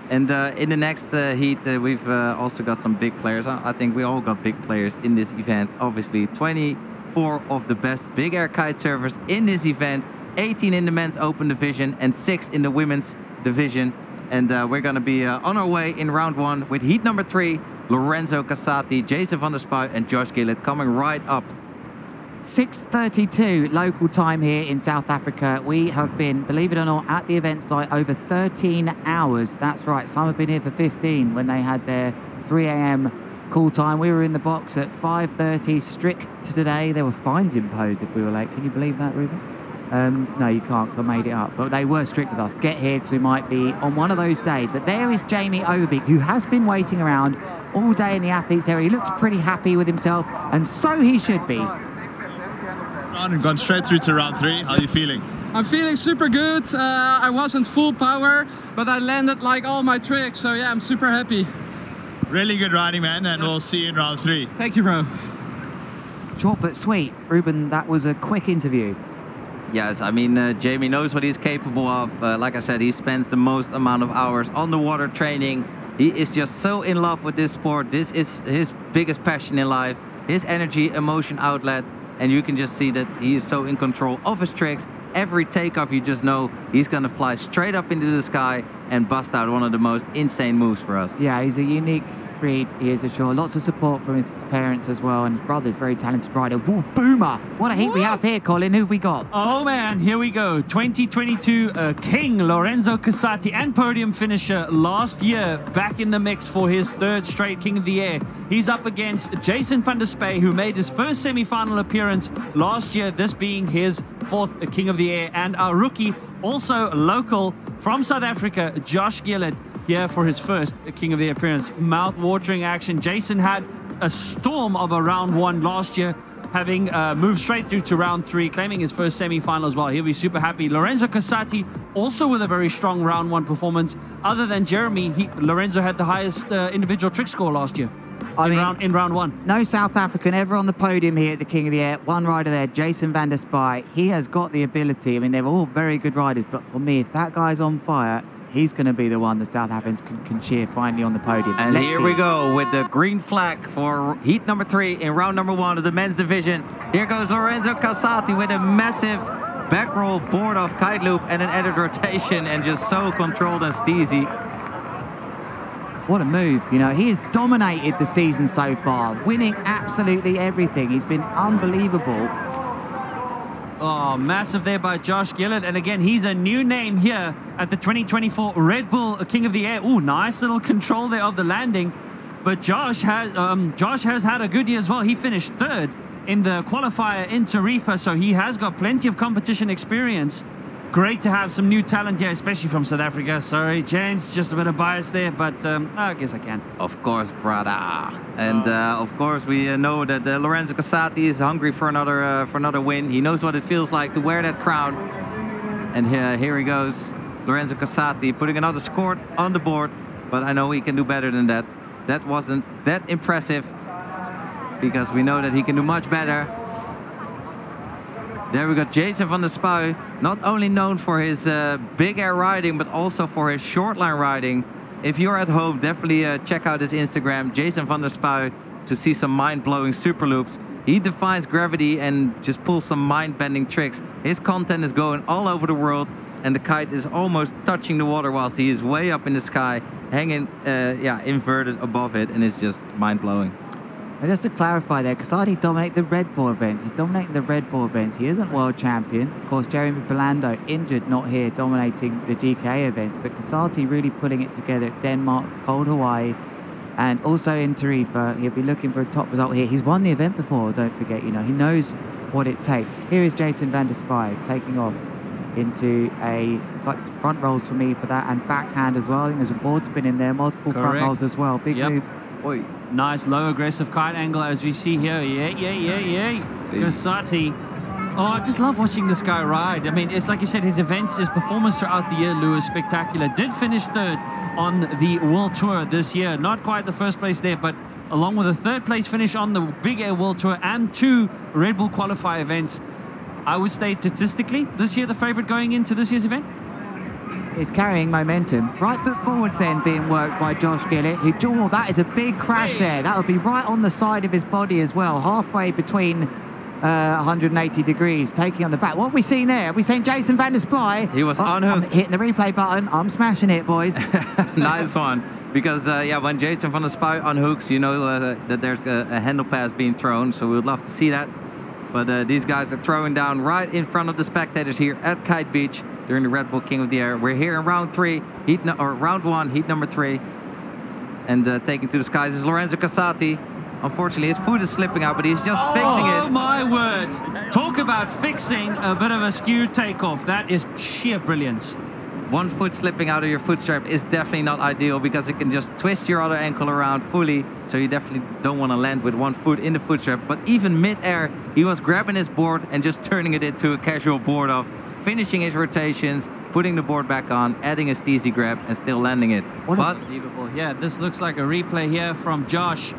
And in the next heat, we've also got some big players. I think we all got big players in this event. Obviously, 24 of the best big air kite surfers in this event, 18 in the men's open division and 6 in the women's division. And we're going to be on our way in round 1 with heat number 3, Lorenzo Casati, Jason van der Spuy and Spuy-Gillit coming right up. 6:32 local time here in South Africa. We have been, believe it or not, at the event site over 13 hours. That's right, some have been here for 15 when they had their 3 a.m. call time. We were in the box at 5:30, strict to today. There were fines imposed if we were late. Can you believe that, Ruben? No, you can't, because I made it up. But they were strict with us. Get here, because we might be on one of those days. But there is Jamie Overbeek, who has been waiting around all day in the athletes area. He looks pretty happy with himself, and so he should be. And gone straight through to round 3. How are you feeling? I'm feeling super good. I wasn't full power, but I landed like all my tricks. So yeah, I'm super happy. Really good riding, man, and we'll see you in round 3. Thank you, bro. Short but sweet. Ruben, that was a quick interview. Yes, I mean, Jamie knows what he's capable of. Like I said, he spends the most amount of hours on the water training. He is just so in love with this sport. This is his biggest passion in life, his energy, emotion outlet. And you can just see that he is so in control of his tricks. Every takeoff, you just know he's going to fly straight up into the sky and bust out one of the most insane moves for us. Yeah, he's a unique breed, he is for sure. Lots of support from his parents as well, and his brother's very talented rider. Woo, boomer! What a heat we have here, Colin. Who have we got? Oh man, here we go. 2022 King Lorenzo Casati and podium finisher last year, back in the mix for his 3rd straight King of the Air. He's up against Jason van der Spuy, who made his first semi-final appearance last year, this being his 4th King of the Air, and our rookie, also local from South Africa, Josh Gillit, here for his 1st King of the Air appearance. Mouth-watering action. Jason had a storm of a round 1 last year, having moved straight through to round 3, claiming his first semi-final as well. He'll be super happy. Lorenzo Casati also with a very strong round 1 performance. Other than Jeremy, Lorenzo had the highest individual trick score last year. In round 1. No South African ever on the podium here at the King of the Air. One rider there, Jason van der Spuy. He has got the ability. I mean, they're all very good riders, but for me, if that guy's on fire, he's going to be the one the South Africans can cheer finally on the podium. And here we go with the green flag for heat number 3 in round number 1 of the men's division. Here goes Lorenzo Casati with a massive back roll board off kite loop and an added rotation, and just so controlled and steezy. What a move. You know, he has dominated the season so far, winning absolutely everything. He's been unbelievable. Oh, massive there by Josh Gillit. And again, he's a new name here at the 2024 Red Bull King of the Air. Oh, nice little control there of the landing. But Josh has had a good year as well. He finished 3rd in the qualifier in Tarifa, so he has got plenty of competition experience. Great to have some new talent here, especially from South Africa. Sorry, James, just a bit of bias there, but I guess I can. Of course, brother. And of course, we know that Lorenzo Casati is hungry for another win. He knows what it feels like to wear that crown. And here he goes, Lorenzo Casati putting another score on the board. But I know he can do better than that. That wasn't that impressive, because we know that he can do much better. There we go, Jason van der Spuy, not only known for his big air riding, but also for his short line riding. If you're at home, definitely check out his Instagram, Jason van der Spuy, to see some mind-blowing super loops. He defies gravity and just pulls some mind-bending tricks. His content is going all over the world, and the kite is almost touching the water whilst he is way up in the sky, hanging inverted above it, and it's just mind-blowing. And just to clarify there, Casati dominated the Red Bull events. He's dominating the Red Bull events. He isn't world champion. Of course, Jeremy Belando injured, not here, dominating the GK events. But Casati really putting it together at Denmark, cold Hawaii, and also in Tarifa. He'll be looking for a top result here. He's won the event before, don't forget. You know, he knows what it takes. Here is Jason van der Spuy taking off into a front rolls for me for that, and backhand as well. I think there's a board spin in there, multiple front rolls as well. Big move. Oi. Nice low aggressive kite angle as we see here. Yeah. Casati. Oh, I just love watching this guy ride. I mean, it's like you said, his events, his performance throughout the year, Lewis, spectacular. Did finish 3rd on the World Tour this year. Not quite the 1st place there, but along with a 3rd place finish on the Big Air World Tour and 2 Red Bull qualifier events, I would say statistically, this year the favorite going into this year's event. Is carrying momentum. Right foot forwards then being worked by Josh Gillit. Oh, that is a big crash there. That would be right on the side of his body as well, halfway between 180 degrees, taking on the back. What have we seen there? Have we seen Jason van der Spuy? He was unhooked. I'm hitting the replay button. I'm smashing it, boys. Nice one. Because, when Jason van der Spuy unhooks, you know that there's a handle pass being thrown, so we would love to see that. But these guys are throwing down right in front of the spectators here at Kite Beach during the Red Bull King of the Air. We're here in round 3, round 1, heat number 3. And taking to the skies is Lorenzo Casati. Unfortunately, his foot is slipping out, but he's just fixing it. Oh my word. Talk about fixing a bit of a skew takeoff. That is sheer brilliance. One foot slipping out of your foot strap is definitely not ideal because it can just twist your other ankle around fully. So you definitely don't want to land with one foot in the foot strap. But even mid-air, he was grabbing his board and just turning it into a casual board off, finishing his rotations, putting the board back on, adding a steezy grab and still landing it. Unbelievable. Yeah, this looks like a replay here from Josh.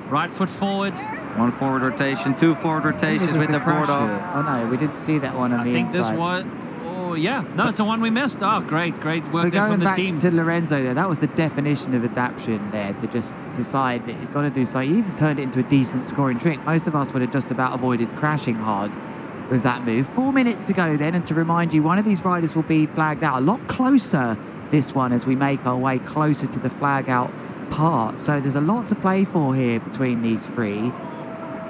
Right foot forward. One forward rotation, two forward rotations with the board off. Oh no, we didn't see that one on the inside. I think this one... Oh, yeah. No, it's the one we missed. Oh, great work there from the team. Going back to Lorenzo there, that was the definition of adaptation there, to just decide that he's got to do something. He even turned it into a decent scoring trick. Most of us would have just about avoided crashing hard with that move. 4 minutes to go then, and to remind you, one of these riders will be flagged out a lot closer, this one, as we make our way closer to the flag out part. So there's a lot to play for here between these three.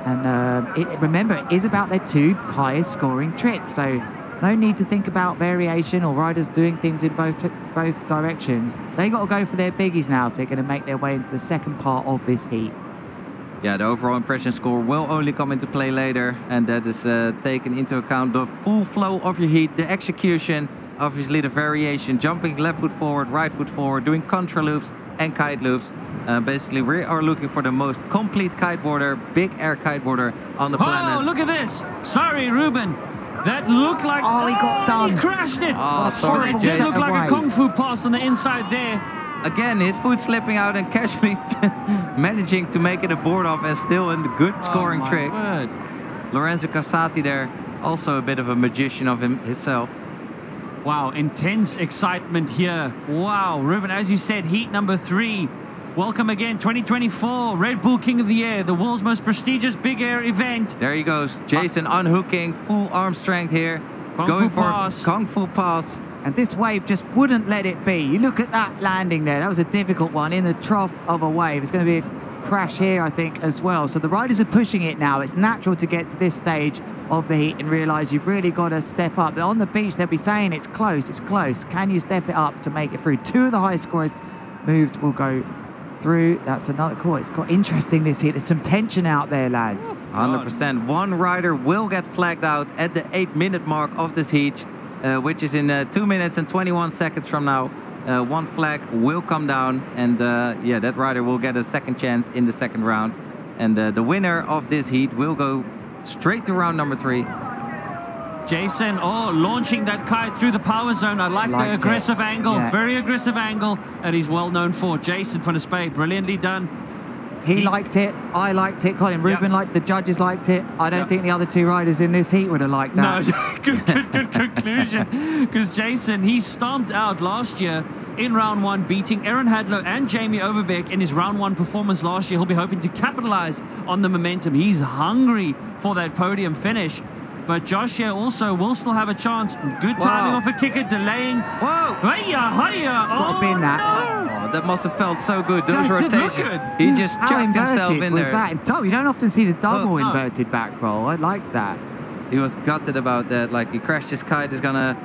And remember, it is about their two highest scoring tricks. So no need to think about variation or riders doing things in both directions. They got to go for their biggies now if they're going to make their way into the second part of this heat. Yeah, the overall impression score will only come into play later, and that is taken into account the full flow of your heat, the execution, obviously the variation, jumping left foot forward, right foot forward, doing contra loops and kite loops. Basically, we are looking for the most complete kiteboarder, big air kiteboarder on the planet. Oh, look at this. Sorry, Ruben. That looked like... Oh, he got done. He crashed it. Oh, sorry, it just looked like a Kung Fu pass on the inside there. Again, his foot slipping out and casually managing to make it a board off and still a good scoring trick. Word. Lorenzo Casati there, also a bit of a magician of himself. Wow, intense excitement here. Wow, Ruben, as you said, heat number 3. Welcome again, 2024, Red Bull King of the Air, the world's most prestigious big air event. There he goes, Jason unhooking, full arm strength here. Kung Fu pass. Kung Fu pass. And this wave just wouldn't let it be. You look at that landing there. That was a difficult one in the trough of a wave. It's going to be a crash here, I think, as well. So the riders are pushing it now. It's natural to get to this stage of the heat and realise you've really got to step up. But on the beach, they'll be saying it's close, it's close. Can you step it up to make it through? 2 of the highest scorers moves will go through. That's another call. It's got interesting this heat. There's some tension out there, lads. 100%. One rider will get flagged out at the 8-minute mark of this heat, which is in 2 minutes and 21 seconds from now. One flag will come down, and yeah, that rider will get a second chance in the second round. And the winner of this heat will go straight to round number 3. Jason, launching that kite through the power zone. I like the aggressive angle, very aggressive angle that he's well known for. Jason van der Spuy, brilliantly done. He liked it, I liked it, Colin. Ruben liked it, the judges liked it. I don't think the other 2 riders in this heat would have liked that. No, good conclusion. Because Jason, he stomped out last year in round 1, beating Aaron Hadlow and Jamie Overbeek in his round 1 performance last year. He'll be hoping to capitalize on the momentum. He's hungry for that podium finish. But Josh here also will still have a chance. Good timing off a kicker, delaying. Whoa! Hiya! Got to bin that. Oh, that must have felt so good. Those rotations. He just chucked himself in was there. that? You don't often see the double inverted back roll. I like that. He was gutted about that. Like, he crashed his kite. Is gonna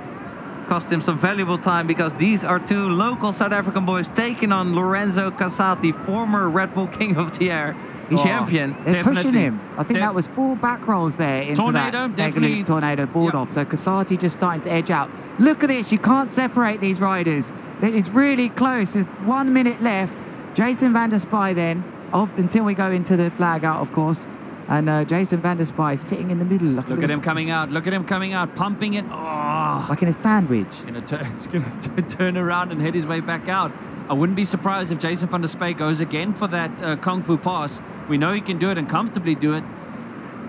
cost him some valuable time because these are 2 local South African boys taking on Lorenzo Casati, former Red Bull King of the Air champion. They're pushing him. I think that was 4 back rolls there into Tornado, that definitely. tornado board off. So Casati just starting to edge out. Look at this. You can't separate these riders. It's really close. There's 1 minute left. Jason van der Spuy then, until we go into the flag out, of course. And Jason van der Spuy sitting in the middle. Look at him coming out. Look at him coming out, pumping it. Like in a sandwich. He's going to turn around and head his way back out. I wouldn't be surprised if Jason van der Spuy goes again for that Kung Fu pass. We know he can do it and comfortably do it.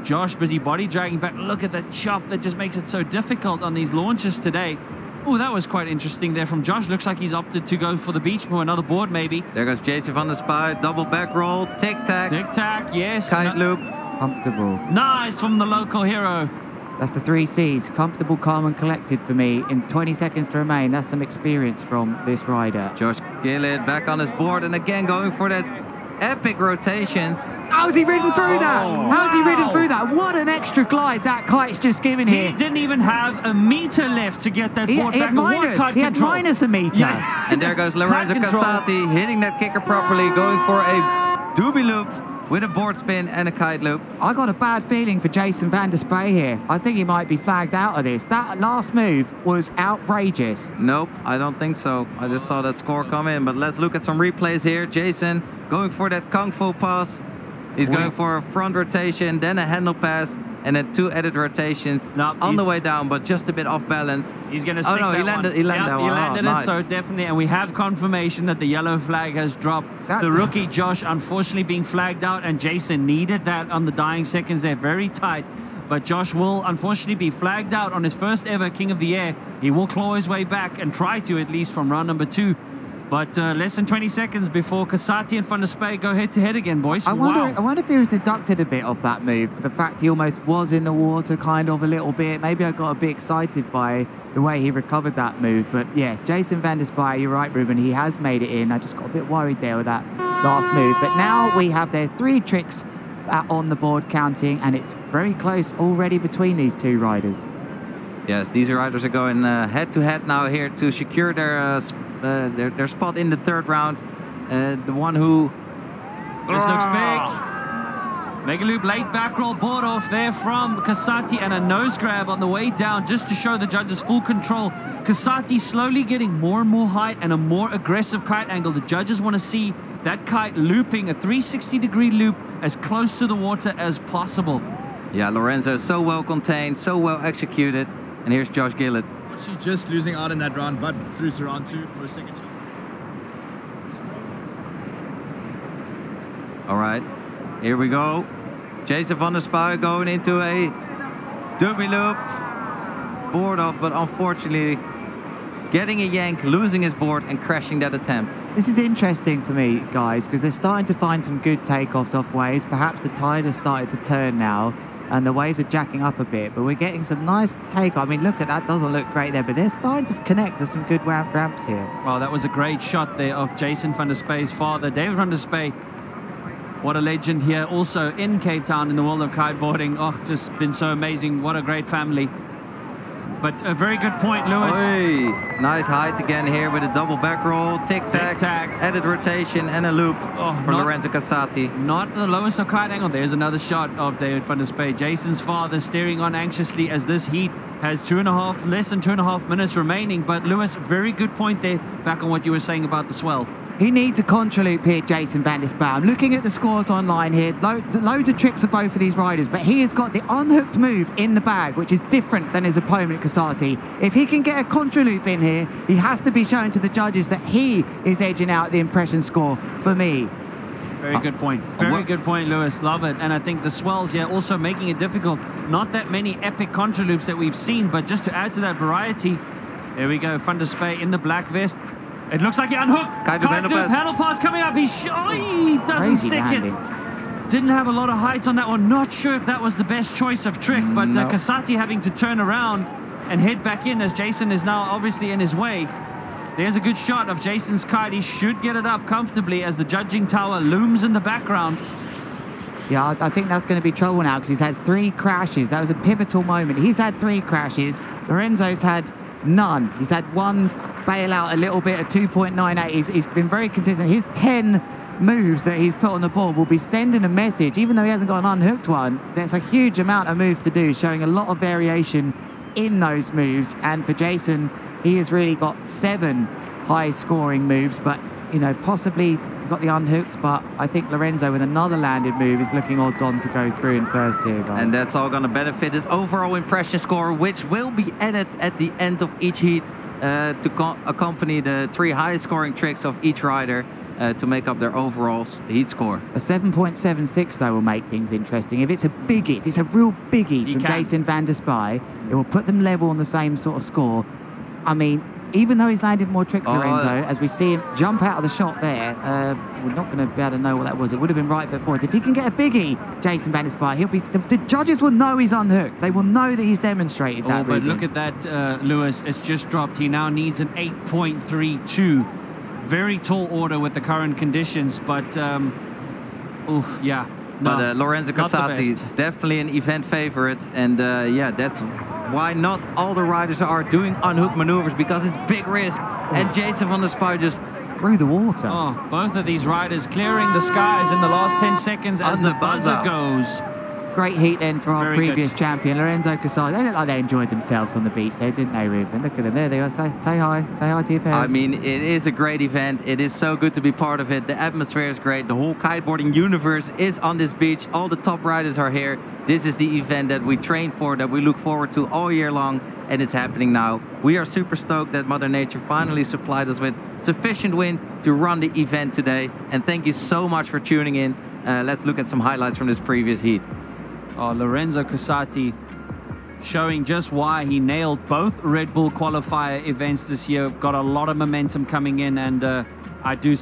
Josh busy body dragging back. Look at the chop that just makes it so difficult on these launches today. Oh, that was quite interesting there from Josh. Looks like he's opted to go for the beach for another board maybe. There goes Jason van der Spuy. Double back roll. Tic-tac. Tic-tac, yes. Kite loop. Comfortable. Nice from the local hero. That's the 3 C's. Comfortable, calm and collected for me. In 20 seconds to remain. That's some experience from this rider. Josh Gillit back on his board and again going for that epic rotations. How's he ridden through that? How's he ridden through that? What an extra glide that kite's just given here. He didn't even have a meter left to get that board back. He had minus a meter. Yeah. And there goes Lorenzo Casati hitting that kicker properly, going for a doobie loop with a board spin and a kite loop. I got a bad feeling for Jason van der Spuy here. I think he might be flagged out of this. That last move was outrageous. Nope, I don't think so. I just saw that score come in, but let's look at some replays here. Jason going for that Kung Fu pass. He's going for a front rotation, then a handle pass, and then 2 added rotations on the way down, but just a bit off balance. He's going to stick he landed that one. He landed nice. it, so definitely, and we have confirmation that the yellow flag has dropped. The rookie, Josh, unfortunately being flagged out, and Jason needed that on the dying seconds there, very tight. But Josh will unfortunately be flagged out on his first ever King of the Air. He will claw his way back and try to, at least from round number 2. But less than 20 seconds before Casati and Van der Spuy go head-to-head again, boys. I wonder if he was deducted a bit off that move. The fact he almost was in the water kind of a little bit. Maybe I got a bit excited by the way he recovered that move. But yes, Jason van der Spuy, you're right, Ruben. He has made it in. I just got a bit worried there with that last move. But now we have their 3 tricks on the board counting, and it's very close already between these 2 riders. Yes, these riders are going head-to-head now here to secure their spot in the 3rd round. The one who... This looks big. Mega loop, late back roll, board off there from Casati, and a nose grab on the way down just to show the judges full control. Casati slowly getting more and more height and a more aggressive kite angle. The judges want to see that kite looping a 360-degree loop as close to the water as possible. Yeah, Lorenzo is so well contained, so well executed. And here's Josh Gillit. Actually just losing out in that round, but through to round 2 for a second chance. All right, here we go. Jason van der Spuy going into a doobie loop. Board off, but unfortunately getting a yank, losing his board and crashing that attempt. This is interesting for me, guys, because they're starting to find some good takeoffs off waves. Perhaps the tide has started to turn now, and the waves are jacking up a bit, but we're getting some nice takeoff. I mean, look at that, doesn't look great there, but they're starting to connect to some good ramps here. Well, that was a great shot there of Jason van der Spuy's father, David van der Spuy. What a legend here, also in Cape Town in the world of kiteboarding. Oh, just been so amazing. What a great family. But a very good point, Lewis. Oy. Nice height again here with a double back roll, tic-tac, added rotation and a loop for Lorenzo Casati. Not the lowest of kite angle. There's another shot of David van der Spuy. Jason's father steering on anxiously as this heat has less than 2.5 minutes remaining. But Lewis, very good point there, back on what you were saying about the swell. He needs a contra loop here, Jason van der Spuy. I'm looking at the scores online here. Loads of tricks for both of these riders, but he has got the unhooked move in the bag, which is different than his opponent, Casati. If he can get a contra loop in here, he has to be showing to the judges that he is edging out the impression score for me. Very good point. Very good point, Lewis. Love it. And I think the swells, yeah, also making it difficult. Not that many epic contra loops that we've seen, but just to add to that variety, there we go, van der Spuy in the black vest. It looks like he unhooked. Handle pass coming up. He doesn't stick it. Didn't have a lot of height on that one. Not sure if that was the best choice of trick, but Casati having to turn around and head back in as Jason is now obviously in his way. There's a good shot of Jason's kite. He should get it up comfortably as the judging tower looms in the background. Yeah, I think that's going to be trouble now because he's had 3 crashes. That was a pivotal moment. He's had 3 crashes. Lorenzo's had none. He's had 1 bailout, a little bit, at 2.98. He's been very consistent. His 10 moves that he's put on the board will be sending a message, even though he hasn't got an unhooked one. There's a huge amount of moves to do, showing a lot of variation in those moves. And for Jason, he has really got 7 high-scoring moves, but, you know, possibly got the unhooked, but I think Lorenzo with another landed move is looking odds on to go through in first here, guys. And that's all going to benefit his overall impression score, which will be added at the end of each heat to accompany the 3 highest scoring tricks of each rider to make up their overall heat score. A 7.76 though will make things interesting. If it's a biggie, if it's a real biggie from Jason van der Spuy, it will put them level on the same sort of score. I mean, even though he's landed more tricks, Lorenzo, as we see him jump out of the shot there, we're not going to be able to know what that was. It would have been right foot forward. If he can get a biggie, Jason van der Spuy, he'll be. The judges will know he's unhooked. They will know that he's demonstrated that. But look at that, Lewis. It's just dropped. He now needs an 8.32. Very tall order with the current conditions, but Oof, yeah. But Lorenzo not the Casati, best. definitely an event favorite. And yeah, that's why not all the riders are doing unhooked maneuvers, because it's big risk. And Jason van der Spuy just through the water. Oh, both of these riders clearing the skies in the last 10 seconds as the buzzer goes. Great heat then for our Very previous good. champion, Lorenzo Casati. They look like they enjoyed themselves on the beach there, didn't they, Ruben? Look at them. There they are. Say hi. Say hi to your parents. I mean, it is a great event. It is so good to be part of it. The atmosphere is great. The whole kiteboarding universe is on this beach. All the top riders are here. This is the event that we train for, that we look forward to all year long, and it's happening now. We are super stoked that Mother Nature finally supplied us with sufficient wind to run the event today. And thank you so much for tuning in. Let's look at some highlights from this previous heat. Oh, Lorenzo Casati showing just why he nailed both Red Bull qualifier events this year. Got a lot of momentum coming in, and I do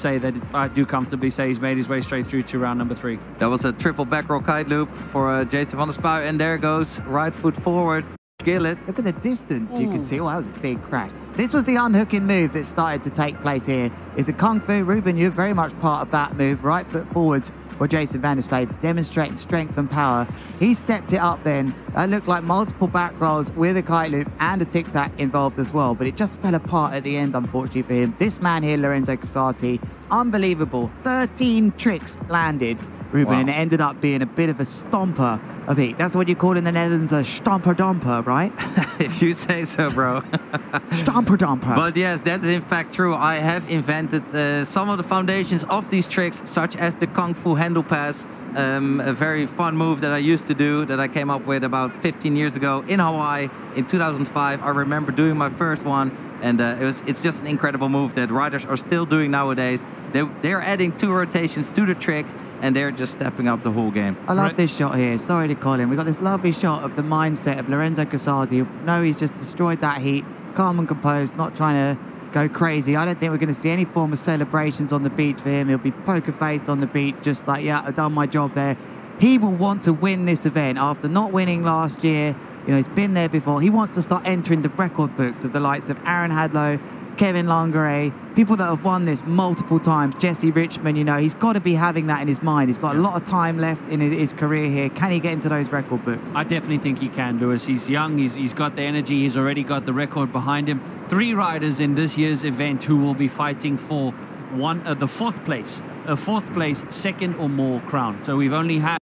comfortably say he's made his way straight through to round number 3. That was a triple back roll kite loop for Jason van der Spuy, and there goes right foot forward. Gillit. Look at the distance you can see. Oh, that was a big crash. This was the unhooking move that started to take place here. Is the Kung Fu. Ruben, you're very much part of that move. Right foot forwards for Jason van der Spuy, demonstrating strength and power. He stepped it up then. That looked like multiple back rolls with a kite loop and a tic-tac involved as well, but it just fell apart at the end, unfortunately for him. This man here, Lorenzo Casati, unbelievable. 13 tricks landed, Ruben, and it ended up being a bit of a stomper of heat. That's what you call in the Netherlands a stomper-domper, right? If you say so, bro. Stomper-domper. But yes, that is in fact true. I have invented some of the foundations of these tricks, such as the Kung Fu handle pass, a very fun move that I used to do, that I came up with about 15 years ago in Hawaii in 2005. I remember doing my first one, and it's just an incredible move that riders are still doing nowadays. They're adding 2 rotations to the trick, and they're just stepping up the whole game. I love this shot here. Sorry to call him. We've got this lovely shot of the mindset of Lorenzo Casati. No, he's just destroyed that heat. Calm and composed, not trying to go crazy. I don't think we're going to see any form of celebrations on the beach for him. He'll be poker-faced on the beach, just like, yeah, I've done my job there. He will want to win this event after not winning last year. You know, he's been there before. He wants to start entering the record books of the likes of Aaron Hadlow, Kevin Langare, people that have won this multiple times. Jesse Richmond, you know, he's got to be having that in his mind. He's got a lot of time left in his career here. Can he get into those record books? I definitely think he can, Lewis. He's young, he's got the energy, he's already got the record behind him. 3 riders in this year's event who will be fighting for the fourth place, second or more crown. So we've only had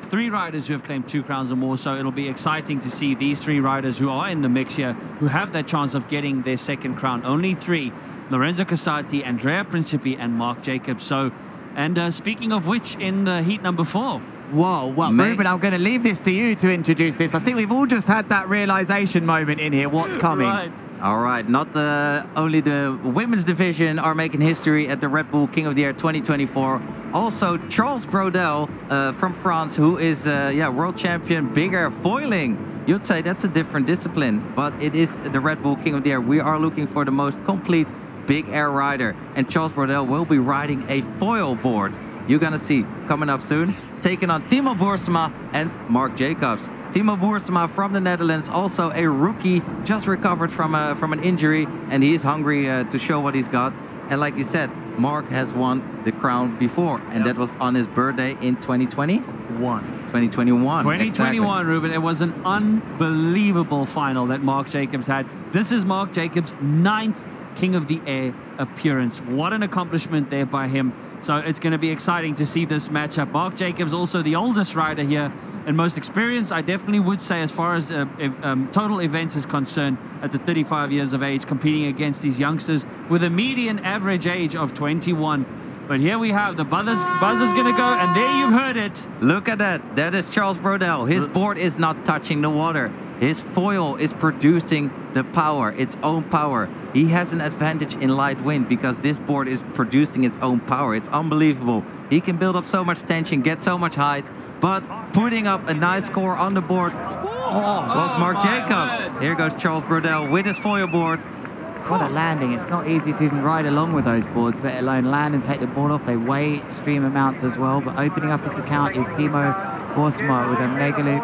3 riders who have claimed 2 crowns or more, so it'll be exciting to see these 3 riders who are in the mix here, who have that chance of getting their 2nd crown. Only 3, Lorenzo Casati, Andrea Principi, and Mark Jacobs. So, and speaking of which, in the heat number 4. Whoa, well, Ruben, I'm going to leave this to you to introduce this. I think we've all just had that realization moment in here. What's coming? Right. All right, not only the women's division are making history at the Red Bull King of the Air 2024. Also, Charles Brodel from France, who is world champion big air foiling. You'd say that's a different discipline, but it is the Red Bull King of the Air. We are looking for the most complete big air rider, and Charles Brodel will be riding a foil board. You're gonna see coming up soon, taking on Timo Boersema and Mark Jacobs. Timo Boersema from the Netherlands, also a rookie, just recovered from an injury, and he is hungry to show what he's got. And like you said, Mark has won the crown before, and that was on his birthday in 2021. 2021, exactly. Ruben. It was an unbelievable final that Mark Jacobs had. This is Mark Jacobs' 9th King of the Air appearance. What an accomplishment there by him. So it's going to be exciting to see this matchup. Mark Jacobs, also the oldest rider here and most experienced, I definitely would say, as far as total events is concerned, at the 35 years of age, competing against these youngsters with a median average age of 21. But here we have the buzzer's going to go, and there you've heard it. Look at that. That is Charles Brodel. His board is not touching the water. His foil is producing the power, its own power. He has an advantage in light wind because this board is producing its own power. It's unbelievable. He can build up so much tension, get so much height, but putting up a nice score on the board was Mark Jacobs. Here goes Charles Brodel with his foil board. What a landing. It's not easy to even ride along with those boards, let alone land and take the board off. They weigh extreme amounts as well, but opening up his account is Timo Boersema with a mega loop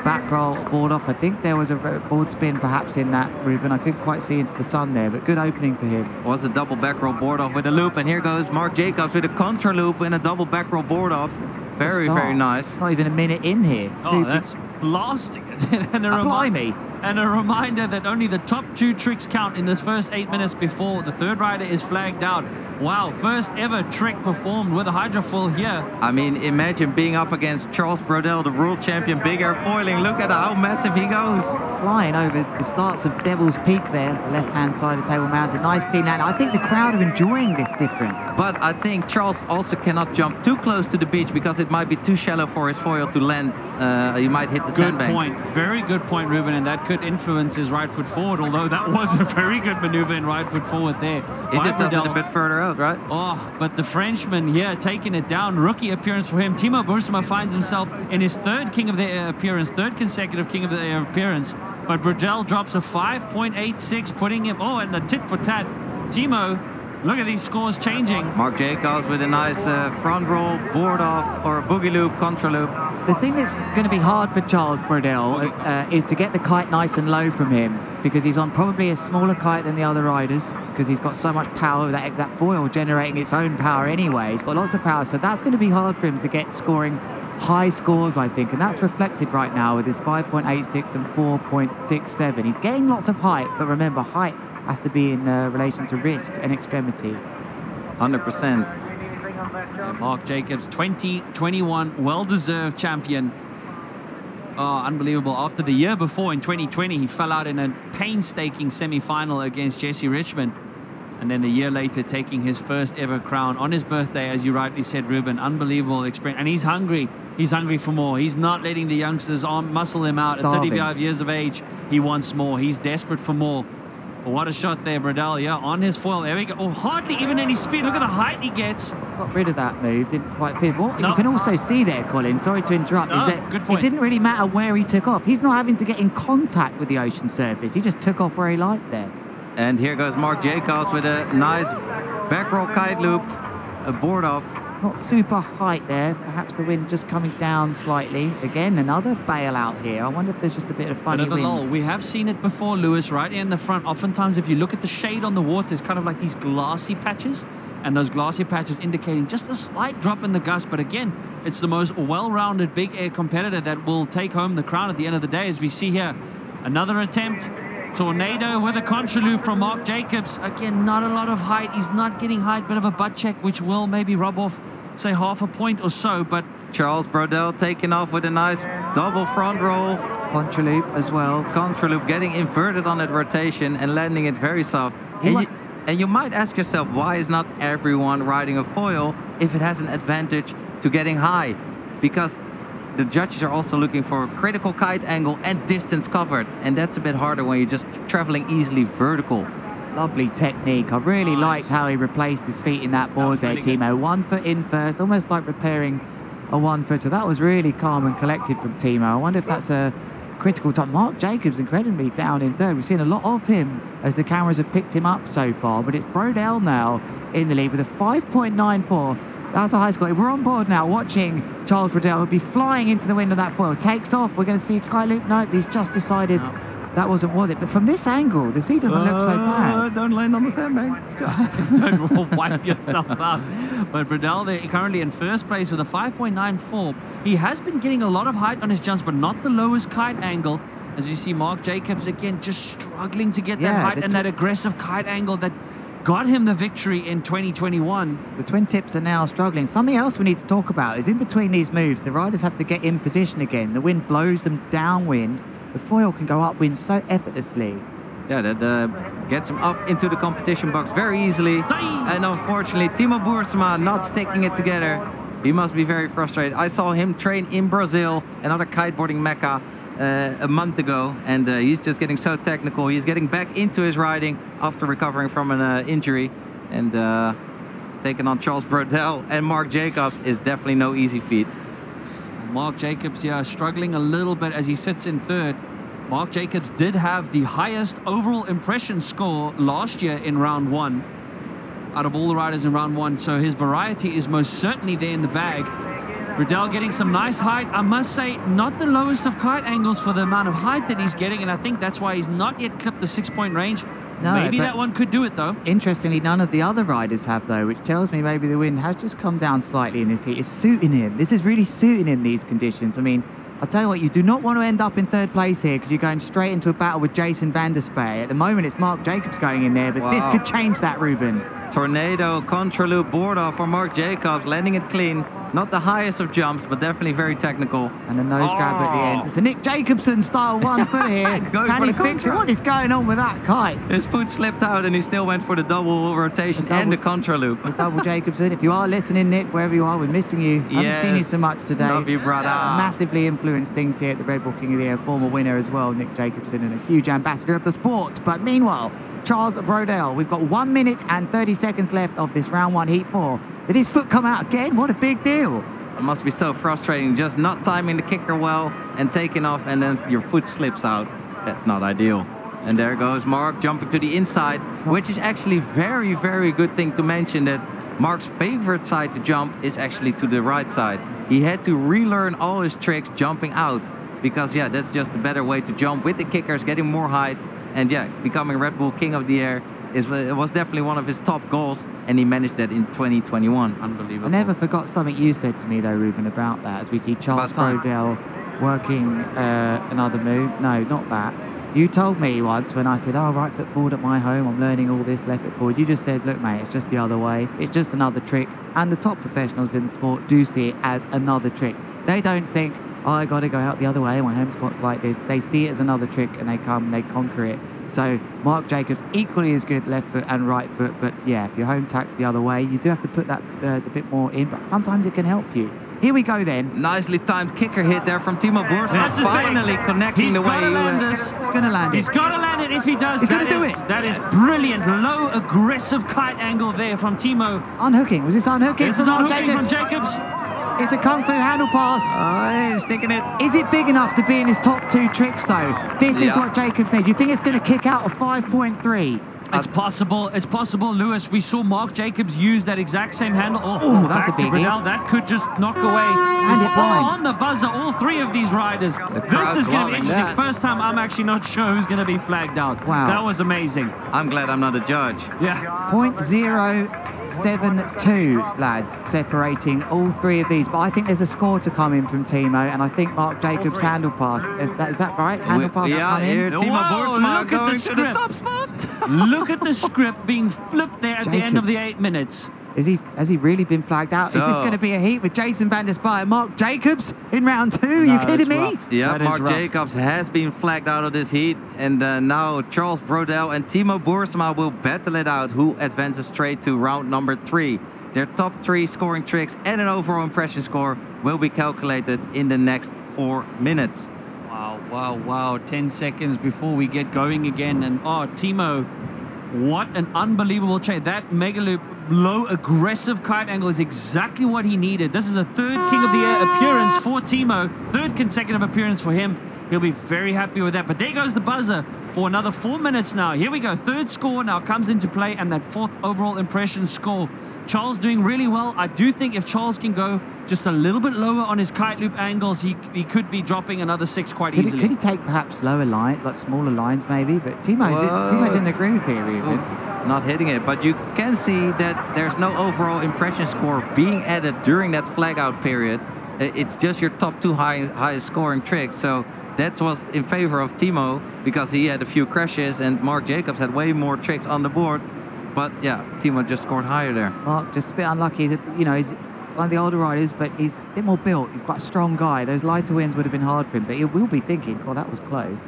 back roll, board off. I think there was a board spin perhaps in that, Ruben. I couldn't quite see into the sun there, but good opening for him. Was a double back roll board off with a loop, and here goes Mark Jacobs with a contra loop and a double back roll board off. Very, very nice. Not even a minute in here. Oh, that's blasting it. And a reminder that only the top 2 tricks count in this first 8 minutes before the third rider is flagged out. Wow, first ever trick performed with a hydrofoil here. I mean, imagine being up against Charles Brodel, the world champion big air foiling. Look at how massive he goes. Flying over the starts of Devil's Peak there, the left-hand side of Table Mountain. Nice clean land. I think the crowd are enjoying this difference. But I think Charles also cannot jump too close to the beach because it might be too shallow for his foil to land. He might hit the sandbank. Good point. Very good point, Ruben, and that could influence his right foot forward, although that was a very good maneuver in right foot forward there. He just does it a bit further out, right? Oh, but the Frenchman here taking it down. Rookie appearance for him. Timo Boersema finds himself in his third King of the Air appearance, third consecutive King of the Air appearance. But Brodel drops a 5.86, putting him, and the tit for tat. Timo, look at these scores changing. Mark Jacobs with a nice front roll, board off, or a boogie loop, contra loop. The thing that's going to be hard for Charles Brodel is to get the kite nice and low from him, because he's on probably a smaller kite than the other riders, because he's got so much power, that foil generating its own power anyway. He's got lots of power, so that's going to be hard for him to get scoring high scores, I think, and that's reflected right now with his 5.86 and 4.67. He's getting lots of height, but remember, height has to be in relation to risk and extremity. 100%. Mark Jacobs, 2021 well-deserved champion. Oh, unbelievable. After the year before, in 2020, he fell out in a painstaking semi-final against Jesse Richmond. And then a year later, taking his first ever crown on his birthday, as you rightly said, Ruben. Unbelievable experience. And he's hungry. He's hungry for more. He's not letting the youngsters muscle him out. Starving. At 35 years of age, he wants more. He's desperate for more. But what a shot there, Brodel, yeah, on his foil. There we go. Oh, hardly even any speed. Look at the height he gets. Got rid of that move. Didn't quite fit. What you can also see there, Colin, sorry to interrupt, is that good point. It didn't really matter where he took off. He's not having to get in contact with the ocean surface. He just took off where he liked there. And here goes Mark Jacobs with a nice back roll kite loop, a board off. Not super height there. Perhaps the wind just coming down slightly. Again, another bailout here. I wonder if there's just a bit of funny wind. Lull. We have seen it before, Lewis, right in the front. Oftentimes, if you look at the shade on the water, it's kind of like these glassy patches. And those glassy patches indicating just a slight drop in the gust. But again, it's the most well-rounded big air competitor that will take home the crown at the end of the day. As we see here, another attempt. Tornado with a contra loop from Mark Jacobs. Again, not a lot of height. He's not getting height. Bit of a butt check, which will maybe rub off, say, half a point or so. But Charles Brodel taking off with a nice double front roll. Contra loop as well. Contra loop, getting inverted on that rotation and landing it very soft. And you might ask yourself, why is not everyone riding a foil if it has an advantage to getting high? Because the judges are also looking for critical kite angle and distance covered. And that's a bit harder when you're just traveling easily vertical. Lovely technique. I really liked how he replaced his feet in that board there, Timo. 1 foot in first, almost like repairing a 1 footer. That was really calm and collected from Timo. I wonder if that's a critical time. Mark Jacobs incredibly down in third. We've seen a lot of him as the cameras have picked him up so far, but it's Brodel now in the lead with a 5.94. That's a high score. If we're on board now watching Charles Brodel, would be flying into the wind of that foil. Takes off. We're going to see a kite loop. Nope, he's just decided that wasn't worth it. But from this angle, the sea doesn't look so bad. Don't land on the sandbank. Don't wipe yourself out. But Brodel, they're currently in first place with a 5.94. He has been getting a lot of height on his jumps, but not the lowest kite angle. As you see, Mark Jacobs, again, just struggling to get that height and that aggressive kite angle that got him the victory in 2021. The twin tips are now struggling. Something else we need to talk about is in between these moves, the riders have to get in position again. The wind blows them downwind. The foil can go upwind so effortlessly. Yeah, that gets him up into the competition box very easily. And unfortunately, Timo Boersema not sticking it together. He must be very frustrated. I saw him train in Brazil, another kiteboarding mecca, a month ago, and he's just getting so technical. He's getting back into his riding after recovering from an injury, and taking on Charles Brodel and Mark Jacobs is definitely no easy feat. Mark Jacobs, yeah, struggling a little bit as he sits in third. Mark Jacobs did have the highest overall impression score last year in round one out of all the riders in round one, so his variety is most certainly there in the bag. Brodel getting some nice height. I must say, not the lowest of kite angles for the amount of height that he's getting, and I think that's why he's not yet clipped the 6-point range. No, maybe that one could do it, though. Interestingly, none of the other riders have, though, which tells me maybe the wind has just come down slightly in this heat. It's suiting him. This is really suiting him, these conditions. I mean, I'll tell you what, you do not want to end up in third place here because you're going straight into a battle with Jason van der Spey. At the moment, it's Mark Jacobs going in there, but this could change that, Ruben. Tornado, contraloop, board off for Mark Jacobs, landing it clean. Not the highest of jumps, but definitely very technical. And a nose grab at the end. It's a Nick Jacobson style 1 foot here. Can he fix it? What is going on with that kite? His foot slipped out and he still went for the double rotation and the contraloop. The double Jacobson. If you are listening, Nick, wherever you are, we're missing you. I haven't seen you so much today. Love you, brother. Massively influenced things here at the Red Bull King of the Air. Former winner as well, Nick Jacobson, and a huge ambassador of the sport. But meanwhile, Charles Brodel, we've got 1 minute and 30 seconds left of this round 1 heat 4. Did his foot come out again? What a big deal. It must be so frustrating, just not timing the kicker well and taking off, and then your foot slips out. That's not ideal. And there goes Mark jumping to the inside, which is actually very, very good thing to mention, that Mark's favorite side to jump is actually to the right side. He had to relearn all his tricks jumping out because, yeah, that's just a better way to jump with the kickers, getting more height, and yeah, becoming Red Bull King of the Air. It was definitely one of his top goals, and he managed that in 2021. Unbelievable. I never forgot something you said to me, though, Ruben, about that, as we see Charles Brodel working another move. No, not that. You told me once when I said, oh, right foot forward at my home, I'm learning all this, left foot forward. You just said, look, mate, it's just the other way. It's just another trick. And the top professionals in the sport do see it as another trick. They don't think, oh, I got to go out the other way, my home spot's like this. They see it as another trick, and they come, they conquer it. So Mark Jacobs equally as good left foot and right foot, but yeah, if your home tack's the other way, you do have to put that a bit more in, but sometimes it can help you. Here we go then. Nicely timed kicker hit there from Timo Boersema, finally connecting the way. He's going to land it. He's got to land it. If he does, he's going to do it. That is brilliant. Low, aggressive kite angle there from Timo. Unhooking. Was this unhooking? This is unhooking from Jacobs. It's a kung fu handle pass. Oh, he's sticking it. Is it big enough to be in his top 2 tricks, though? This is what Jacobs needs. You think it's going to kick out a 5.3? It's possible. It's possible, Lewis. We saw Mark Jacobs use that exact same handle. Oh, that's a biggie. Brodel. That could just knock away. And it blind. On the buzzer, all 3 of these riders. This is going to be interesting. That. First time I'm actually not sure who's going to be flagged out. Wow. That was amazing. I'm glad I'm not a judge. Yeah. 0.072, lads, separating all 3 of these. But I think there's a score to come in from Timo, and I think Mark Jacobs' handle pass. Is that right? Handle pass has come in? Here, Timo Boersema going to the top spot. Look at the script being flipped there at the end of the 8 minutes. Has he really been flagged out? Is this going to be a heat with Jason van der Spey and Mark Jacobs in round 2? Are you kidding me? Yeah, Mark Jacobs has been flagged out of this heat, and now Charles Brodel and Timo Boersema will battle it out who advances straight to round number 3. Their top 3 scoring tricks and an overall impression score will be calculated in the next 4 minutes. Wow. 10 seconds before we get going again, and Timo, what an unbelievable change. That mega loop, low aggressive kite angle is exactly what he needed. This is a 3rd King of the Air appearance for Timo, 3rd consecutive appearance for him. He'll be very happy with that. But there goes the buzzer for another 4 minutes now. Here we go. 3rd score now comes into play, and that 4th overall impression score. Charles doing really well. I do think if Charles can go just a little bit lower on his kite loop angles, he could be dropping another 6 quite easily. Could he take perhaps lower lines, like smaller lines maybe? But Timo's in the groove here even. Not hitting it, but you can see that there's no overall impression score being added during that flag out period. It's just your top 2 highest scoring tricks. So that was in favor of Timo because he had a few crashes and Mark Jacobs had way more tricks on the board. But yeah, Timo just scored higher there. Mark just a bit unlucky. He's one of the older riders, but he's a bit more built. He's quite a strong guy. Those lighter wins would have been hard for him, but he will be thinking, oh, that was close.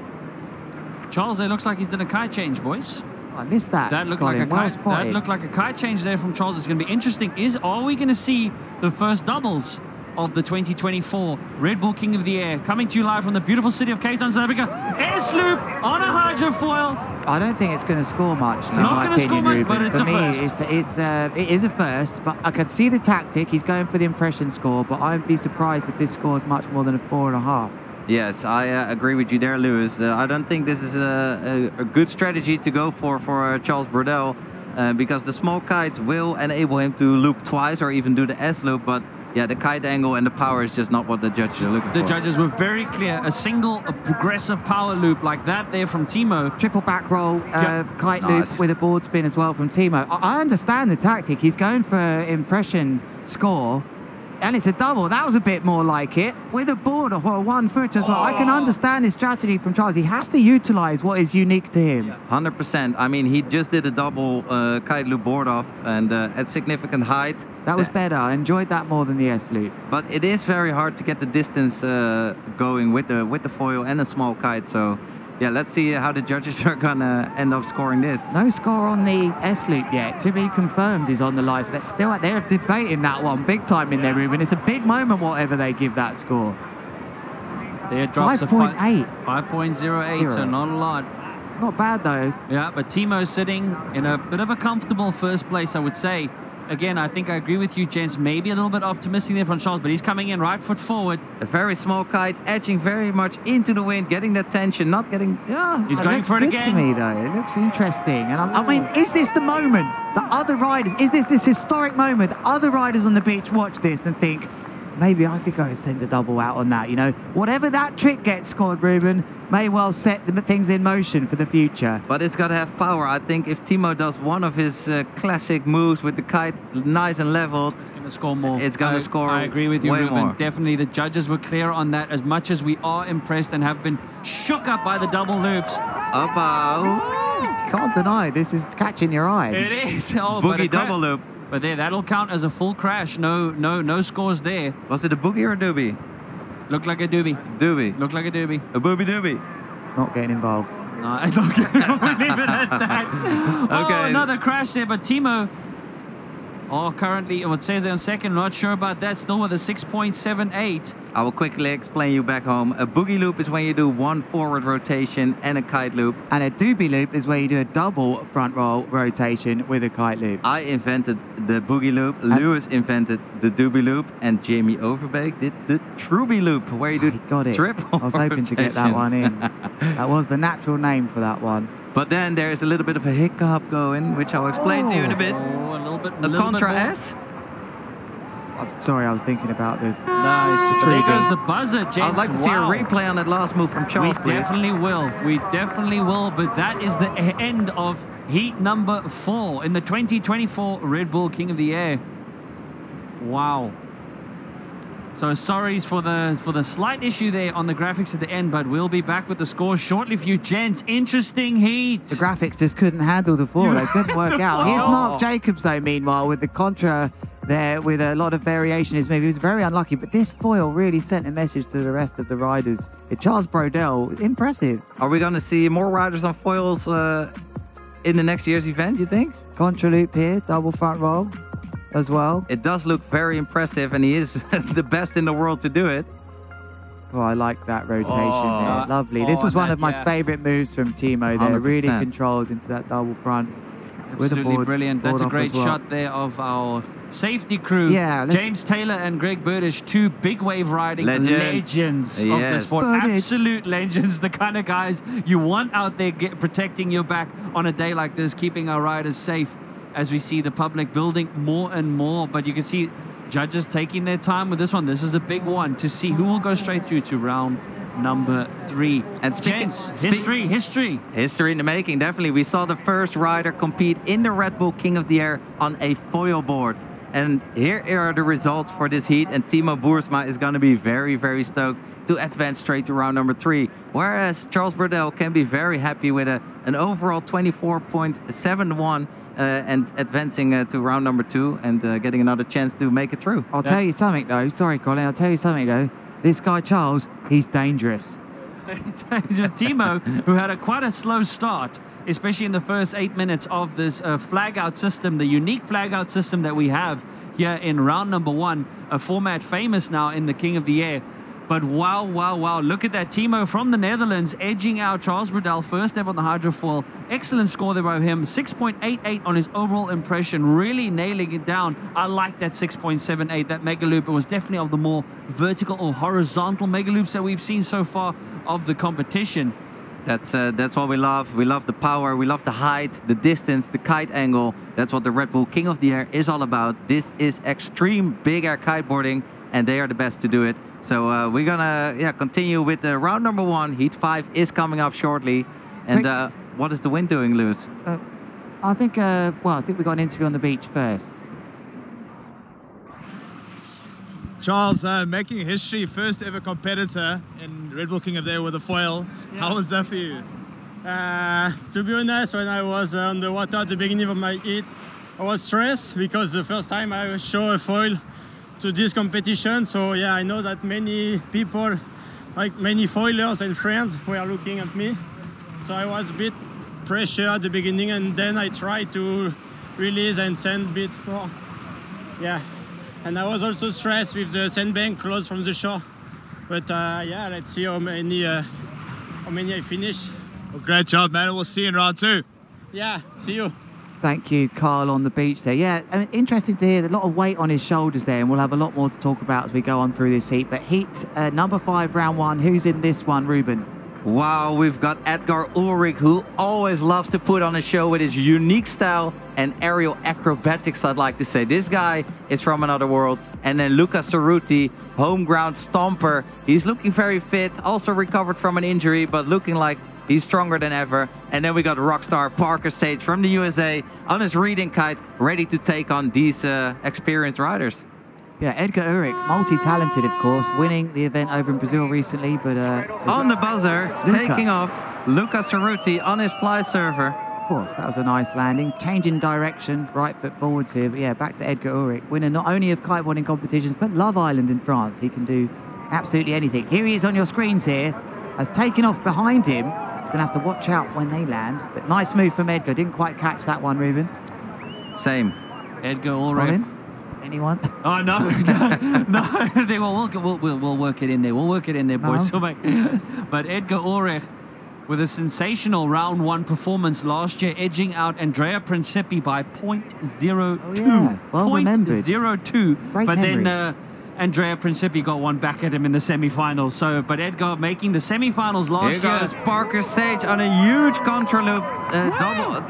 Charles, it looks like he's done a kite change, boys. I missed that. That looked like a kite change there from Charles. It's going to be interesting. Are we going to see the first doubles of the 2024 Red Bull King of the Air coming to you live from the beautiful city of Cape Town, South Africa? Air sloop on a hydrofoil. I don't think it's going to score much. Not going to score much, but it's a first. It is a first, but I could see the tactic. He's going for the impression score, but I'd be surprised if this scores much more than a 4.5. Yes, I agree with you there, Lewis. I don't think this is a good strategy to go for Charles Brodel because the small kite will enable him to loop twice or even do the S loop, but yeah, the kite angle and the power is just not what the judges are looking for. The judges were very clear. A single progressive power loop like that there from Timo. Triple back roll, kite Nice. loop with a board spin as well from Timo. I understand the tactic. He's going for impression score, and it's a double. That was a bit more like it, with a board or 1 foot as well. I can understand this strategy from Charles. He has to utilize what is unique to him. 100%. I mean, he just did a double kite loop board off, and at significant height. That was better. I enjoyed that more than the S loop. But it is very hard to get the distance going with the foil and a small kite. So, yeah, let's see how the judges are gonna end up scoring this. No score on the S loop yet. To be confirmed is on the live. So they're still out there debating that one big time in their room, and it's a big moment whatever they give that score. There drops 5.8. 5.08, so not a lot. It's not bad though. Yeah, but Timo's sitting in a bit of a comfortable first place, I would say. Again, I think I agree with you, gents. Maybe a little bit optimistic there from Charles, but he's coming in right foot forward. A very small kite, edging very much into the wind, getting that tension, not getting... Yeah, he's going for it again. It looks good to me, though. It looks interesting. And I mean, is this the moment that other riders, is this historic moment that other riders on the beach watch this and think, maybe I could go and send a double out on that, you know? Whatever that trick gets scored, Ruben, may well set the things in motion for the future. But it's got to have power. I think if Timo does one of his classic moves with the kite nice and leveled, it's going to score more. It's going to score I agree with you, way Ruben. more. Definitely, the judges were clear on that. As much as we are impressed and have been shook up by the double loops. You can't deny this is catching your eyes. It is. Oh, Boogie double loop. But there, that'll count as a full crash. No scores there. Was it a boogie or a doobie? Looked like a doobie. Doobie. Looked like a doobie. A booby doobie. Not getting involved. No, I'm not going to leave it at that. Okay. Oh, another crash there, but Timo, currently, it says there on second, not sure about that, still with a 6.78. I will quickly explain you back home. A boogie loop is when you do one forward rotation and a kite loop. And a doobie loop is where you do a double front roll rotation with a kite loop. I invented the boogie loop, Lewis invented the doobie loop, and Jamie Overbeek did the truby loop, where you do triple I was hoping to get that one in. That was the natural name for that one. But then there's a little bit of a hiccup going, which I'll explain to you in a bit. Oh, a little bit. A Contra S. I'm sorry, I was thinking about the... Nice. There goes the buzzer, James. I'd like to see a replay on that last move from Charles, We please. definitely will. We definitely will. But that is the end of heat number 4 in the 2024 Red Bull King of the Air. Wow. So sorry for the slight issue there on the graphics at the end, but we'll be back with the score shortly for you, gents. Interesting heat. The graphics just couldn't handle the fall. They couldn't work out. Here's Mark Jacobs, though, meanwhile, with the Contra there with a lot of variation in his move. He was very unlucky, but this foil really sent a message to the rest of the riders. Charles-Brodel, impressive. Are we going to see more riders on foils in the next year's event, you think? Contra loop here, double front roll as well. It does look very impressive, and he is the best in the world to do it. Oh, I like that rotation there. Lovely. This was one of my favorite moves from Timo there. 100%. Really controlled into that double front. Absolutely brilliant. That's a great shot there of our safety crew. Yeah, James Taylor and Greg Burdish, 2 big wave riding legends of the sport. Absolute legends, the kind of guys you want out there protecting your back on a day like this, keeping our riders safe as we see the public building more and more. But you can see judges taking their time with this one. This is a big one to see who will go straight through to round number 3. And history in the making, definitely. We saw the first rider compete in the Red Bull King of the Air on a foil board. And here are the results for this heat, and Timo Boersema is going to be very, very stoked to advance straight to round number 3. Whereas Charles-Brodel can be very happy with an overall 24.71 and advancing to round number 2 and getting another chance to make it through. I'll tell you something though, sorry Colin, I'll tell you something though. This guy Charles, he's dangerous. Timo, who had quite a slow start, especially in the first 8 minutes of this flag-out system, the unique flag-out system that we have here in round number 1, a format famous now in the King of the Air. But wow, wow, wow, look at that. Timo from the Netherlands edging out Charles-Brodel, first ever on the hydrofoil. Excellent score there by him, 6.88 on his overall impression, really nailing it down. I like that 6.78, that mega loop. It was definitely of the more vertical or horizontal mega loops that we've seen so far of the competition. That's what we love. We love the power, we love the height, the distance, the kite angle. That's what the Red Bull King of the Air is all about. This is extreme big air kiteboarding, and they are the best to do it. So we're gonna continue with the round number 1. Heat 5 is coming up shortly. And what is the wind doing, Lewis? I think we got an interview on the beach first. Charles, making history, first ever competitor in Red Bull King of the Air with a foil. Yeah. How was that for you? To be honest, when I was on the water at the beginning of my heat, I was stressed because the first time I show a foil to this competition. So yeah, I know that many people, like many foilers and friends, were looking at me. So I was a bit pressure at the beginning, and then I tried to release and sand a bit more. Yeah. And I was also stressed with the sandbank close from the shore. But yeah, let's see how many I finish. Well, great job, man. We'll see you in round 2. Yeah, see you. Thank you, Carl, on the beach there. Yeah, I mean, interesting to hear a lot of weight on his shoulders there, and we'll have a lot more to talk about as we go on through this heat. But heat number 5, round 1, who's in this one, Ruben? Wow, we've got Edgar Ulrich, who always loves to put on a show with his unique style and aerial acrobatics, I'd like to say. This guy is from another world. And then Lucas Ceruti, home ground stomper. He's looking very fit, also recovered from an injury, but looking like he's stronger than ever. And then we got rockstar Parker Sage from the USA on his reading kite, ready to take on these experienced riders. Yeah, Edgar Ulrich, multi-talented, of course, winning the event over in Brazil recently, but... on the buzzer, taking off, Lucas Ceruti on his fly server. Oh, that was a nice landing. Changing direction, right foot forwards here. But yeah, back to Edgar Ulrich, winner not only of kiteboarding competitions, but Love Island in France. He can do absolutely anything. Here he is on your screens here. Has taken off behind him. He's going to have to watch out when they land. But nice move from Edgar. Didn't quite catch that one, Ruben. Same. Edgar Ulrich. Colin? Anyone? Oh, no. No. We'll work it in there. We'll work it in there, boys. No. But Edgar Ulrich, with a sensational round 1 performance last year, edging out Andrea Principi by 0.02. Oh, yeah. Well remembered. 0.02. Great but memory. then Andrea Principi got one back at him in the semi-finals. So, but Edgar making the semi-finals last year. Here goes Parker Sage on a huge contra loop,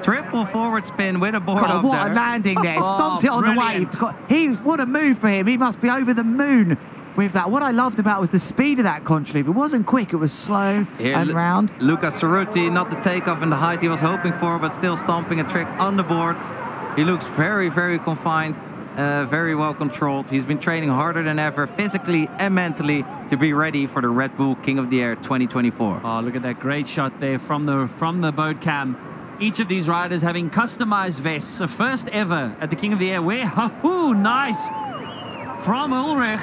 triple forward spin with a board up what there. a landing there. Stomped it on brilliant. the wave. What a move for him. He must be over the moon with that. What I loved about was the speed of that contra loop. It wasn't quick, it was slow and round. Lucas Ceruti, not the takeoff and the height he was hoping for, but still stomping a trick on the board. He looks very, very confined. Very well controlled. He's been training harder than ever, physically and mentally, to be ready for the Red Bull King of the Air 2024. Oh, look at that great shot there from the boat cam. Each of these riders having customized vests. So first ever at the King of the Air. Where, nice from Ulrich,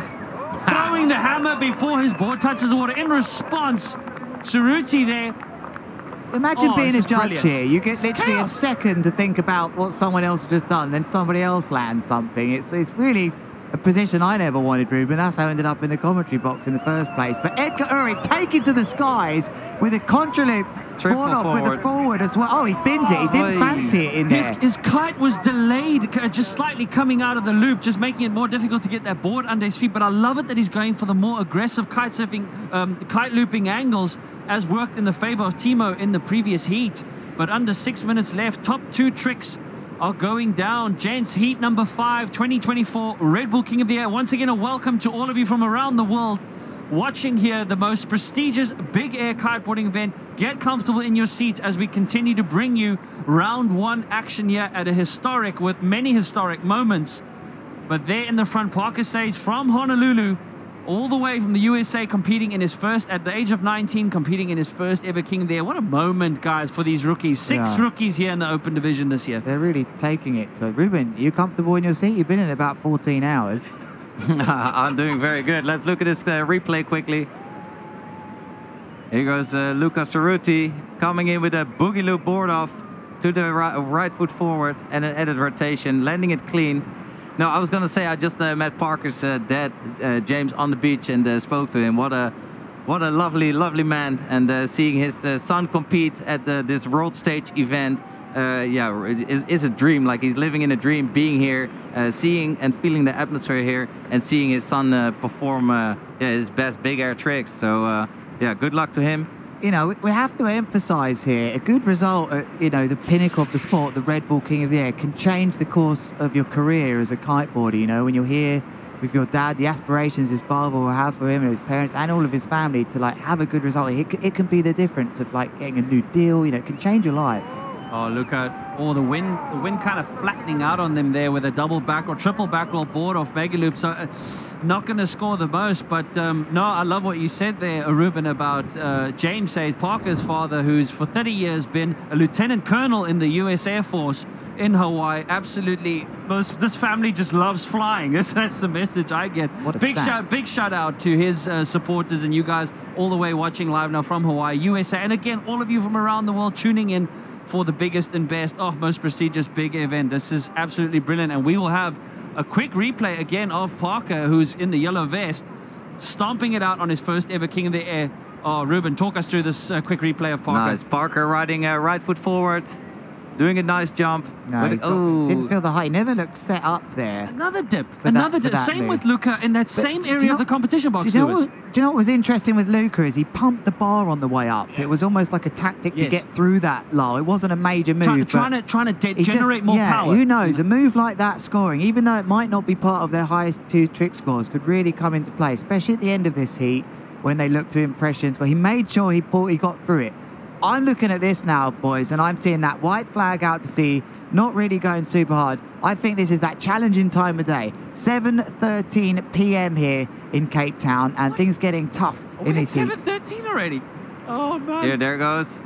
throwing the hammer before his board touches the water. In response, Ceruti there. Imagine being a judge brilliant. here. You get literally a second to think about what someone else has just done, then somebody else lands something. It's really a position I never wanted, Ruben. That's how I ended up in the commentary box in the first place. But Edgar Ulrich taken to the skies with a contra loop, board off with a forward as well. Oh, he bins it. He didn't fancy it in there. His kite was delayed, just slightly coming out of the loop, just making it more difficult to get that board under his feet. But I love it that he's going for the more aggressive kite surfing, kite looping angles, as worked in the favor of Timo in the previous heat. But under 6 minutes left, top 2 tricks are going down. Gents, heat number 5, 2024 Red Bull King of the Air. Once again, a welcome to all of you from around the world watching here the most prestigious big air kiteboarding event. Get comfortable in your seats as we continue to bring you round 1 action here at a historic, with many historic moments. But there in the front, Parker Sage from Honolulu, all the way from the USA, competing in his first, at the age of 19, competing in his first ever King of the Air. What a moment, guys, for these rookies. 6 rookies here in the open division this year. They're really taking it. So, Ruben, you comfortable in your seat? You've been in about 14 hours. I'm doing very good. Let's look at this replay quickly. Here goes Lucas Ceruti coming in with a boogie loop board off to the right foot forward and an added rotation, landing it clean. No, I was going to say I just met Parker's dad, James, on the beach and spoke to him. What a lovely, lovely man. And seeing his son compete at this world stage event, is a dream. Like, he's living in a dream, being here, seeing and feeling the atmosphere here, and seeing his son perform his best big air tricks. So, yeah, good luck to him. you know, we have to emphasise here, a good result at, you know, the pinnacle of the sport, the Red Bull King of the Air, can change the course of your career as a kiteboarder. You know, when you're here with your dad, the aspirations his father will have for him and his parents and all of his family to, like, have a good result. It can be the difference of, like, getting a new deal. You know, it can change your life. Oh, look at the wind kind of flattening out on them there with a double back or triple back roll board off mega loop. So not going to score the most, but no, I love what you said there, Ruben, about James says Parker's father, who's for 30 years been a lieutenant colonel in the US Air Force in Hawaii. Absolutely, this family just loves flying. That's the message I get. Big shout out to his supporters and you guys all the way watching live now from Hawaii, USA, and again, all of you from around the world tuning in for the biggest and best, most prestigious big event. This is absolutely brilliant, and we will have a quick replay again of Parker, who's in the yellow vest, stomping it out on his first ever King of the Air. Oh, Ruben, talk us through this quick replay of Parker. Nice, Parker riding right foot forward, doing a nice jump. No, didn't feel the height. He never looked set up there. Another dip. Same with Luca in that same area of the competition box. Do you know what was interesting with Luca is he pumped the bar on the way up. Yeah. It was almost like a tactic to get through that low. It wasn't a major move. Trying to generate more power. Who knows? A move like that scoring, even though it might not be part of their highest two trick scores, could really come into play, especially at the end of this heat when they look to impressions. But he made sure he got through it. I'm looking at this now, boys, and I'm seeing that white flag out to sea, not really going super hard. I think this is that challenging time of day. 7:13 p.m. here in Cape Town, and things getting tough in these heats. 7:13 already. Oh, man. Here, there goes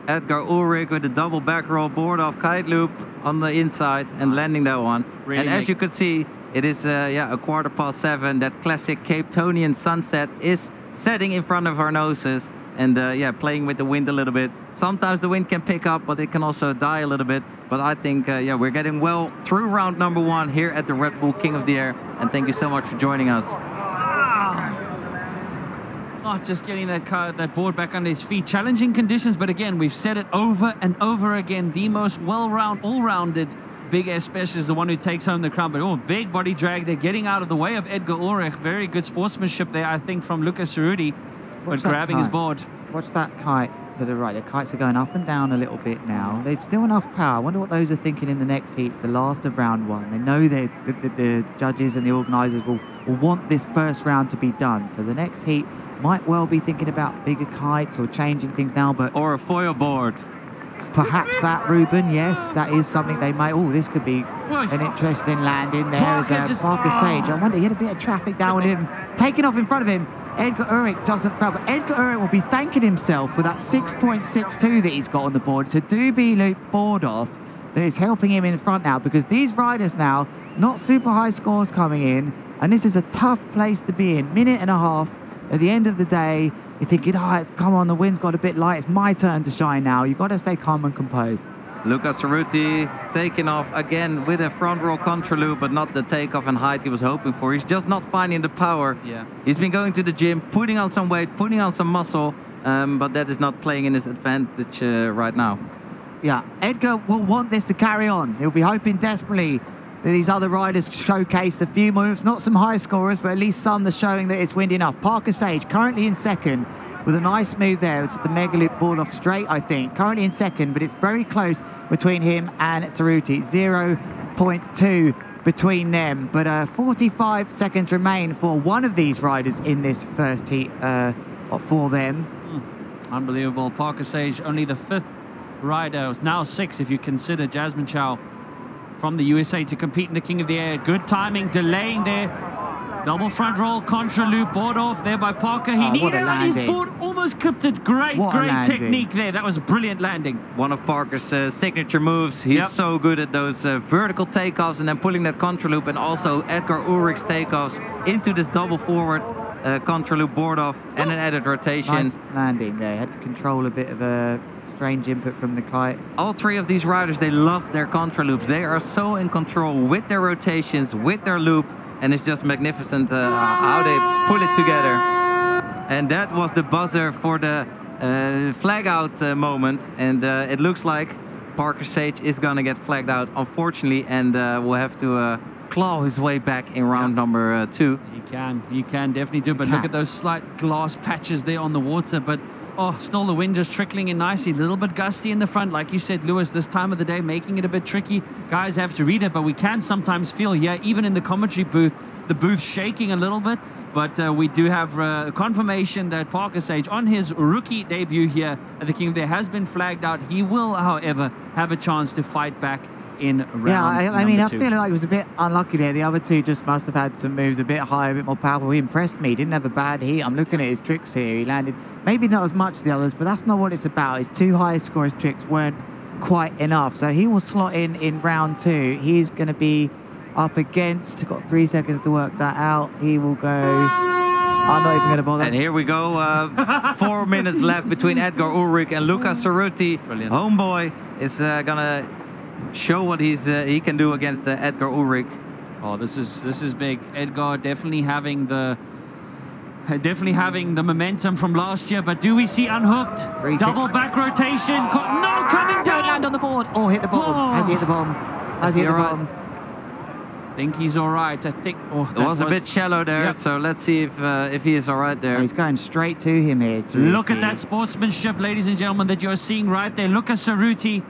Edgar Ulrich with the double back roll board off kite loop on the inside and landing that one. Really, and as you could see, it is a 7:15. That classic Cape Townian sunset is setting in front of our noses. And playing with the wind a little bit. Sometimes the wind can pick up, but it can also die a little bit. But I think, we're getting well through round number 1 here at the Red Bull King of the Air. And thank you so much for joining us. Just getting that board back under his feet. Challenging conditions, but again, we've said it over and over again. The most all-rounded big air specialist is the one who takes home the crown. But big body drag there, getting out of the way of Edgar Ulrich. Very good sportsmanship there, I think, from Lucas Ceruti. But grabbing his board. Watch that kite to the right. The kites are going up and down a little bit now. There's still enough power. I wonder what those are thinking in the next heats, the last of round 1. They know the judges and the organisers will want this first round to be done. So the next heat might well be thinking about bigger kites or changing things now. Or a foil board. Perhaps that, Ruben. Yes, that is something they might. Oh, this could be an interesting landing there. Parker Sage. I wonder, he had a bit of traffic down with him. Taking off in front of him. Edgar Ulrich doesn't fail, but Edgar Ulrich will be thanking himself for that 6.62 that he's got on the board. So doobie loop board off that is helping him in front now, because these riders now, not super high scores coming in, and this is a tough place to be in. Minute and a half at the end of the day. You're thinking, come on, the wind's got a bit light. It's my turn to shine now. You've got to stay calm and composed. Lucas Ceruti taking off again with a front roll contra loop, but not the takeoff and height he was hoping for. He's just not finding the power. Yeah. He's been going to the gym, putting on some weight, putting on some muscle, but that is not playing in his advantage right now. Yeah, Edgar will want this to carry on. He'll be hoping desperately that these other riders showcase a few moves, not some high scorers, but at least some that's showing that it's wind enough. Parker Sage currently in second, with a nice move there. It's just a mega loop ball off straight, I think. Currently in second, but it's very close between him and Ceruti. 0.2 between them. But 45 seconds remain for one of these riders in this first heat for them. Unbelievable. Parker Sage, only the 5th rider, now 6 if you consider Jasmine Chow from the USA to compete in the King of the Air. Good timing, delaying there. Double front roll, contra loop, board off there by Parker. He needed it, his board almost clipped it. Great technique there. That was a brilliant landing. One of Parker's signature moves. He's so good at those vertical takeoffs and then pulling that contra loop, and also Edgar Ulrich's takeoffs into this double forward contra loop board off and an added rotation. Nice landing there. Had to control a bit of a strange input from the kite. All 3 of these riders, they love their contra loops. They are so in control with their rotations, with their loop. And it's just magnificent how they pull it together. And that was the buzzer for the flag out moment. And it looks like Parker Sage is going to get flagged out, unfortunately. And will have to claw his way back in round number 2. He can definitely do it. But look at those slight glass patches there on the water. But Oh, still the wind just trickling in nicely. A little bit gusty in the front. Like you said, Lewis, this time of the day, making it a bit tricky. Guys have to read it, but we can sometimes feel, yeah, even in the commentary booth, the booth shaking a little bit. But we do have confirmation that Parker Sage, on his rookie debut here at the King of the Air, has been flagged out. He will, however, have a chance to fight back in round I mean, I two. feel like he was a bit unlucky there. The other two just must have had some moves a bit higher, a bit more powerful. He impressed me. He didn't have a bad heat. I'm looking at his tricks here. He landed maybe not as much as the others, but that's not what it's about. His two highest scorers tricks weren't quite enough. So he will slot in round two. He's going to be up against, got 3 seconds to work that out. He will go, I'm not even going to bother. And here we go. 4 minutes left between Edgar Ulrich and Luca Ceruti. Brilliant. Homeboy is going to show what he can do against Edgar Ulrich. Oh, this is big. Edgar definitely having the momentum from last year. But do we see unhooked? Double back rotation. No, coming down. Don't land on the board. Oh, hit the bottom. Has he hit the bottom? Has he hit the bottom? I think he's all right. I think. Oh, it was a bit shallow there, so let's see if he is all right there. He's going straight to him here. Ceruti. Look at that sportsmanship, ladies and gentlemen, that you're seeing right there. Look at Ceruti.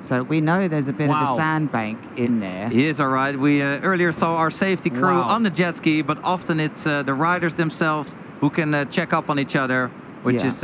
So we know there's a bit of a sandbank in there. He is all right. We earlier saw our safety crew on the jet ski, but often it's the riders themselves who can check up on each other, which is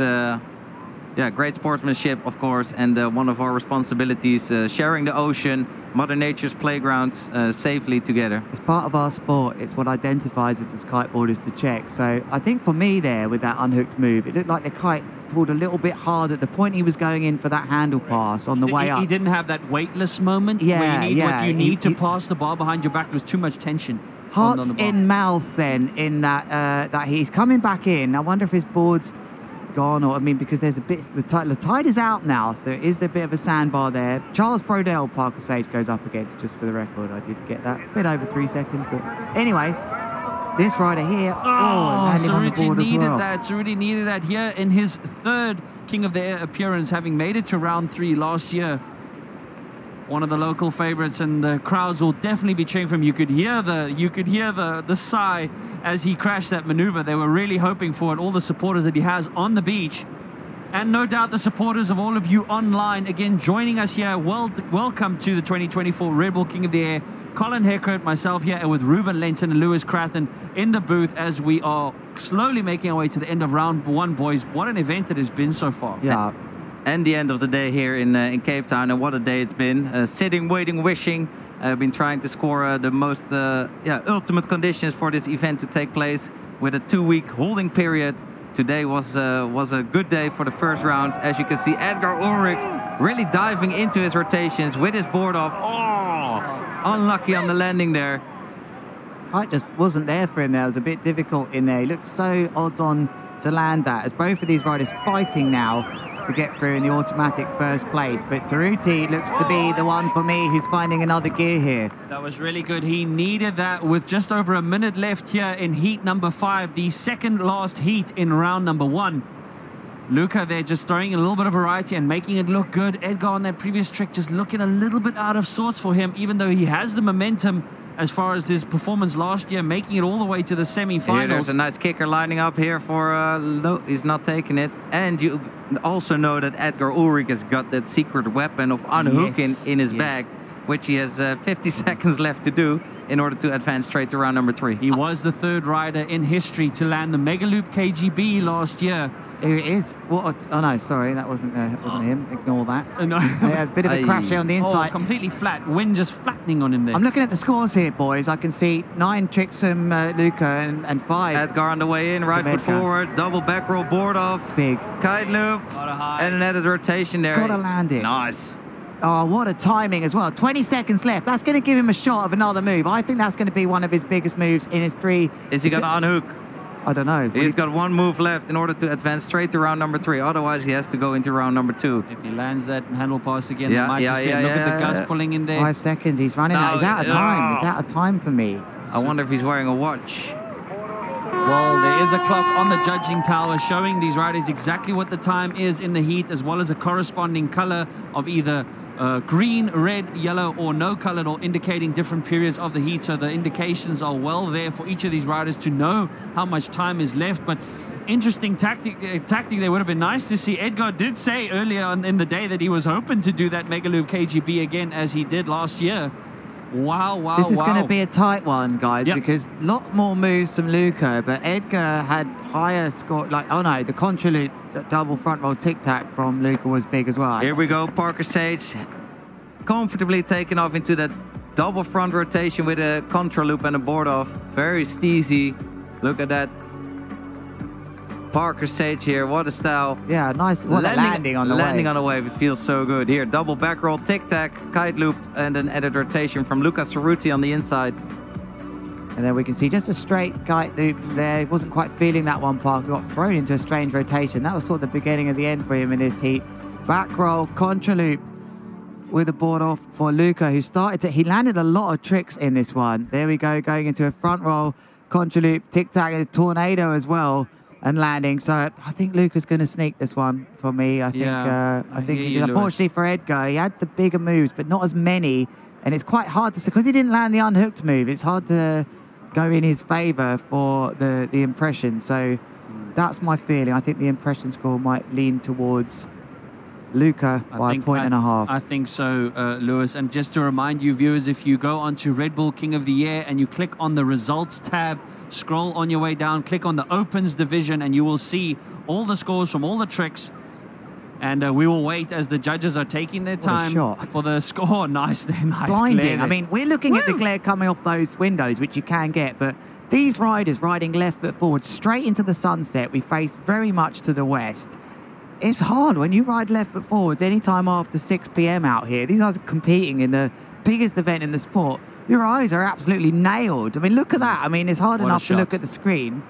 great sportsmanship, of course, and one of our responsibilities, sharing the ocean, Mother Nature's playgrounds safely together. It's part of our sport. It's what identifies us as kiteboarders to check. So I think for me there, with that unhooked move, it looked like the kite pulled a little bit hard at the point he was going in for that handle pass on the way up. He didn't have that weightless moment where you need what you need to pass the bar behind your back. There was too much tension. Hearts in mouth then in that he's coming back in. I wonder if his board's gone, or I mean, because there's a bit, the tide is out now, so there is a bit of a sandbar there. Charles Brodel, Parker Sage goes up against, just for the record. I did get that. A bit over 3 seconds, but anyway, this rider here, landing on the board as well. Ceruti needed that here in his third King of the Air appearance, having made it to round 3 last year. One of the local favorites, and the crowds will definitely be cheering for him. You could hear the sigh as he crashed that maneuver. They were really hoping for it. All the supporters that he has on the beach, and no doubt the supporters of all of you online again joining us here. Welcome to the 2024 Red Bull King of the Air. Colin Heckert, myself here, and with Ruben Lenson and Lewis Crathen in the booth as we are slowly making our way to the end of round 1, boys. What an event it has been so far. Yeah. And the end of the day here in Cape Town, and what a day it's been. Sitting, waiting, wishing. Been trying to score the most ultimate conditions for this event to take place with a 2-week holding period. Today was a good day for the first round. As you can see, Edgar Ulrich really diving into his rotations with his board off. Oh, unlucky on the landing there. Kite just wasn't there for him there. It was a bit difficult in there. He looked so odds on to land that, as both of these riders fighting now to get through in the automatic first place. But Ceruti looks to be the one for me who's finding another gear here. That was really good. He needed that with just over a minute left here in heat number 5, the second last heat in round number 1. Luca there just throwing a little bit of variety and making it look good. Edgar on that previous trick just looking a little bit out of sorts for him, even though he has the momentum as far as his performance last year, making it all the way to the semi-finals. Here, there's a nice kicker lining up here for, no, he's not taking it. And you also know that Edgar Ulrich has got that secret weapon of unhooking in his bag, which he has 50 seconds left to do in order to advance straight to round number 3. He was the 3rd rider in history to land the Megaloop KGB last year. Here it is. What? Oh no, sorry, that wasn't him. Ignore that. No. A bit of a crash there on the inside. Completely flat. Wind just flattening on him there. I'm looking at the scores here, boys. I can see 9 tricks from Luca and 5. Edgar on the way in, right foot forward, double back roll board off. It's big. Kite loop, and an added rotation there. Gotta land it. Nice. Oh, what a timing as well. 20 seconds left. That's going to give him a shot of another move. I think that's going to be one of his biggest moves in his 3. Is he going to unhook? I don't know. He's got 1 move left in order to advance straight to round number 3. Otherwise, he has to go into round number 2. If he lands that handle pass again, look at the gust pulling in there. 5 seconds. He's running out. He's out of time. He's out of time for me. I wonder if he's wearing a watch. Well, there is a clock on the judging tower showing these riders exactly what the time is in the heat, as well as a corresponding color of either green, red, yellow, or no colored, or indicating different periods of the heat. So the indications are well there for each of these riders to know how much time is left. But interesting tactic there. Would have been nice to see. Edgar did say earlier on in the day that he was hoping to do that Mega Loop KGB again, as he did last year. Wow, wow, This is wow. going to be a tight one, guys, Yep. because a lot more moves from Luca, but Edgar had higher score. Like, oh no, the contra loop double front roll tic-tac from Luca was big as well. Here we go, Parker Sage comfortably taking off into that double front rotation with a contra loop and a board off. Very steezy. Look at that. Parker Sage here, what a style. Yeah, nice. What a landing on the landing wave. on the wave, it feels so good. Here, double back roll, tic-tac, kite loop, and an added rotation from Lucas-Ceruti on the inside. And then we can see just a straight kite loop there. He wasn't quite feeling that one, Parker. Got thrown into a strange rotation. That was sort of the beginning of the end for him in this heat. Back roll, contra loop with a board off for Luca, who started to... He landed a lot of tricks in this one. There we go, going into a front roll, contra loop, tic-tac, a tornado as well, and landing. So I think Luca's going to sneak this one for me. I think he did. Unfortunately for Edgar, he had the bigger moves, but not as many. And it's quite hard to... Because he didn't land the unhooked move, it's hard to go in his favor for the impression. So that's my feeling. I think the impression score might lean towards Luca by a point and a half. I think so, Lewis. And just to remind you, viewers, if you go onto Red Bull King of the Year and you click on the results tab, scroll on your way down, click on the Opens division, and you will see all the scores from all the tricks. And we will wait as the judges are taking their time for the score. Nice there, nice. Blinding. Glare. I mean, we're looking at the glare coming off those windows, which you can get, but these riders riding left foot forward straight into the sunset, we face very much to the west. It's hard when you ride left foot forwards anytime after 6 p.m. out here. These guys are competing in the biggest event in the sport. Your eyes are absolutely nailed. I mean, look at that. I mean, it's hard enough to look at the screen,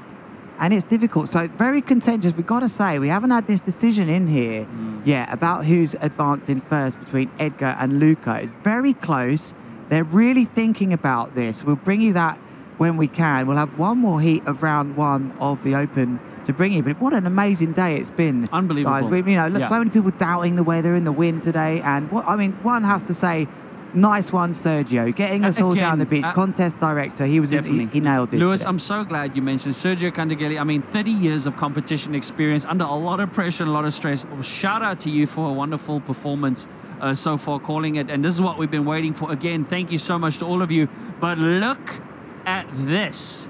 and it's difficult. So very contentious. We've got to say, we haven't had this decision in here yet about who's advanced in first between Edgar and Luca. It's very close. They're really thinking about this. We'll bring you that when we can. We'll have one more heat of round one of the Open to bring you. But what an amazing day it's been. Unbelievable. Guys. You know, so many people doubting the weather and the wind today. And what I mean, one has to say, nice one, Sergio, getting us all down the beach. Contest director, he nailed this. Lewis, today. I'm so glad you mentioned Sergio Cantagelli. I mean, 30 years of competition experience under a lot of pressure and a lot of stress. Shout out to you for a wonderful performance so far, calling it. And this is what we've been waiting for. Again, thank you so much to all of you. But look at this.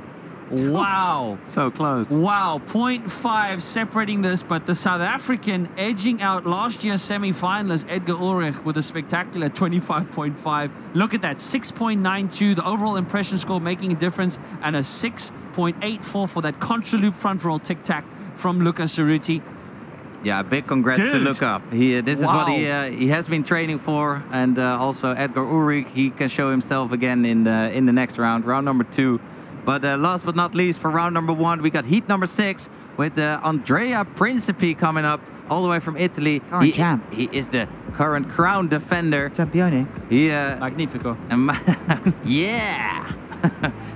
Wow. So close. Wow. 0.5 separating this, but the South African edging out last year's semi-finalist Edgar Ulrich with a spectacular 25.5. Look at that. 6.92. The overall impression score making a difference, and a 6.84 for that contra loop front roll tic-tac from Lucas-Ceruti. Yeah, big congrats to Luca. This is what he has been training for, and also Edgar Ulrich, he can show himself again in the next round number 2. But last but not least, for round number 1, we got heat number 6 with Andrea Principi coming up all the way from Italy. Current champ. He is the current crown defender. Campione. Magnifico. Yeah.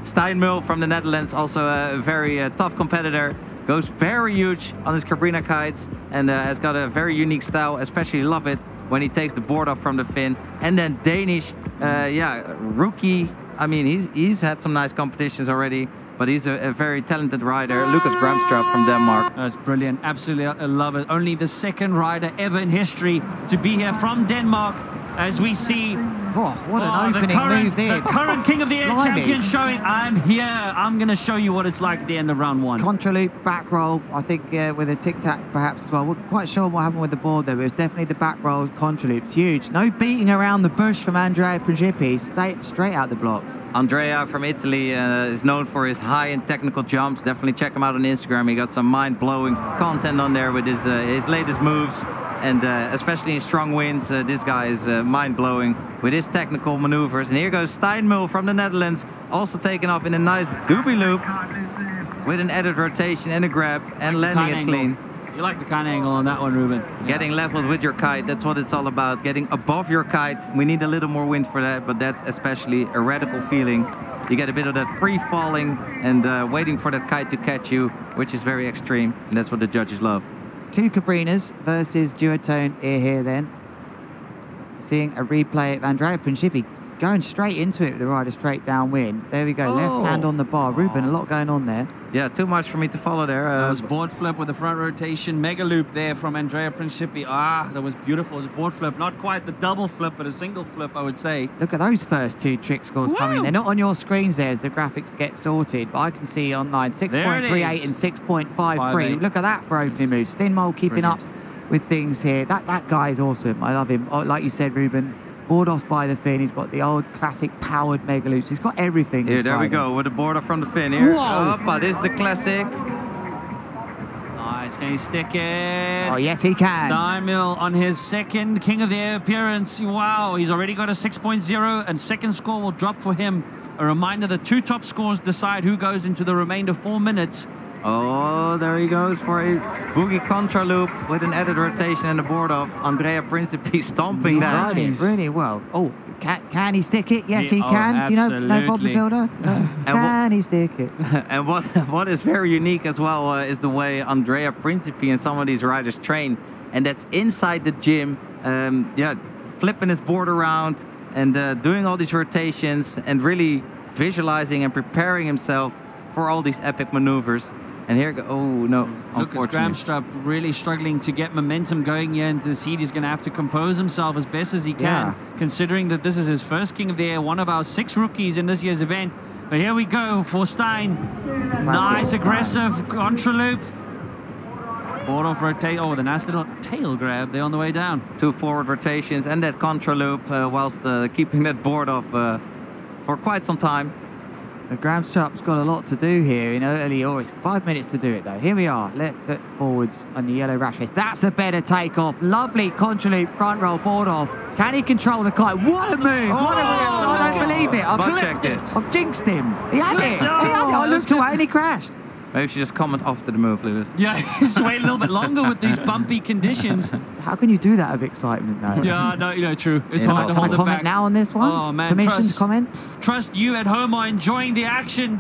Steinmühl from the Netherlands, also a very tough competitor. Goes very huge on his Cabrina kites, and has got a very unique style. Especially love it when he takes the board off from the fin. And then Danish, rookie. I mean, he's had some nice competitions already, but he's a very talented rider, Lucas Gramstrup from Denmark. That's brilliant. Absolutely, I love it. Only the second rider ever in history to be here from Denmark, as we see what an opening move there. The current King of the Air champion showing, I'm here. I'm going to show you what it's like at the end of round 1. Contra loop, back roll, I think with a tic-tac perhaps as well. We're quite sure what happened with the board there, but it was definitely the back rolls, contra loops, huge. No beating around the bush from Andrea Principi, straight out the blocks. Andrea from Italy is known for his high and technical jumps. Definitely check him out on Instagram. He got some mind-blowing content on there with his latest moves. And especially in strong winds, this guy is mind-blowing with his technical maneuvers. And here goes Steinmühl from the Netherlands, also taking off in a nice doobie loop with an added rotation and a grab and landing it clean. You like the kind of angle on that one, Ruben. Getting leveled with your kite, that's what it's all about. Getting above your kite. We need a little more wind for that, but that's especially a radical feeling. You get a bit of that free falling and waiting for that kite to catch you, which is very extreme, and that's what the judges love. 2 Cabrinas versus duotone here then. seeing a replay of Andrea Principi going straight into it with the rider straight downwind. There we go, left hand on the bar. Ruben, a lot going on there. Yeah, too much for me to follow there. That was board flip with the front rotation. Mega loop there from Andrea Principi. That was beautiful. It was board flip. Not quite the double flip, but a single flip, I would say. Look at those first two trick scores coming. They're not on your screens there as the graphics get sorted, but I can see online 6.38 and 6.53. Look at that for opening moves. Stinmole keeping up with things here. That guy is awesome. I love him. Like you said, Ruben, board off by the fin. He's got the old classic powered mega loops. He's got everything. Here, there we go with the board off from the fin here. But this is the classic. Nice, can he stick it? Oh, yes, he can. Steinmill on his second King of the Air appearance. Wow, he's already got a 6.0 and second score will drop for him. A reminder, the two top scores decide who goes into the remainder 4 minutes. Oh, there he goes for a boogie contra loop with an added rotation and a board off. Andrea Principi stomping that. Really well. Oh, can he stick it? Yes, he can. Do you know Bob the Builder? No. Can he stick it? And what is very unique as well is the way Andrea Principi and some of these riders train. And that's inside the gym. Yeah, flipping his board around and doing all these rotations and really visualizing and preparing himself for all these epic maneuvers. And here go. Oh no! Lucas Gramstrup really struggling to get momentum going here into this heat. He's going to have to compose himself as best as he can, considering that this is his first King of the Air, one of our 6 rookies in this year's event. But here we go for Stein. Nice aggressive contra loop. Board off rotate. Oh, the nice little tail grab there on the way down. 2 forward rotations and that contra loop whilst keeping that board off for quite some time. Gramstrup's got a lot to do here in early August. 5 minutes to do it though. Here we are, left foot forwards on the yellow rash face. That's a better takeoff. Lovely contra loop, front roll, board off. Can he control the kite? What a move! What a reaction! I don't believe it. I've jinxed him. He had it. He had it. I looked away and he crashed. Maybe you should just comment after the move, Lewis. Yeah, he's waiting a little bit longer with these bumpy conditions. How can you do that of excitement, though? Yeah, no, true. It's hard to hold it back. Comment now on this one? Oh, man. Permission to comment? Trust you at home are enjoying the action.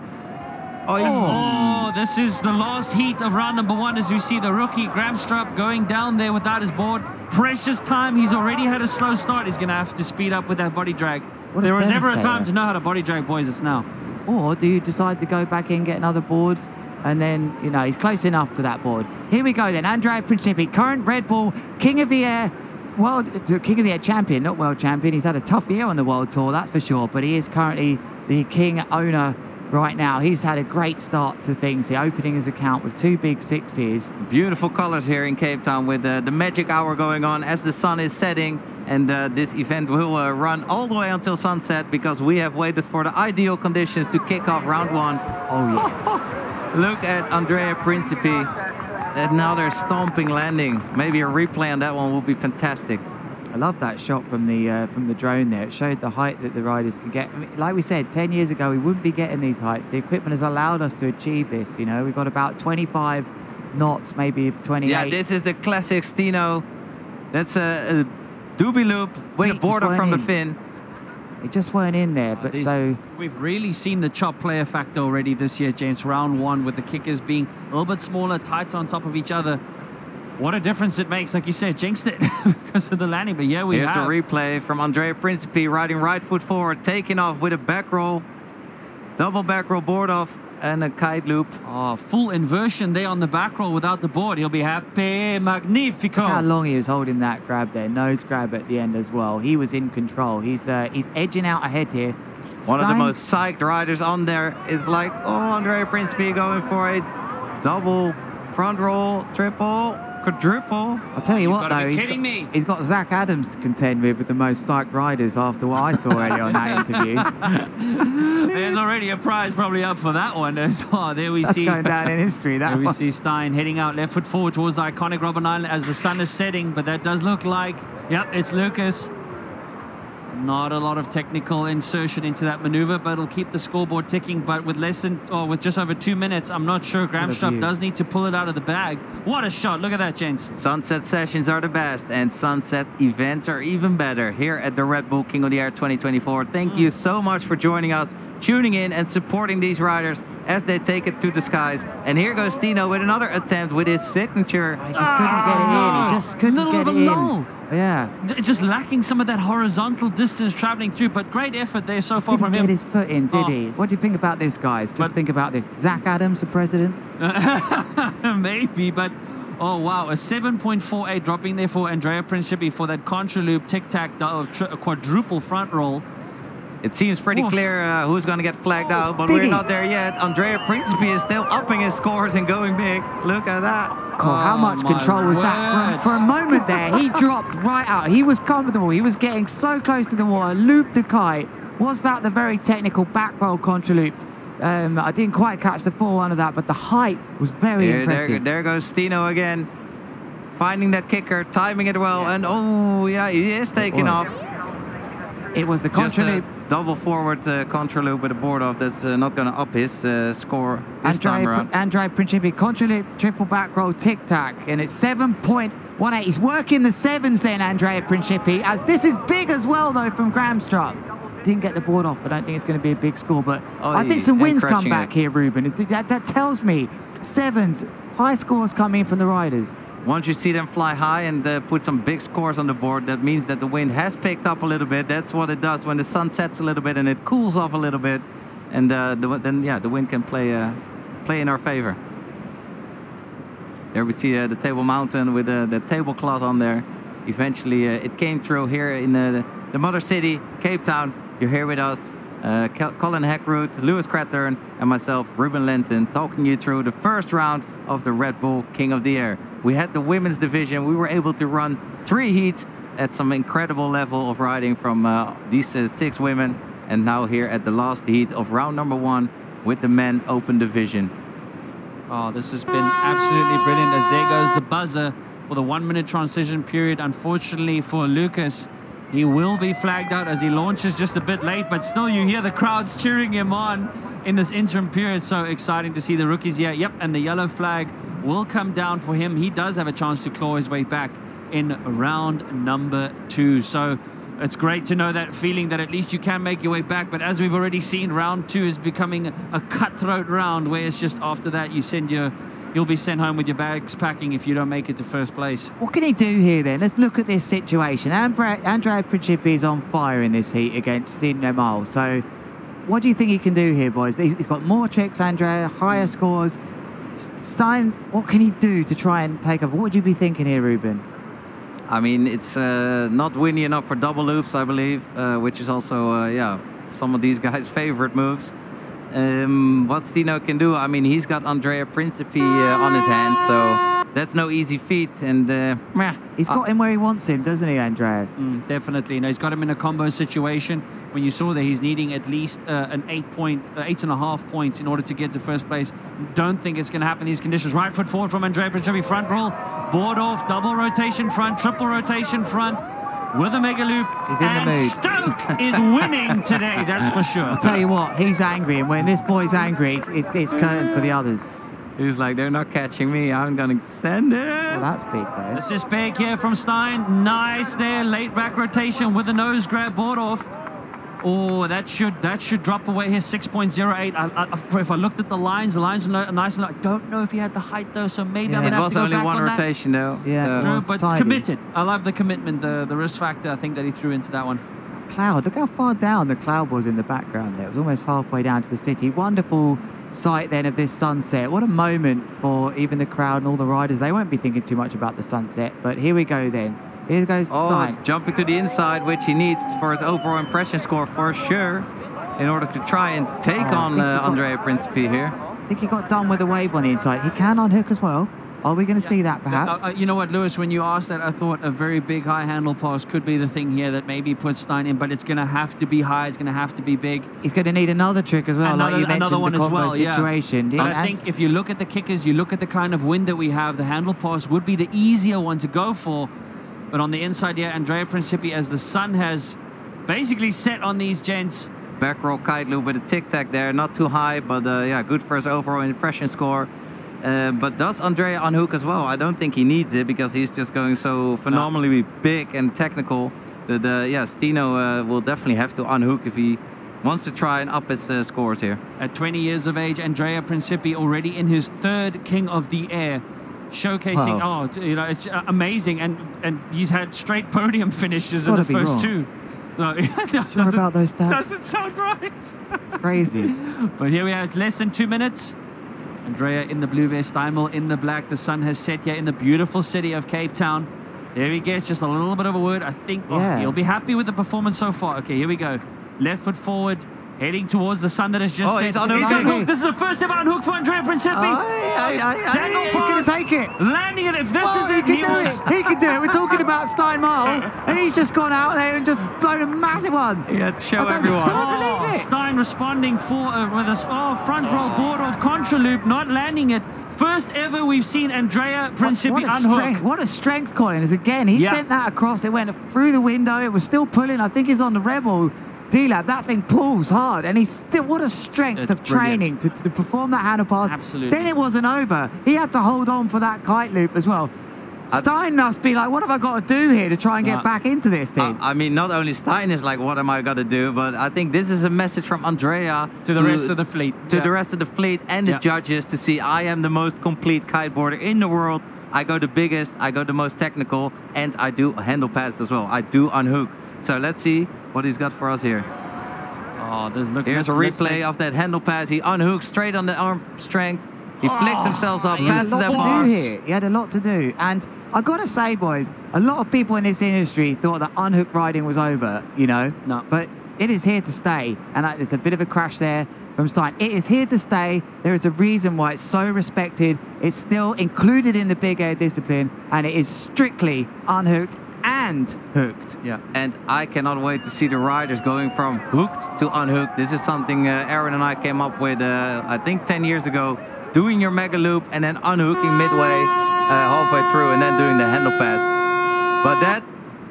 Oh, this is the last heat of round number 1 as we see the rookie Gramstrup going down there without his board. Precious time. He's already had a slow start. He's going to have to speed up with that body drag. There was never a time to know how to body drag, boys. It's now. Or do you decide to go back in, get another board? And then, you know, he's close enough to that board. Here we go then, Andrea Principi, current Red Bull King of the Air, King of the Air champion, not world champion. He's had a tough year on the world tour, that's for sure, but he is currently the King owner right now. He's had a great start to things. The opening his account with 2 big 6s. Beautiful colors here in Cape Town with the magic hour going on as the sun is setting. And this event will run all the way until sunset because we have waited for the ideal conditions to kick off round 1. Oh, yes. Look at Andrea Principi. Another stomping landing. Maybe a replay on that one will be fantastic. I love that shot from the drone there. It showed the height that the riders can get. I mean, like we said, 10 years ago, we wouldn't be getting these heights. The equipment has allowed us to achieve this. You know, we've got about 25 knots, maybe 28. Yeah, this is the classic Stino. That's a doobie loop with a board up from the fin. They just weren't in there, but we've really seen the chop player factor already this year, James. Round 1 with the kickers being a little bit smaller, tight on top of each other. What a difference it makes, like you said, jinxed it because of the landing, but yeah, Here's a replay from Andrea Principi riding right foot forward, taking off with a back roll, double back roll board off, and a kite loop. Oh, full inversion there on the back roll without the board. He'll be happy. Magnifico. Look how long he was holding that grab there. Nose grab at the end as well. He was in control. He's edging out ahead here. One of the most psyched riders on there is like, oh, Andrea Principi going for a double front roll, triple, quadruple. I'll tell you what, though, he's got Zach Adams to contend with the most psyched riders after what I saw earlier on that interview. There's already a prize probably up for that one as well. There we see. That's going down in history, that one. We see Stein heading out left foot forward towards the iconic Robben Island as the sun is setting, but that does look like, yep, it's Lucas. Not a lot of technical insertion into that maneuver, but it'll keep the scoreboard ticking. But with with just over 2 minutes, I'm not sure. Gramstrup does need to pull it out of the bag. What a shot. Look at that, gents. Sunset sessions are the best, and sunset events are even better here at the Red Bull King of the Air 2024. Thank you so much for joining us. tuning in and supporting these riders as they take it to the skies. And here goes Tino with another attempt with his signature. He just couldn't get it in. He just couldn't get it in. Yeah. Just lacking some of that horizontal distance traveling through, but great effort there so far from him. Didn't get his foot in, did he? What do you think about this, guys? Just think about this. Zach Adams for president? Maybe, but oh wow, a 7.48 dropping there for Andrea Principi for that contra loop tic-tac quadruple front roll. It seems pretty clear who's going to get flagged out, but we're not there yet. Andrea Principi is still upping his scores and going big. Look at that. God, how much control was that? For a moment there, he dropped right out. He was comfortable. He was getting so close to the water, looped the kite. Was that the very technical back roll contra loop? I didn't quite catch the full one of that, but the height was very impressive. There goes Tino again. Finding that kicker, timing it well, and oh yeah, he is taking off. It was the contra loop. Double forward contra loop with a board off that's not going to up his score this time around. Andrea Principi, contra loop, triple back roll, tic-tac, and it's 7.18. He's working the sevens then, Andrea Principi, as this is big as well though from Gramstrup. Didn't get the board off. I don't think it's going to be a big score, but I think some wins come back here, Ruben. That tells me sevens, high scores coming in from the riders. Once you see them fly high and put some big scores on the board, that means that the wind has picked up a little bit. That's what it does when the sun sets a little bit and it cools off a little bit, and then the wind can play in our favor. There we see the Table Mountain with the tablecloth on there. Eventually, it came through here in the mother city, Cape Town. You're here with us, Colin Heckroot, Lewis Crathern, and myself, Ruben Lenton, talking you through the first round of the Red Bull King of the Air. We had the women's division. We were able to run 3 heats at some incredible level of riding from these 6 women. And now here at the last heat of round number 1 with the men open division. Oh, this has been absolutely brilliant as there goes the buzzer for the 1-minute transition period. Unfortunately for Lucas, he will be flagged out as he launches just a bit late, but still you hear the crowds cheering him on in this interim period. So exciting to see the rookies here. Yep, and the yellow flag will come down for him. He does have a chance to claw his way back in round number 2. So it's great to know that feeling that at least you can make your way back. But as we've already seen, round 2 is becoming a cutthroat round where it's just after that you'll be sent home with your bags packing if you don't make it to first place. What can he do here then? Let's look at this situation. Andrea Principi is on fire in this heat against Tino Mal. So what do you think he can do here, boys? He's got more tricks, Andrea, higher scores. Stein, what can he do to try and take over? What would you be thinking here, Ruben? I mean, it's not windy enough for double loops, I believe, which is also, some of these guys' favorite moves. What Tino can do, I mean, he's got Andrea Principi on his hands, so that's no easy feat. And he's got him where he wants him, doesn't he, Andrea? Definitely. No, he's got him in a combo situation. When you saw that he's needing at least an 8.5 points in order to get to first place. Don't think it's going to happen in these conditions. Right foot forward from Andrea Principi, front roll, board off, double rotation front, triple rotation front. With a mega loop, he's in the mood. Stoke is winning today, that's for sure. I'll tell you what, he's angry, and when this boy's angry, it's curtains for the others. He's like, they're not catching me, I'm gonna send it. Well, that's big, though. This is big here from Stein. Nice there, late back rotation with the nose grab, board off. Oh, that should drop away here, 6.08. If I looked at the lines are nice. I don't know if he had the height though, so maybe I'm gonna have to go back on that. It was only one rotation though. Yeah, true, but tidy. Committed. I love the commitment, the risk factor I think that he threw into that one. Cloud, look how far down the cloud was in the background there. It was almost halfway down to the city. Wonderful sight then of this sunset. What a moment for even the crowd and all the riders. They won't be thinking too much about the sunset, but here we go then. Here goes Stein. Jumping to the inside, which he needs for his overall impression score for sure, in order to try and take on Andrea Principi here. I think he got done with a wave on the inside. He can unhook as well. Are we going to see that perhaps? You know what, Lewis, when you asked that, I thought a very big high handle pass could be the thing here that maybe puts Stein in, but it's going to have to be high, it's going to have to be big. He's going to need another trick as well, like you mentioned, the combo situation. Yeah. But I think if you look at the kickers, you look at the kind of wind that we have, the handle pass would be the easier one to go for. But on the inside, yeah, Andrea Principi, as the sun has basically set on these gents. Back roll kite loop with a tic-tac there, not too high, but yeah, good for his overall impression score. But does Andrea unhook as well? I don't think he needs it because he's just going so phenomenally big and technical. Yeah, Tino will definitely have to unhook if he wants to try and up his scores here. At 20 years of age, Andrea Principi already in his 3rd King of the Air, showcasing, it's amazing. And he's had straight podium finishes in the first 2. No, sure about those stats? Doesn't sound right. It's crazy. But here we are, less than 2 minutes. Andrea in the blue vest, Steinmel in the black. The sun has set here in the beautiful city of Cape Town. There he gets just a little bit of a word. I think he'll be happy with the performance so far. Okay, here we go. Left foot forward, heading towards the sun that has just set. He's unhooked. This is the first ever unhook for Andrea Principi. He's going to take it. Landing it. If this is he can do it. He can do it. We're talking about Steinmel, and he's just gone out there and just blown a massive one. He had to show everyone. I don't believe it. Stein responding with a front roll board off contra loop, not landing it. First ever we've seen Andrea Principi unhook. What a strength, Colin. As again, he sent that across. It went through the window. It was still pulling. I think he's on the Rebel D-Lab. That thing pulls hard. And he's still, what a strength of training to perform that handle pass. Absolutely. Then it wasn't over. He had to hold on for that kite loop as well. Stein must be like, what have I got to do here to try and get back into this thing? I mean, not only Stein is like, what am I going to do? But I think this is a message from Andrea to the rest of the fleet. To the rest of the fleet and the judges to see, I am the most complete kiteboarder in the world. I go the biggest, I go the most technical, and I do handle pass as well. I do unhook. So let's see what he's got for us here. Here's a replay of that handle pass. He unhooks straight on the arm strength. He flicks himself up, passes that bar. He had a lot to do. And I got to say, boys, a lot of people in this industry thought that unhooked riding was over, you know. No. But it is here to stay. And there's a bit of a crash there from Stein. It is here to stay. There is a reason why it's so respected. It's still included in the big air discipline. And it is strictly unhooked and hooked. Yeah, and I cannot wait to see the riders going from hooked to unhooked. This is something Aaron and I came up with, I think 10 years ago. Doing your mega loop and then unhooking midway, halfway through, and then doing the handle pass. But that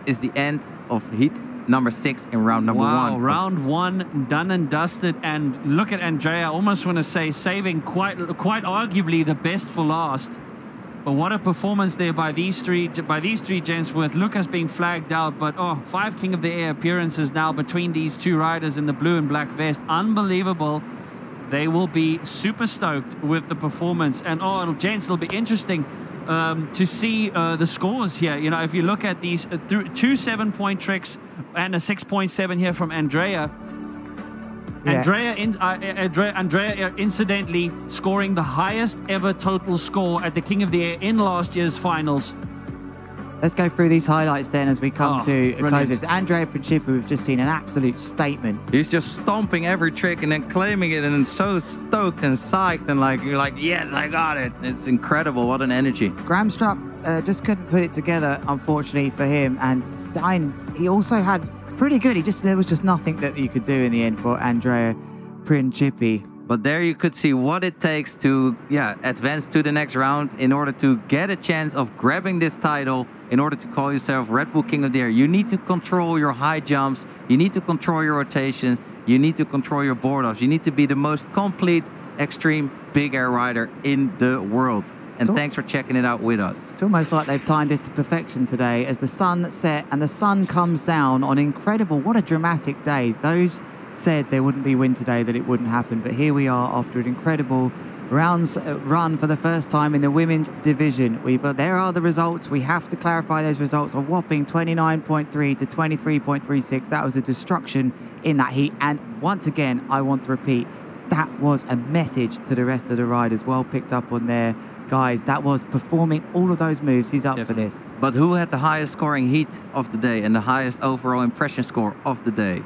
is the end of heat number 6 in round number 1. Wow, round 1 done and dusted. And look at Andrea, I almost want to say saving quite arguably the best for last. But what a performance there by these three gents, with Lucas being flagged out. But 5 King of the Air appearances now between these 2 riders in the blue and black vest. Unbelievable. They will be super stoked with the performance. And gents, it'll be interesting to see the scores here. You know, if you look at these 2 7-point tricks and a 6.7 here from Andrea. Yeah. Andrea incidentally scoring the highest ever total score at the King of the Air in last year's finals. Let's go through these highlights then as we come to closes. Andrea Principi, we've just seen an absolute statement. He's just stomping every trick and then claiming it, and then so stoked and psyched, and like, you're like, yes, I got it. It's incredible. What an energy. Gramstrup just couldn't put it together, unfortunately, for him. And Stein, he also had pretty good. There was just nothing that you could do in the end for Andrea Principi. But there you could see what it takes to advance to the next round in order to get a chance of grabbing this title, in order to call yourself Red Bull King of the Air. You need to control your high jumps, you need to control your rotations, you need to control your board offs. You need to be the most complete extreme big air rider in the world. And thanks for checking it out with us. It's almost like they've timed this to perfection today as the sun set and the sun comes down on incredible, what a dramatic day. Those said there wouldn't be wind today, that it wouldn't happen, but here we are after an incredible run for the first time in the women's division. There are the results. We have to clarify those results. A whopping 29.3 to 23.36. That was a destruction in that heat. And once again, I want to repeat, that was a message to the rest of the riders. Well picked up on there, guys. That was performing all of those moves. He's up for this. But who had the highest scoring heat of the day and the highest overall impression score of the day?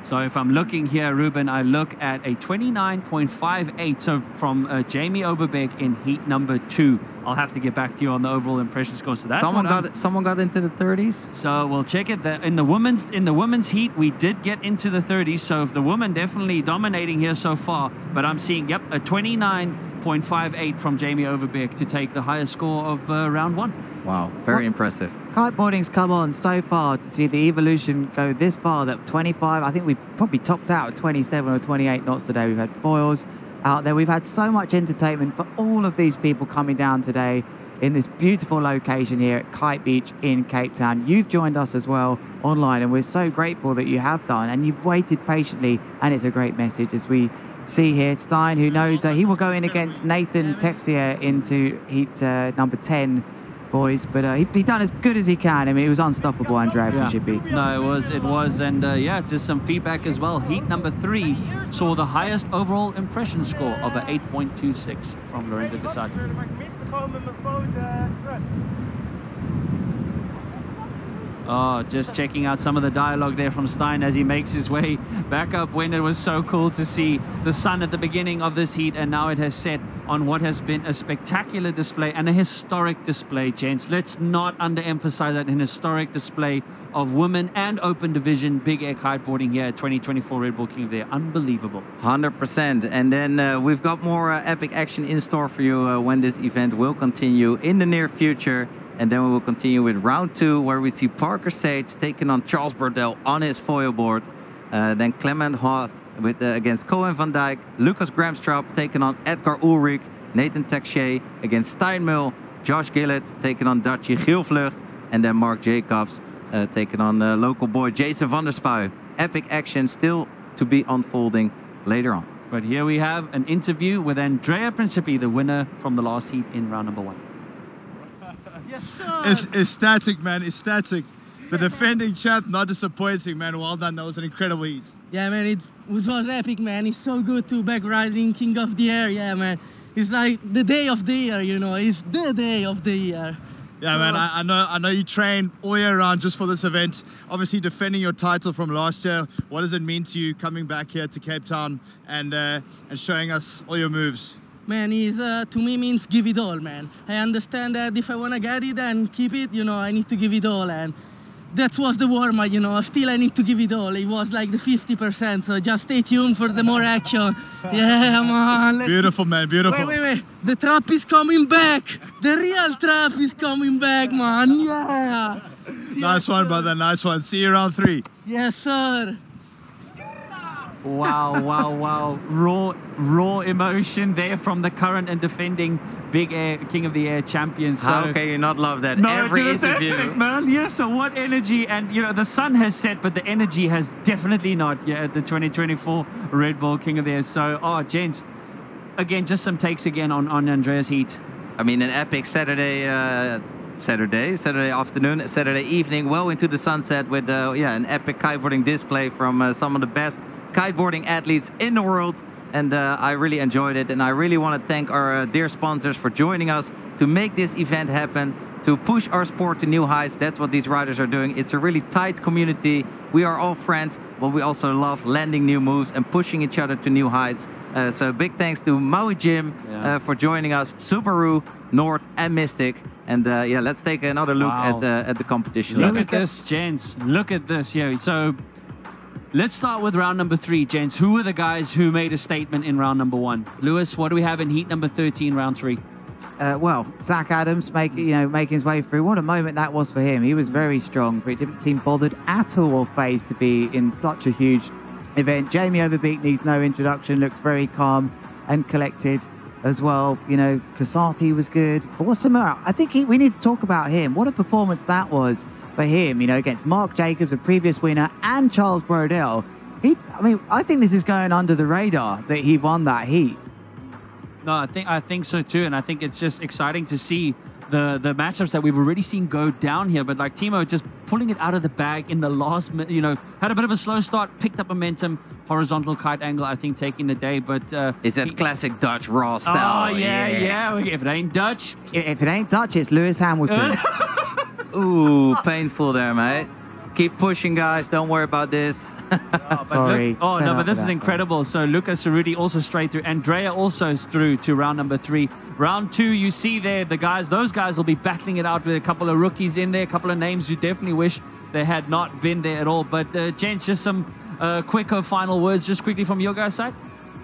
So if I'm looking here, Ruben, I look at a 29.58. So from Jamie Overbeek in heat number 2. I'll have to get back to you on the overall impression score. So that's someone got into the 30s. So we'll check it. In the women's heat, we did get into the 30s. So the women definitely dominating here so far. But I'm seeing a 29.58 from Jamie Overbeek to take the highest score of round 1. Wow, very impressive. Kiteboarding's come on so far to see the evolution go this far, that 25, I think we probably topped out at 27 or 28 knots today. We've had foils out there. We've had so much entertainment for all of these people coming down today. in this beautiful location here at Kite Beach in Cape Town. You've joined us as well online, and we're so grateful that you have done, and you've waited patiently, and it's a great message as we see here. Stein, who knows he will go in against Nathan Texier into heat number 10, boys, but he done as good as he can. I mean, it was unstoppable, Andrea Principi. No, it was, and yeah, just some feedback as well. Heat number 3 saw the highest overall impression score of an 8.26 from Lorenzo Casati. Oh, just checking out some of the dialogue there from Stein as he makes his way back up when it was so cool to see the sun at the beginning of this heat, and now it has set on what has been a spectacular display and a historic display, gents. Let's not underemphasize that, an historic display of women and open division big air kiteboarding here at 2024 Red Bull King of the Air. Unbelievable. 100%. And then we've got more epic action in store for you when this event will continue in the near future. And then we will continue with round 2, where we see Parker Sage taking on Charles Brodel on his foil board. Then Clement Haw against Cohen van Dijk. Lucas Gramstrup taking on Edgar Ulrich. Nathan Texier against Steinmühl. Josh Gillit taking on Dutchie Gielvlucht. And then Mark Jacobs taking on local boy Jason van der Spuy. Epic action still to be unfolding later on. But here we have an interview with Andrea Principi, the winner from the last heat in round number 1. It's ecstatic, man, ecstatic. The defending champ, not disappointing, man. Well done, that was an incredible heat. Yeah, man, it was epic, man. It's so good to back riding King of the Air, yeah, man. It's like the day of the year, you know. It's the day of the year. Yeah, man, I know you train all year round just for this event. Obviously defending your title from last year. What does it mean to you coming back here to Cape Town and showing us all your moves? Man, to me means give it all, man. I understand that if I want to get it and keep it, you know, I need to give it all. And that was the warm-up, you know. Still, I need to give it all. It was like the 50%, so just stay tuned for the more action. Yeah, man. Beautiful, man, beautiful. Wait. The trap is coming back. The real trap is coming back, man. Yeah. Nice one, brother, nice one. See you round 3. Yes, sir. Wow. Raw emotion there from the current and defending big air King of the Air champion. So how can you not love that? No, every interview, epic, man. Yeah, so what energy, and you know, the sun has set, but the energy has definitely not yet at the 2024 Red Bull King of the Air. So, gents, again, just some takes again on Andrea's heat. I mean, an epic Saturday afternoon, Saturday evening, well into the sunset with an epic kiteboarding display from some of the best kiteboarding athletes in the world. And I really enjoyed it, and I really want to thank our dear sponsors for joining us to make this event happen, to push our sport to new heights. That's what these riders are doing. It's a really tight community. We are all friends, but we also love landing new moves and pushing each other to new heights. So big thanks to Maui Jim for joining us, Subaru, Nord and Mystic. And let's take another look at the competition. Look at this, gents. Look at this. Yeah, so let's start with round number 3, gents. Who were the guys who made a statement in round number 1? Lewis, what do we have in heat number 13, round 3? Well, Zach Adams making his way through. What a moment that was for him. He was very strong, but he didn't seem bothered at all or phased to be in such a huge event. Jamie Overbeek needs no introduction, looks very calm and collected as well. You know, Casati was good. Boersema, I think we need to talk about him. What a performance that was for him, you know, against Mark Jacobs, a previous winner, and Charles Brodel. I think this is going under the radar that he won that heat. No, I think so too, and I think it's just exciting to see the matchups that we've already seen go down here. But like Timo just pulling it out of the bag in the last minute, you know, had a bit of a slow start, picked up momentum, horizontal kite angle, I think taking the day. But is that classic Dutch raw style? Oh yeah. If it ain't Dutch, it's Lewis Hamilton. Ooh, painful there, mate. Keep pushing, guys. Don't worry about this. Sorry. But this is incredible. So Lucas Ceruti also straight through. Andrea also through to round number 3. Round 2, you see there, those guys will be battling it out with a couple of rookies in there, a couple of names you definitely wish they had not been there at all. But gents, just some quicker final words, just quickly from your guys' side.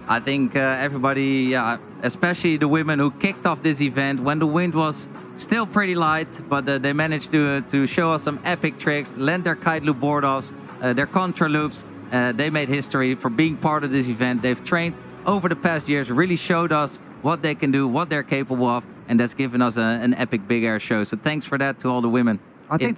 I think everybody, especially the women who kicked off this event when the wind was still pretty light, but they managed to show us some epic tricks, land their kite loop board offs, their contra loops. They made history for being part of this event. They've trained over the past years, really showed us what they can do, what they're capable of, and that's given us an epic big air show. So thanks for that to all the women. I think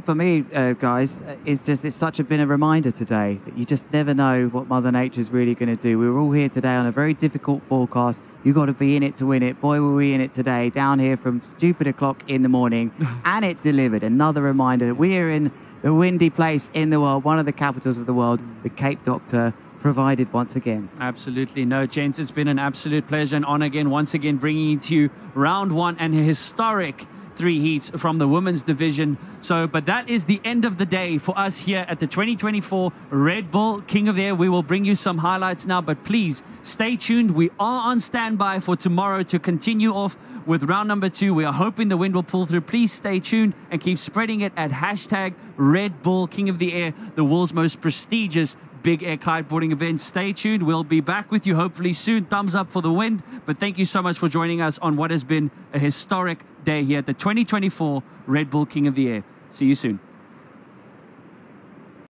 for me, guys, it's been a reminder today that you just never know what Mother Nature's really going to do. We were all here today on a very difficult forecast. You've got to be in it to win it. Boy, were we in it today, down here from stupid o'clock in the morning, and it delivered. Another reminder that we are in the windy place in the world, one of the capitals of the world, the Cape Doctor provided once again. Absolutely. No, gents, it's been an absolute pleasure and honor again, once again, bringing you to round one and a historic 3 heats from the women's division. But that is the end of the day for us here at the 2024 Red Bull King of the Air. We will bring you some highlights now, but please stay tuned. We are on standby for tomorrow to continue off with round number 2. We are hoping the wind will pull through. Please stay tuned and keep spreading it at hashtag Red Bull King of the Air, the world's most prestigious big air kiteboarding event. Stay tuned. We'll be back with you hopefully soon. Thumbs up for the wind. But thank you so much for joining us on what has been a historic day here at the 2024 Red Bull King of the Air. See you soon.